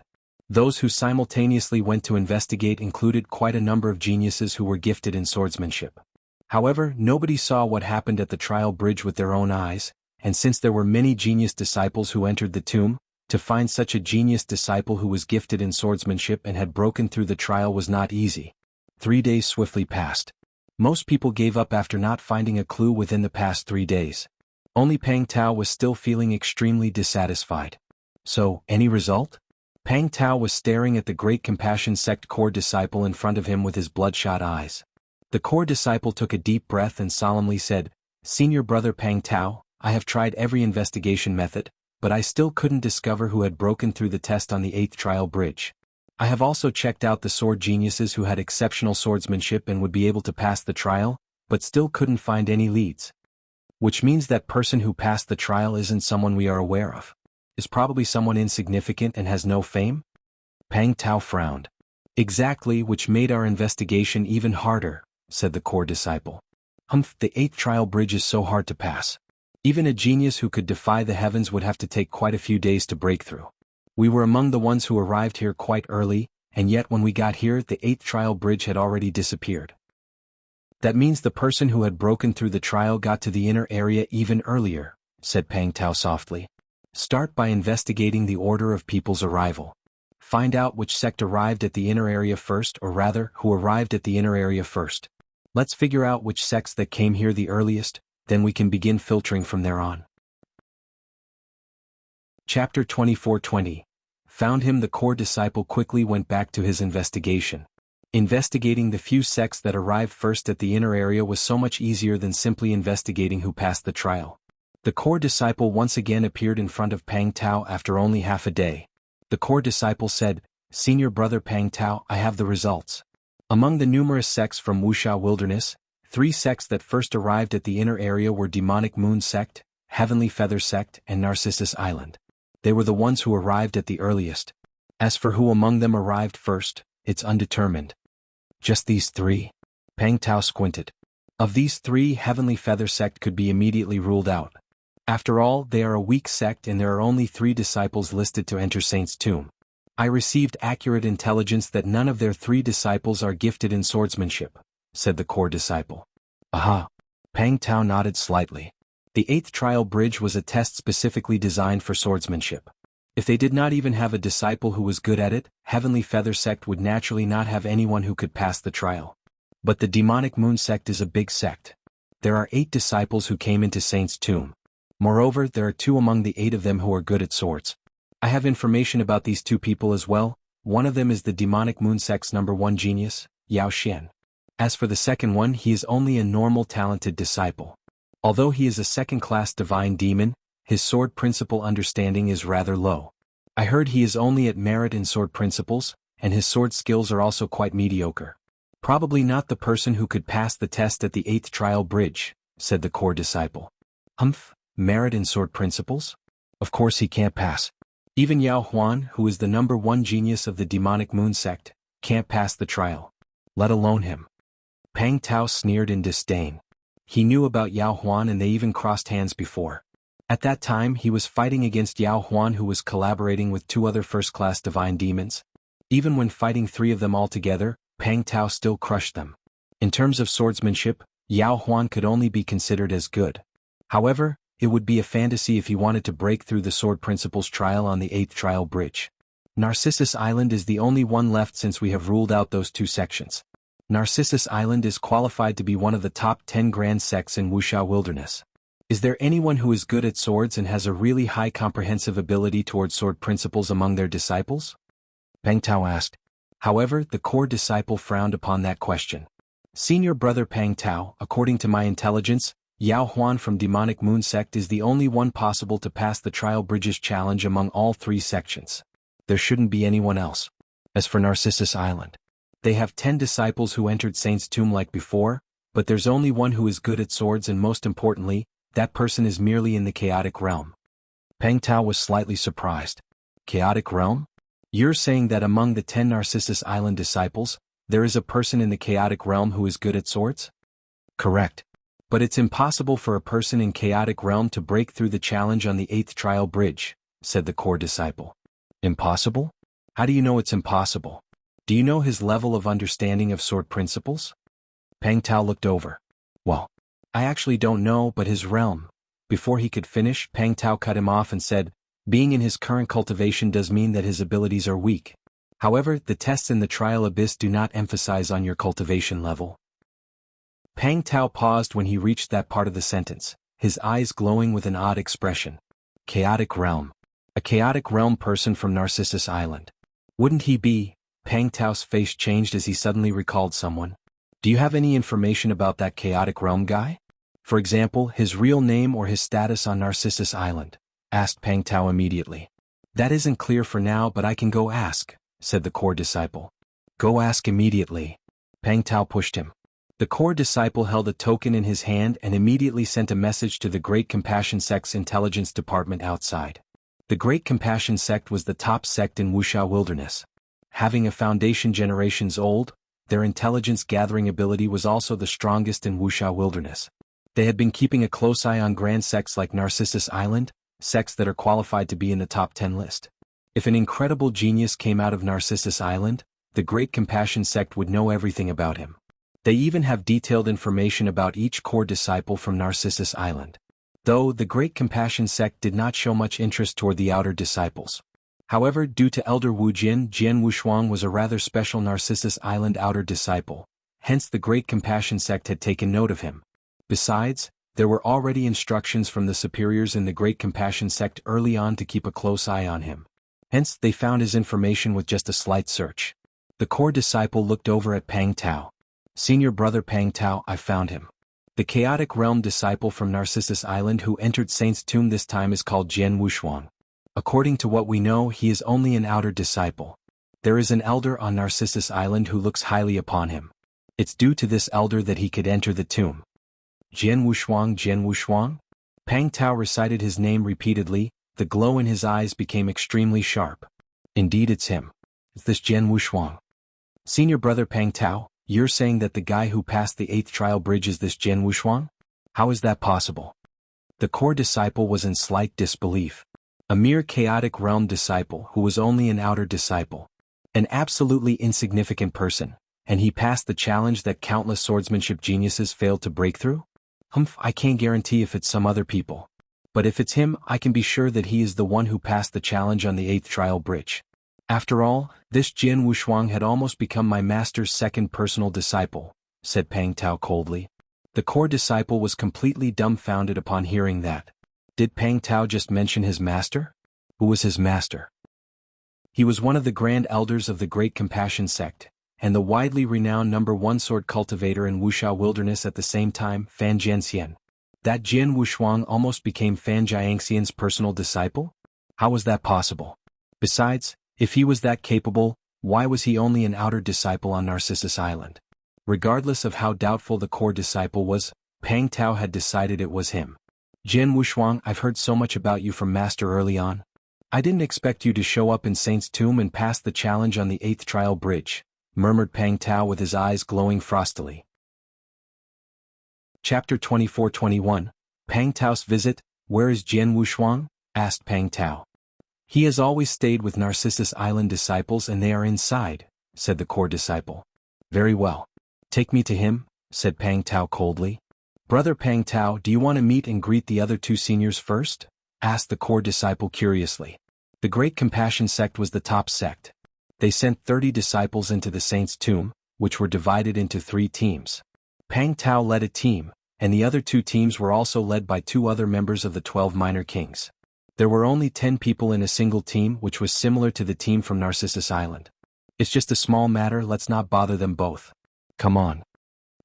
Those who simultaneously went to investigate included quite a number of geniuses who were gifted in swordsmanship. However, nobody saw what happened at the trial bridge with their own eyes, and since there were many genius disciples who entered the tomb, to find such a genius disciple who was gifted in swordsmanship and had broken through the trial was not easy. 3 days swiftly passed. Most people gave up after not finding a clue within the past 3 days. Only Pang Tao was still feeling extremely dissatisfied. So, any result? Pang Tao was staring at the Great Compassion Sect core disciple in front of him with his bloodshot eyes. The core disciple took a deep breath and solemnly said, "Senior brother Pang Tao, I have tried every investigation method, but I still couldn't discover who had broken through the test on the 8th trial bridge. I have also checked out the sword geniuses who had exceptional swordsmanship and would be able to pass the trial, but still couldn't find any leads. Which means that person who passed the trial isn't someone we are aware of. Is probably someone insignificant and has no fame?" Pang Tao frowned. "Exactly, which made our investigation even harder," said the core disciple. The 8th trial bridge is so hard to pass. Even a genius who could defy the heavens would have to take quite a few days to break through. We were among the ones who arrived here quite early, and yet when we got here the 8th trial bridge had already disappeared. That means the person who had broken through the trial got to the inner area even earlier, said Pang Tao softly. Start by investigating the order of people's arrival. Find out which sect arrived at the inner area first, or rather, who arrived at the inner area first. Let's figure out which sects that came here the earliest, then we can begin filtering from there on. Chapter 24:20. Found him. The core disciple quickly went back to his investigation. Investigating the few sects that arrived first at the inner area was so much easier than simply investigating who passed the trial. The core disciple once again appeared in front of Pang Tao after only half a day. The core disciple said, "Senior brother Pang Tao, I have the results. Among the numerous sects from Wuxia wilderness, 3 sects that first arrived at the inner area were Demonic Moon Sect, Heavenly Feather Sect, and Narcissus Island. They were the ones who arrived at the earliest. As for who among them arrived first, it's undetermined." "Just these 3? Pang Tao squinted. Of these 3, Heavenly Feather Sect could be immediately ruled out. After all, they are a weak sect and there are only 3 disciples listed to enter Saint's tomb. I received accurate intelligence that none of their 3 disciples are gifted in swordsmanship," said the core disciple. "Aha." Pang Tao nodded slightly. The 8th trial bridge was a test specifically designed for swordsmanship. If they did not even have a disciple who was good at it, Heavenly Feather Sect would naturally not have anyone who could pass the trial. But the Demonic Moon Sect is a big sect. There are 8 disciples who came into Saint's tomb. Moreover, there are 2 among the 8 of them who are good at swords. I have information about these 2 people as well. One of them is the Demonic Moon Sect's number 1 genius, Yao Xian. As for the second one, he is only a normal talented disciple. Although he is a second-class divine demon, his sword principle understanding is rather low. I heard he is only at merit in sword principles, and his sword skills are also quite mediocre. Probably not the person who could pass the test at the 8th trial bridge, said the core disciple. Merit in sword principles? Of course he can't pass. Even Yao Huan, who is the number 1 genius of the Demonic Moon Sect, can't pass the trial. Let alone him. Pang Tao sneered in disdain. He knew about Yao Huan and they even crossed hands before. At that time he was fighting against Yao Huan, who was collaborating with 2 other first-class divine demons. Even when fighting 3 of them all together, Pang Tao still crushed them. In terms of swordsmanship, Yao Huan could only be considered as good. However, it would be a fantasy if he wanted to break through the sword principles trial on the 8th trial bridge. Narcissus Island is the only one left since we have ruled out those 2 sections. Narcissus Island is qualified to be one of the top 10 grand sects in Wuxia wilderness. Is there anyone who is good at swords and has a really high comprehensive ability towards sword principles among their disciples? Pang Tao asked. However, the core disciple frowned upon that question. Senior brother Pang Tao, according to my intelligence, Yao Huan from Demonic Moon Sect is the only one possible to pass the trial bridges challenge among all 3 sections. There shouldn't be anyone else. As for Narcissus Island, they have 10 disciples who entered Saint's tomb like before, but there's only one who is good at swords, and most importantly, that person is merely in the chaotic realm. Pang Tao was slightly surprised. Chaotic realm? You're saying that among the 10 Narcissus Island disciples, there is a person in the chaotic realm who is good at swords? Correct. But it's impossible for a person in chaotic realm to break through the challenge on the 8th trial bridge, said the core disciple. Impossible? How do you know it's impossible? Do you know his level of understanding of sword principles? Pang Tao looked over. Well, I actually don't know, but his realm. Before he could finish, Pang Tao cut him off and said, being in his current cultivation does mean that his abilities are weak. However, the tests in the trial abyss do not emphasize on your cultivation level. Pang Tao paused when he reached that part of the sentence, his eyes glowing with an odd expression. Chaotic realm. A chaotic realm person from Narcissus Island. Wouldn't he be? Pang Tao's face changed as he suddenly recalled someone. Do you have any information about that chaotic realm guy? For example, his real name or his status on Narcissus Island? Asked Pang Tao immediately. That isn't clear for now, but I can go ask, said the core disciple. Go ask immediately. Pang Tao pushed him. The core disciple held a token in his hand and immediately sent a message to the Great Compassion Sect's intelligence department outside. The Great Compassion Sect was the top sect in Wuxia wilderness. Having a foundation generations old, their intelligence gathering ability was also the strongest in Wuxia wilderness. They had been keeping a close eye on grand sects like Narcissus Island, sects that are qualified to be in the top 10 list. If an incredible genius came out of Narcissus Island, the Great Compassion Sect would know everything about him. They even have detailed information about each core disciple from Narcissus Island. Though the Great Compassion Sect did not show much interest toward the outer disciples. However, due to Elder Wu Jin, Jian Wushuang was a rather special Narcissus Island outer disciple, hence the Great Compassion Sect had taken note of him. Besides, there were already instructions from the superiors in the Great Compassion Sect early on to keep a close eye on him. Hence, they found his information with just a slight search. The core disciple looked over at Pang Tao. Senior brother Pang Tao, I found him. The chaotic realm disciple from Narcissus Island who entered Saint's tomb this time is called Jian Wushuang. According to what we know, he is only an outer disciple. There is an elder on Narcissus Island who looks highly upon him. It's due to this elder that he could enter the tomb. Jian Wushuang, Jian Wushuang? Pang Tao recited his name repeatedly, the glow in his eyes became extremely sharp. Indeed, it's him. It's this Jian Wushuang. Senior brother Pang Tao, you're saying that the guy who passed the 8th trial bridge is this Jian Wushuang? How is that possible? The core disciple was in slight disbelief. A mere chaotic realm disciple who was only an outer disciple. An absolutely insignificant person, and he passed the challenge that countless swordsmanship geniuses failed to break through? I can't guarantee if it's some other people. But if it's him, I can be sure that he is the one who passed the challenge on the 8th trial bridge. After all, this Jian Wushuang had almost become my master's second personal disciple, said Pang Tao coldly. The core disciple was completely dumbfounded upon hearing that. Did Pang Tao just mention his master? Who was his master? He was one of the grand elders of the Great Compassion Sect, and the widely renowned #1 sword cultivator in Wuxia wilderness at the same time, Fan Jianxian. That Jian Wushuang almost became Fan Jiangxian's personal disciple? How was that possible? Besides, if he was that capable, why was he only an outer disciple on Narcissus Island? Regardless of how doubtful the core disciple was, Pang Tao had decided it was him. Jian Wushuang, I've heard so much about you from Master early on. I didn't expect you to show up in Saint's tomb and pass the challenge on the 8th trial bridge, murmured Pang Tao with his eyes glowing frostily. Chapter 24-21, Pang Tao's visit. Where is Jian Wushuang? Asked Pang Tao. He has always stayed with Narcissus Island disciples and they are inside, said the core disciple. Very well. Take me to him, said Pang Tao coldly. Brother Pang Tao, do you want to meet and greet the other two seniors first? Asked the core disciple curiously. The Great Compassion Sect was the top sect. They sent 30 disciples into the saint's tomb, which were divided into 3 teams. Pang Tao led a team, and the other 2 teams were also led by 2 other members of the 12 minor kings. There were only 10 people in a single team, which was similar to the team from Narcissus Island. It's just a small matter, let's not bother them both. Come on.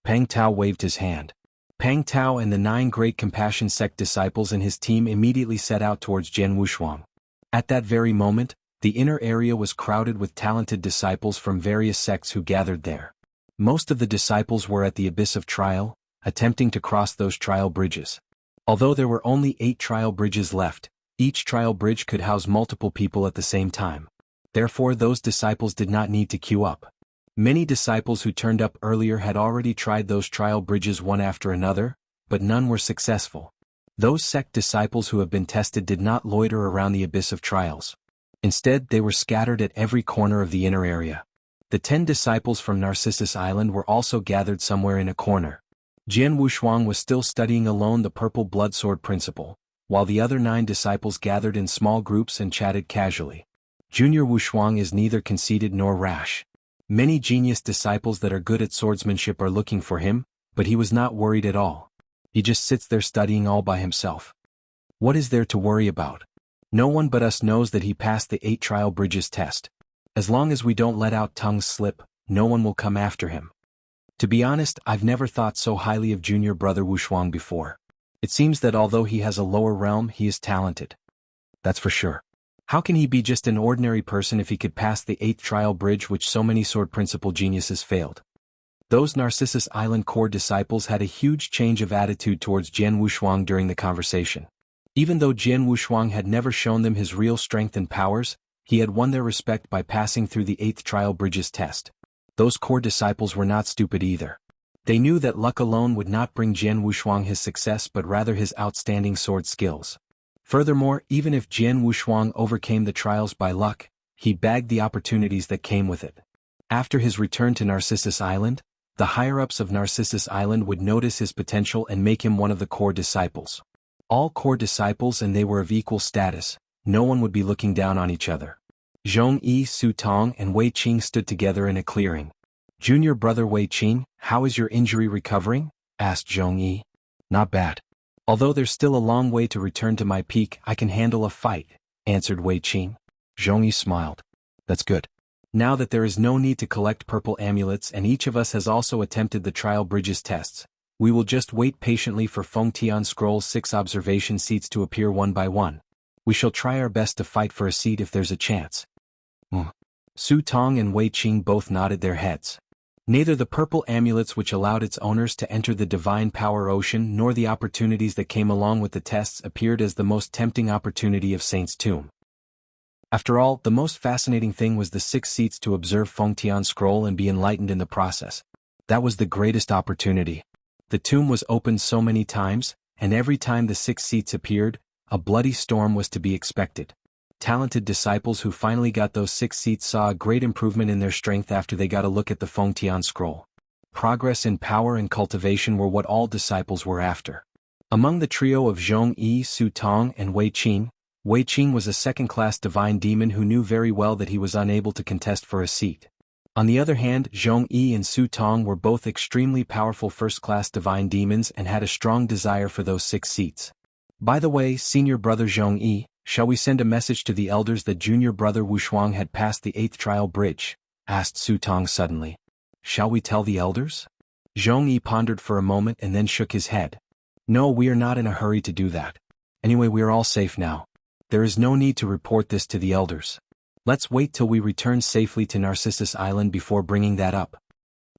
Pang Tao waved his hand. Pang Tao and the 9 Great Compassion Sect disciples and his team immediately set out towards Jian Wushuang. At that very moment, the inner area was crowded with talented disciples from various sects who gathered there. Most of the disciples were at the abyss of trial, attempting to cross those trial bridges. Although there were only 8 trial bridges left, each trial bridge could house multiple people at the same time. Therefore, those disciples did not need to queue up. Many disciples who turned up earlier had already tried those trial bridges one after another, but none were successful. Those sect disciples who have been tested did not loiter around the abyss of trials. Instead, they were scattered at every corner of the inner area. The 10 disciples from Narcissus Island were also gathered somewhere in a corner. Jian Wushuang was still studying alone the purple blood sword principle, while the other 9 disciples gathered in small groups and chatted casually. Junior Wushuang is neither conceited nor rash. Many genius disciples that are good at swordsmanship are looking for him, but he was not worried at all. He just sits there studying all by himself. What is there to worry about? No one but us knows that he passed the 8 trial bridges test. As long as we don't let out tongues slip, no one will come after him. To be honest, I've never thought so highly of junior brother Wushuang before. It seems that although he has a lower realm, he is talented. That's for sure. How can he be just an ordinary person if he could pass the 8th trial bridge which so many sword principle geniuses failed? Those Narcissus Island core disciples had a huge change of attitude towards Jian Wushuang during the conversation. Even though Jian Wushuang had never shown them his real strength and powers, he had won their respect by passing through the 8th trial bridges test. Those core disciples were not stupid either. They knew that luck alone would not bring Jian Wushuang his success but rather his outstanding sword skills. Furthermore, even if Jian Wushuang overcame the trials by luck, he bagged the opportunities that came with it. After his return to Narcissus Island, the higher-ups of Narcissus Island would notice his potential and make him one of the core disciples. All core disciples and they were of equal status, no one would be looking down on each other. Zhong Yi, Su Tong and Wei Qing stood together in a clearing. "Junior brother Wei Qing, how is your injury recovering?" asked Zhong Yi. "Not bad. Although there's still a long way to return to my peak, I can handle a fight," answered Wei Qing. Zhong Yi smiled. "That's good. Now that there is no need to collect purple amulets and each of us has also attempted the trial bridges tests, we will just wait patiently for Fengtian Scroll's 6 observation seats to appear one by one. We shall try our best to fight for a seat if there's a chance." Su Tong and Wei Qing both nodded their heads. Neither the purple amulets which allowed its owners to enter the divine power ocean nor the opportunities that came along with the tests appeared as the most tempting opportunity of Saint's Tomb. After all, the most fascinating thing was the 6 seats to observe Fengtian Scroll and be enlightened in the process. That was the greatest opportunity. The tomb was opened so many times, and every time the 6 seats appeared, a bloody storm was to be expected. Talented disciples who finally got those 6 seats saw a great improvement in their strength after they got a look at the Fengtian Scroll. Progress in power and cultivation were what all disciples were after. Among the trio of Zhong Yi, Su Tong and Wei Qing was a second-class divine demon who knew very well that he was unable to contest for a seat. On the other hand, Zhong Yi and Su Tong were both extremely powerful first-class divine demons and had a strong desire for those 6 seats. "By the way, senior brother Zhong Yi, shall we send a message to the elders that junior brother Wushuang had passed the 8th trial bridge?" asked Su Tong suddenly. "Shall we tell the elders?" Zhong Yi pondered for a moment and then shook his head. "No, we are not in a hurry to do that. Anyway, we are all safe now. There is no need to report this to the elders. Let's wait till we return safely to Narcissus Island before bringing that up."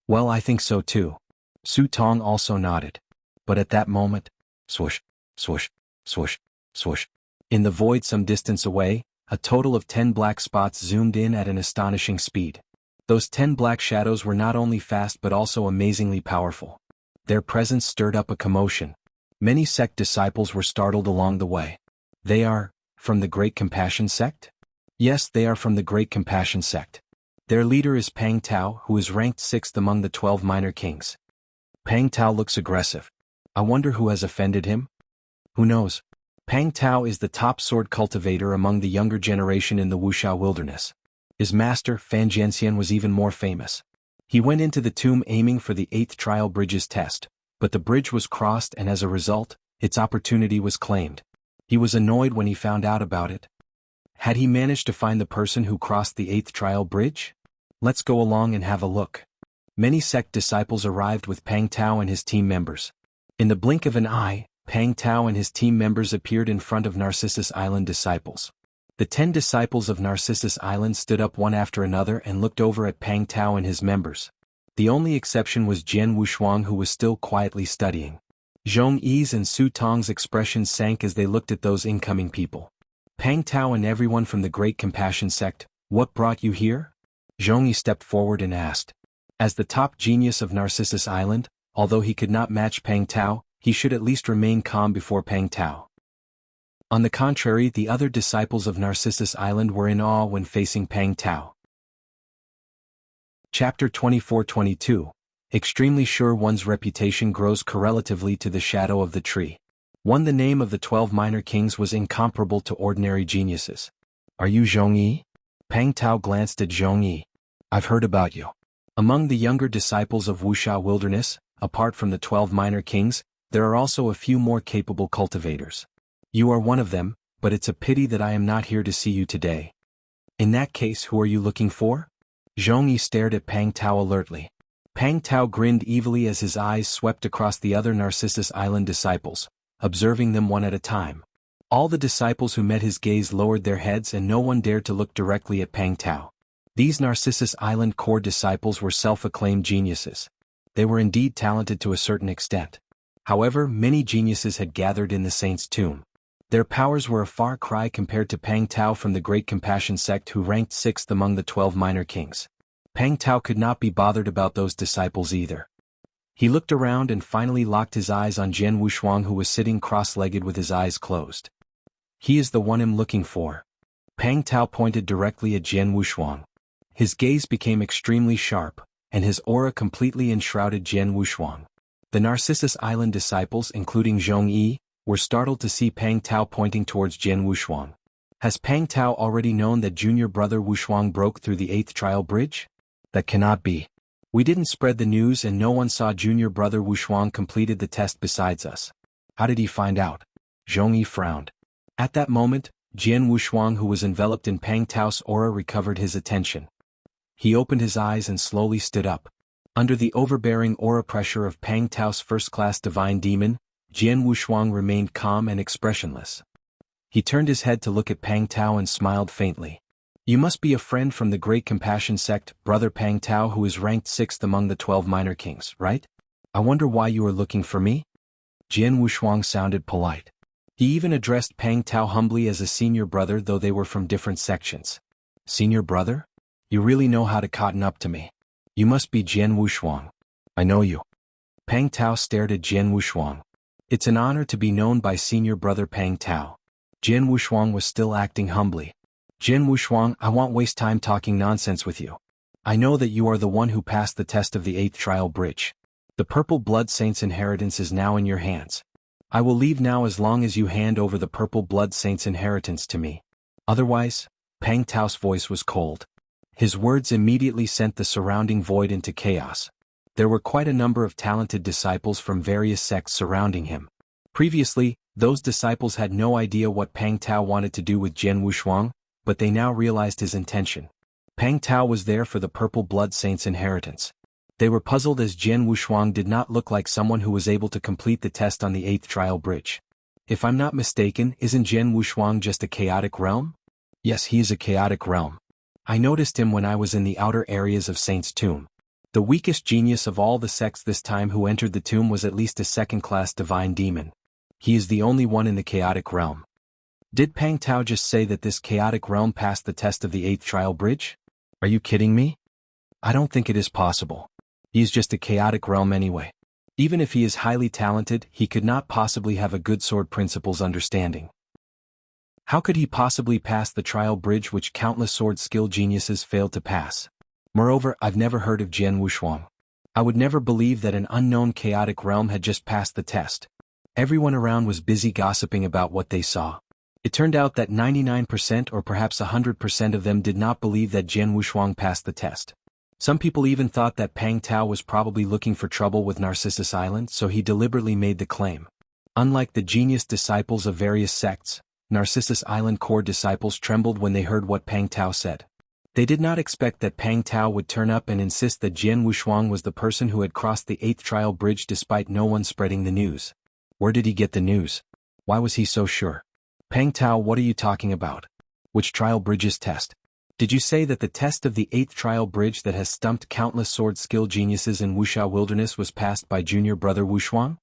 "Well, I think so too." Su Tong also nodded. But at that moment, swoosh, swoosh, swoosh, swoosh. In the void some distance away, a total of 10 black spots zoomed in at an astonishing speed. Those 10 black shadows were not only fast but also amazingly powerful. Their presence stirred up a commotion. Many sect disciples were startled along the way. "They are from the Great Compassion Sect?" "Yes, they are from the Great Compassion Sect. Their leader is Pang Tao, who is ranked 6th among the 12 minor kings." "Pang Tao looks aggressive. I wonder who has offended him?" "Who knows? Pang Tao is the top sword cultivator among the younger generation in the Wuxia wilderness. His master, Fan Jianxian, was even more famous. He went into the tomb aiming for the 8th trial bridges test, but the bridge was crossed and as a result, its opportunity was claimed. He was annoyed when he found out about it. Had he managed to find the person who crossed the 8th trial bridge? Let's go along and have a look." Many sect disciples arrived with Pang Tao and his team members. In the blink of an eye, Pang Tao and his team members appeared in front of Narcissus Island disciples. The 10 disciples of Narcissus Island stood up one after another and looked over at Pang Tao and his members. The only exception was Jian Wushuang, who was still quietly studying. Zhong Yi's and Su Tong's expressions sank as they looked at those incoming people. "Pang Tao and everyone from the Great Compassion Sect, what brought you here?" Zhong Yi stepped forward and asked. As the top genius of Narcissus Island, although he could not match Pang Tao, he should at least remain calm before Pang Tao. On the contrary, the other disciples of Narcissus Island were in awe when facing Pang Tao. Chapter 24-22. Extremely sure one's reputation grows correlatively to the shadow of the tree. The name of the 12 minor kings was incomparable to ordinary geniuses. "Are you Zhong Yi?" Pang Tao glanced at Zhongyi. I've heard about you. Among the younger disciples of Wuxia Wilderness, apart from the 12 minor kings, there are also a few more capable cultivators. You are one of them, but it's a pity that I am not here to see you today. In that case, who are you looking for? Zhongyi stared at Pang Tao alertly. Pang Tao grinned evilly as his eyes swept across the other Narcissus Island disciples, observing them one at a time. All the disciples who met his gaze lowered their heads and no one dared to look directly at Pang Tao. These Narcissus Island core disciples were self-acclaimed geniuses. They were indeed talented to a certain extent. However, many geniuses had gathered in the saint's tomb. Their powers were a far cry compared to Pang Tao from the Great Compassion sect who ranked 6th among the 12 minor kings. Pang Tao could not be bothered about those disciples either. He looked around and finally locked his eyes on Jian Wushuang, who was sitting cross-legged with his eyes closed. He is the one I'm looking for. Pang Tao pointed directly at Jian Wushuang. His gaze became extremely sharp, and his aura completely enshrouded Jian Wushuang. The Narcissus Island disciples, including Zhongyi, were startled to see Pang Tao pointing towards Jian Wushuang. Has Pang Tao already known that junior brother Wushuang broke through the 8th trial bridge? That cannot be. We didn't spread the news and no one saw junior brother Wushuang completed the test besides us. How did he find out? Zhongyi frowned. At that moment, Jian Wushuang, who was enveloped in Pang Tao's aura, recovered his attention. He opened his eyes and slowly stood up. Under the overbearing aura pressure of Pang Tao's first-class divine demon, Jian Wushuang remained calm and expressionless. He turned his head to look at Pang Tao and smiled faintly. You must be a friend from the Great Compassion sect, brother Pang Tao, who is ranked 6th among the 12 minor kings, right? I wonder why you are looking for me? Jian Wushuang sounded polite. He even addressed Pang Tao humbly as a senior brother, though they were from different sections. Senior brother? You really know how to cotton up to me. You must be Jian Wushuang. I know you. Pang Tao stared at Jian Wushuang. It's an honor to be known by senior brother Pang Tao. Jian Wushuang was still acting humbly. Jian Wushuang, I won't waste time talking nonsense with you. I know that you are the one who passed the test of the 8th trial bridge. The Purple Blood Saint's inheritance is now in your hands. I will leave now as long as you hand over the Purple Blood Saint's inheritance to me. Otherwise, Pang Tao's voice was cold. His words immediately sent the surrounding void into chaos. There were quite a number of talented disciples from various sects surrounding him. Previously, those disciples had no idea what Pang Tao wanted to do with Jian Wushuang, but they now realized his intention. Pang Tao was there for the Purple Blood Saint's inheritance. They were puzzled as Jian Wushuang did not look like someone who was able to complete the test on the 8th trial bridge. If I'm not mistaken, isn't Jian Wushuang just a chaotic realm? Yes, he is a chaotic realm. I noticed him when I was in the outer areas of Saint's tomb. The weakest genius of all the sects this time who entered the tomb was at least a second-class divine demon. He is the only one in the chaotic realm. Did Pang Tao just say that this chaotic realm passed the test of the 8th trial bridge? Are you kidding me? I don't think it is possible. He is just a chaotic realm anyway. Even if he is highly talented, he could not possibly have a good sword principles understanding. How could he possibly pass the trial bridge which countless sword skill geniuses failed to pass? Moreover, I've never heard of Jian Wushuang. I would never believe that an unknown chaotic realm had just passed the test. Everyone around was busy gossiping about what they saw. It turned out that 99% or perhaps 100% of them did not believe that Jian Wushuang passed the test. Some people even thought that Pang Tao was probably looking for trouble with Narcissus Island, so he deliberately made the claim. Unlike the genius disciples of various sects, Narcissus Island core disciples trembled when they heard what Pang Tao said. They did not expect that Pang Tao would turn up and insist that Jian Wushuang was the person who had crossed the 8th trial bridge despite no one spreading the news. Where did he get the news? Why was he so sure? Pang Tao, what are you talking about? Which trial bridge's test? Did you say that the test of the 8th trial bridge that has stumped countless sword skill geniuses in Wuxia Wilderness was passed by junior brother Wushuang?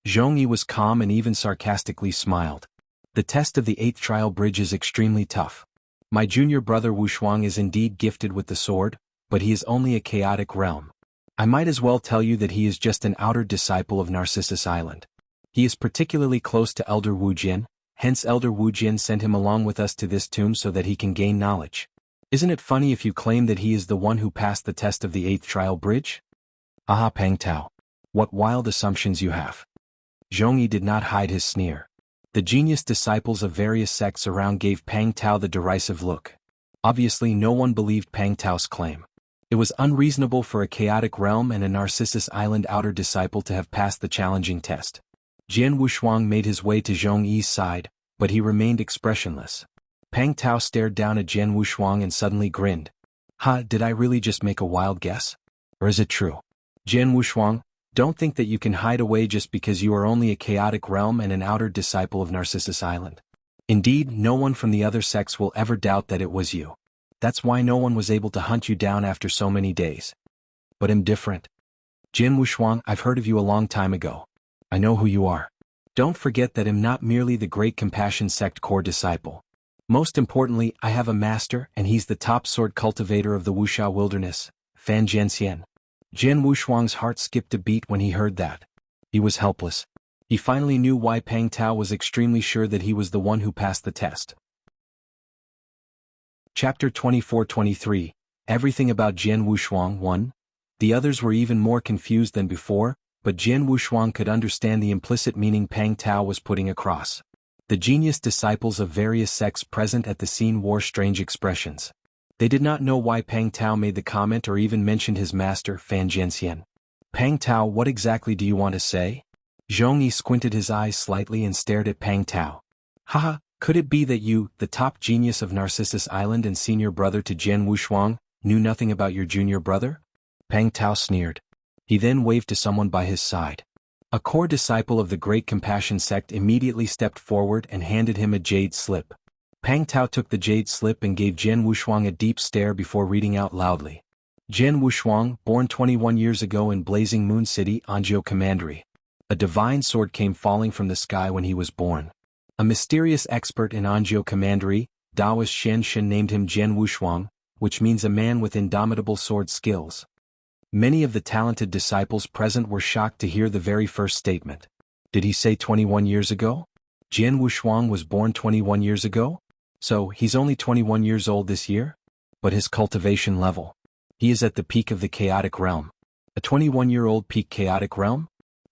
Zhongyi was calm and even sarcastically smiled. The test of the 8th trial bridge is extremely tough. My junior brother Wushuang is indeed gifted with the sword, but he is only a chaotic realm. I might as well tell you that he is just an outer disciple of Narcissus Island. He is particularly close to Elder Wujian, hence Elder Wujian sent him along with us to this tomb so that he can gain knowledge. Isn't it funny if you claim that he is the one who passed the test of the 8th trial bridge? Aha, Pang Tao. What wild assumptions you have. Zhongyi did not hide his sneer. The genius disciples of various sects around gave Pang Tao the derisive look. Obviously no one believed Pang Tao's claim. It was unreasonable for a chaotic realm and a Narcissus Island outer disciple to have passed the challenging test. Jian Wushuang made his way to Zhong Yi's side, but he remained expressionless. Pang Tao stared down at Jian Wushuang and suddenly grinned. Did I really just make a wild guess? Or is it true? Jian Wushuang, don't think that you can hide away just because you are only a chaotic realm and an outer disciple of Narcissus Island. Indeed, no one from the other sects will ever doubt that it was you. That's why no one was able to hunt you down after so many days. But I'm different. Jian Wushuang, I've heard of you a long time ago. I know who you are. Don't forget that I'm not merely the Great Compassion Sect core disciple. Most importantly, I have a master and he's the top sword cultivator of the Wuxia wilderness, Fan Jianxian. Jian Wushuang's heart skipped a beat when he heard that. He was helpless. He finally knew why Pang Tao was extremely sure that he was the one who passed the test. Chapter 24-23, Everything about Jian Wushuang 1. The others were even more confused than before, but Jian Wushuang could understand the implicit meaning Pang Tao was putting across. The genius disciples of various sects present at the scene wore strange expressions. They did not know why Pang Tao made the comment or even mentioned his master, Fan Jianxian. Pang Tao, what exactly do you want to say? Zhong Yi squinted his eyes slightly and stared at Pang Tao. Haha, could it be that you, the top genius of Narcissus Island and senior brother to Jian Wushuang, knew nothing about your junior brother? Pang Tao sneered. He then waved to someone by his side. A core disciple of the Great Compassion Sect immediately stepped forward and handed him a jade slip. Pang Tao took the jade slip and gave Jian Wushuang a deep stare before reading out loudly. Jian Wushuang, born 21 years ago in Blazing Moon City, Anzhou Commandery. A divine sword came falling from the sky when he was born. A mysterious expert in Anzhou Commandery, Taoist Shen Shen named him Jian Wushuang, which means a man with indomitable sword skills. Many of the talented disciples present were shocked to hear the very first statement. Did he say 21 years ago? Jian Wushuang was born 21 years ago? So, he's only 21 years old this year? But his cultivation level. He is at the peak of the chaotic realm. A 21-year-old peak chaotic realm?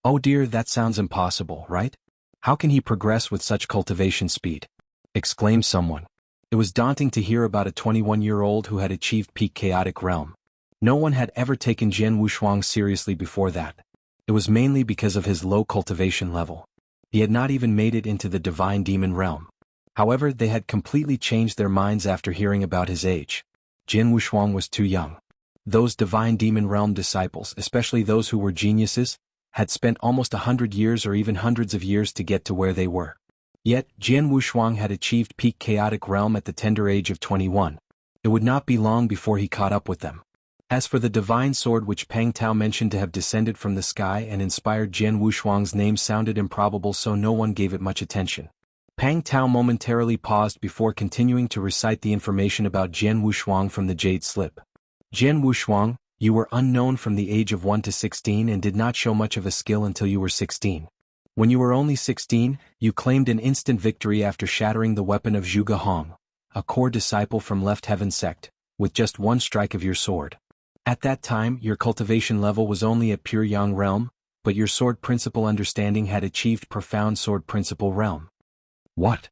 Oh dear, that sounds impossible, right? How can he progress with such cultivation speed? Exclaimed someone. It was daunting to hear about a 21-year-old who had achieved peak chaotic realm. No one had ever taken Jian Wushuang seriously before that. It was mainly because of his low cultivation level. He had not even made it into the divine demon realm. However, they had completely changed their minds after hearing about his age. Jian Wushuang was too young. Those divine demon realm disciples, especially those who were geniuses, had spent almost 100 years or even hundreds of years to get to where they were. Yet, Jian Wushuang had achieved peak chaotic realm at the tender age of 21. It would not be long before he caught up with them. As for the divine sword which Pang Tao mentioned to have descended from the sky and inspired Jian Wushuang's name sounded improbable, so no one gave it much attention. Pang Tao momentarily paused before continuing to recite the information about Jian Wushuang from the jade slip. Jian Wushuang, you were unknown from the age of 1 to 16 and did not show much of a skill until you were 16. When you were only 16, you claimed an instant victory after shattering the weapon of Zhuge Hong, a core disciple from Left Heaven sect, with just one strike of your sword. At that time, your cultivation level was only at pure yang realm, but your sword principle understanding had achieved profound sword principle realm. What?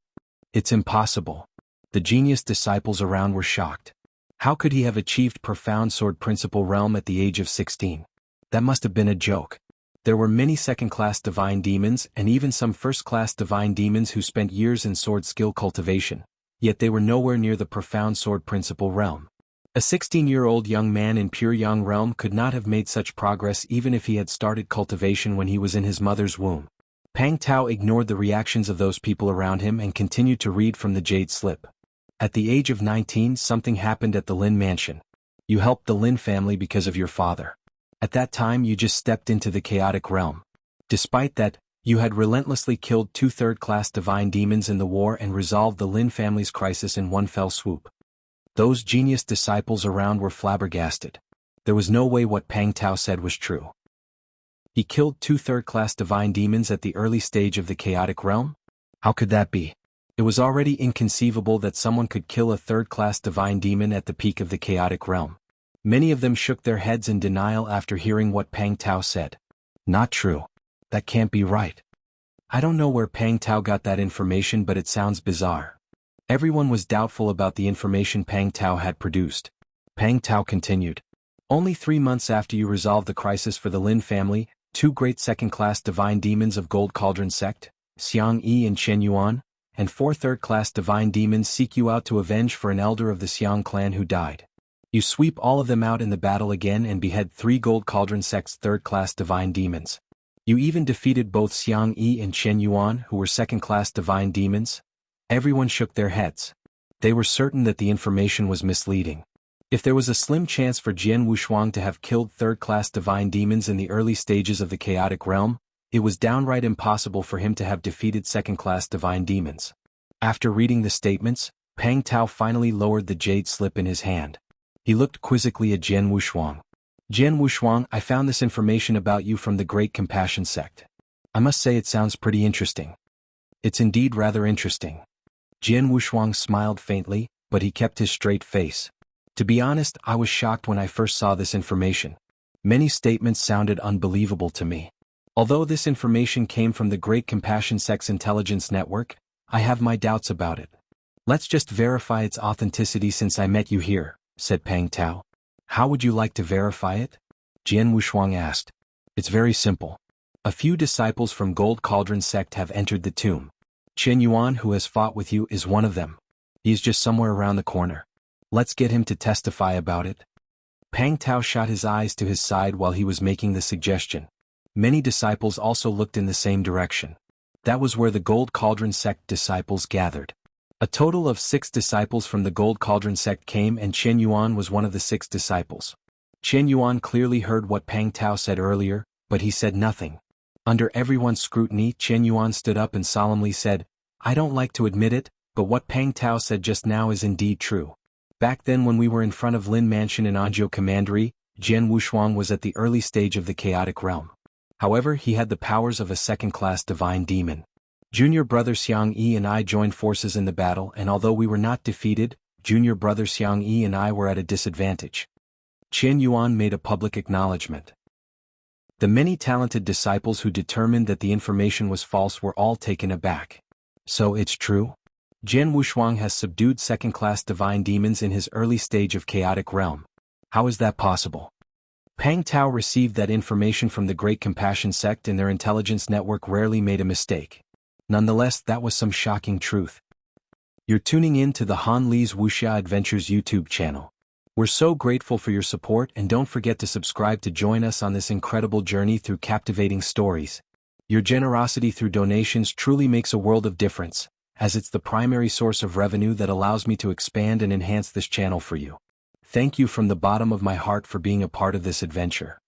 It's impossible. The genius disciples around were shocked. How could he have achieved profound sword principle realm at the age of 16? That must have been a joke. There were many second-class divine demons and even some first-class divine demons who spent years in sword skill cultivation, yet they were nowhere near the profound sword principle realm. A 16-year-old young man in pure yang realm could not have made such progress even if he had started cultivation when he was in his mother's womb. Pang Tao ignored the reactions of those people around him and continued to read from the jade slip. At the age of 19, something happened at the Lin mansion. You helped the Lin family because of your father. At that time you just stepped into the chaotic realm. Despite that, you had relentlessly killed 2 third-class divine demons in the war and resolved the Lin family's crisis in one fell swoop. Those genius disciples around were flabbergasted. There was no way what Pang Tao said was true. He killed 2 third-class divine demons at the early stage of the chaotic realm? How could that be? It was already inconceivable that someone could kill a third-class divine demon at the peak of the chaotic realm. Many of them shook their heads in denial after hearing what Pang Tao said. Not true. That can't be right. I don't know where Pang Tao got that information, but it sounds bizarre. Everyone was doubtful about the information Pang Tao had produced. Pang Tao continued. Only 3 months after you resolved the crisis for the Lin family, 2 great second-class divine demons of Gold Cauldron sect, Xiang Yi and Chen Yuan, and 4 third-class divine demons seek you out to avenge for an elder of the Xiang clan who died. You sweep all of them out in the battle again and behead 3 Gold Cauldron sect's third-class divine demons. You even defeated both Xiang Yi and Chen Yuan, who were second-class divine demons. Everyone shook their heads. They were certain that the information was misleading. If there was a slim chance for Jian Wushuang to have killed third-class divine demons in the early stages of the chaotic realm, it was downright impossible for him to have defeated second-class divine demons. After reading the statements, Pang Tao finally lowered the jade slip in his hand. He looked quizzically at Jian Wushuang. Jian Wushuang, I found this information about you from the Great Compassion sect. I must say it sounds pretty interesting. It's indeed rather interesting. Jian Wushuang smiled faintly, but he kept his straight face. To be honest, I was shocked when I first saw this information. Many statements sounded unbelievable to me. Although this information came from the Great Compassion sect's intelligence network, I have my doubts about it. Let's just verify its authenticity since I met you here, said Pang Tao. How would you like to verify it? Jian Wushuang asked. It's very simple. A few disciples from Gold Cauldron sect have entered the tomb. Chen Yuan, who has fought with you, is one of them. He is just somewhere around the corner. Let's get him to testify about it. Pang Tao shot his eyes to his side while he was making the suggestion. Many disciples also looked in the same direction. That was where the Gold Cauldron sect disciples gathered. A total of 6 disciples from the Gold Cauldron sect came, and Chen Yuan was one of the 6 disciples. Chen Yuan clearly heard what Pang Tao said earlier, but he said nothing. Under everyone's scrutiny, Chen Yuan stood up and solemnly said, I don't like to admit it, but what Pang Tao said just now is indeed true. Back then when we were in front of Lin Mansion in Anzhou Commandery, Jian Wushuang was at the early stage of the chaotic realm. However, he had the powers of a second-class divine demon. Junior brother Xiang Yi and I joined forces in the battle, and although we were not defeated, junior brother Xiang Yi and I were at a disadvantage. Chen Yuan made a public acknowledgement. The many talented disciples who determined that the information was false were all taken aback. So it's true? Jian Wushuang has subdued second-class divine demons in his early stage of chaotic realm. How is that possible? Pang Tao received that information from the Great Compassion sect, and their intelligence network rarely made a mistake. Nonetheless, that was some shocking truth. You're tuning in to the Han Li's Wuxia Adventures YouTube channel. We're so grateful for your support, and don't forget to subscribe to join us on this incredible journey through captivating stories. Your generosity through donations truly makes a world of difference, as it's the primary source of revenue that allows me to expand and enhance this channel for you. Thank you from the bottom of my heart for being a part of this adventure.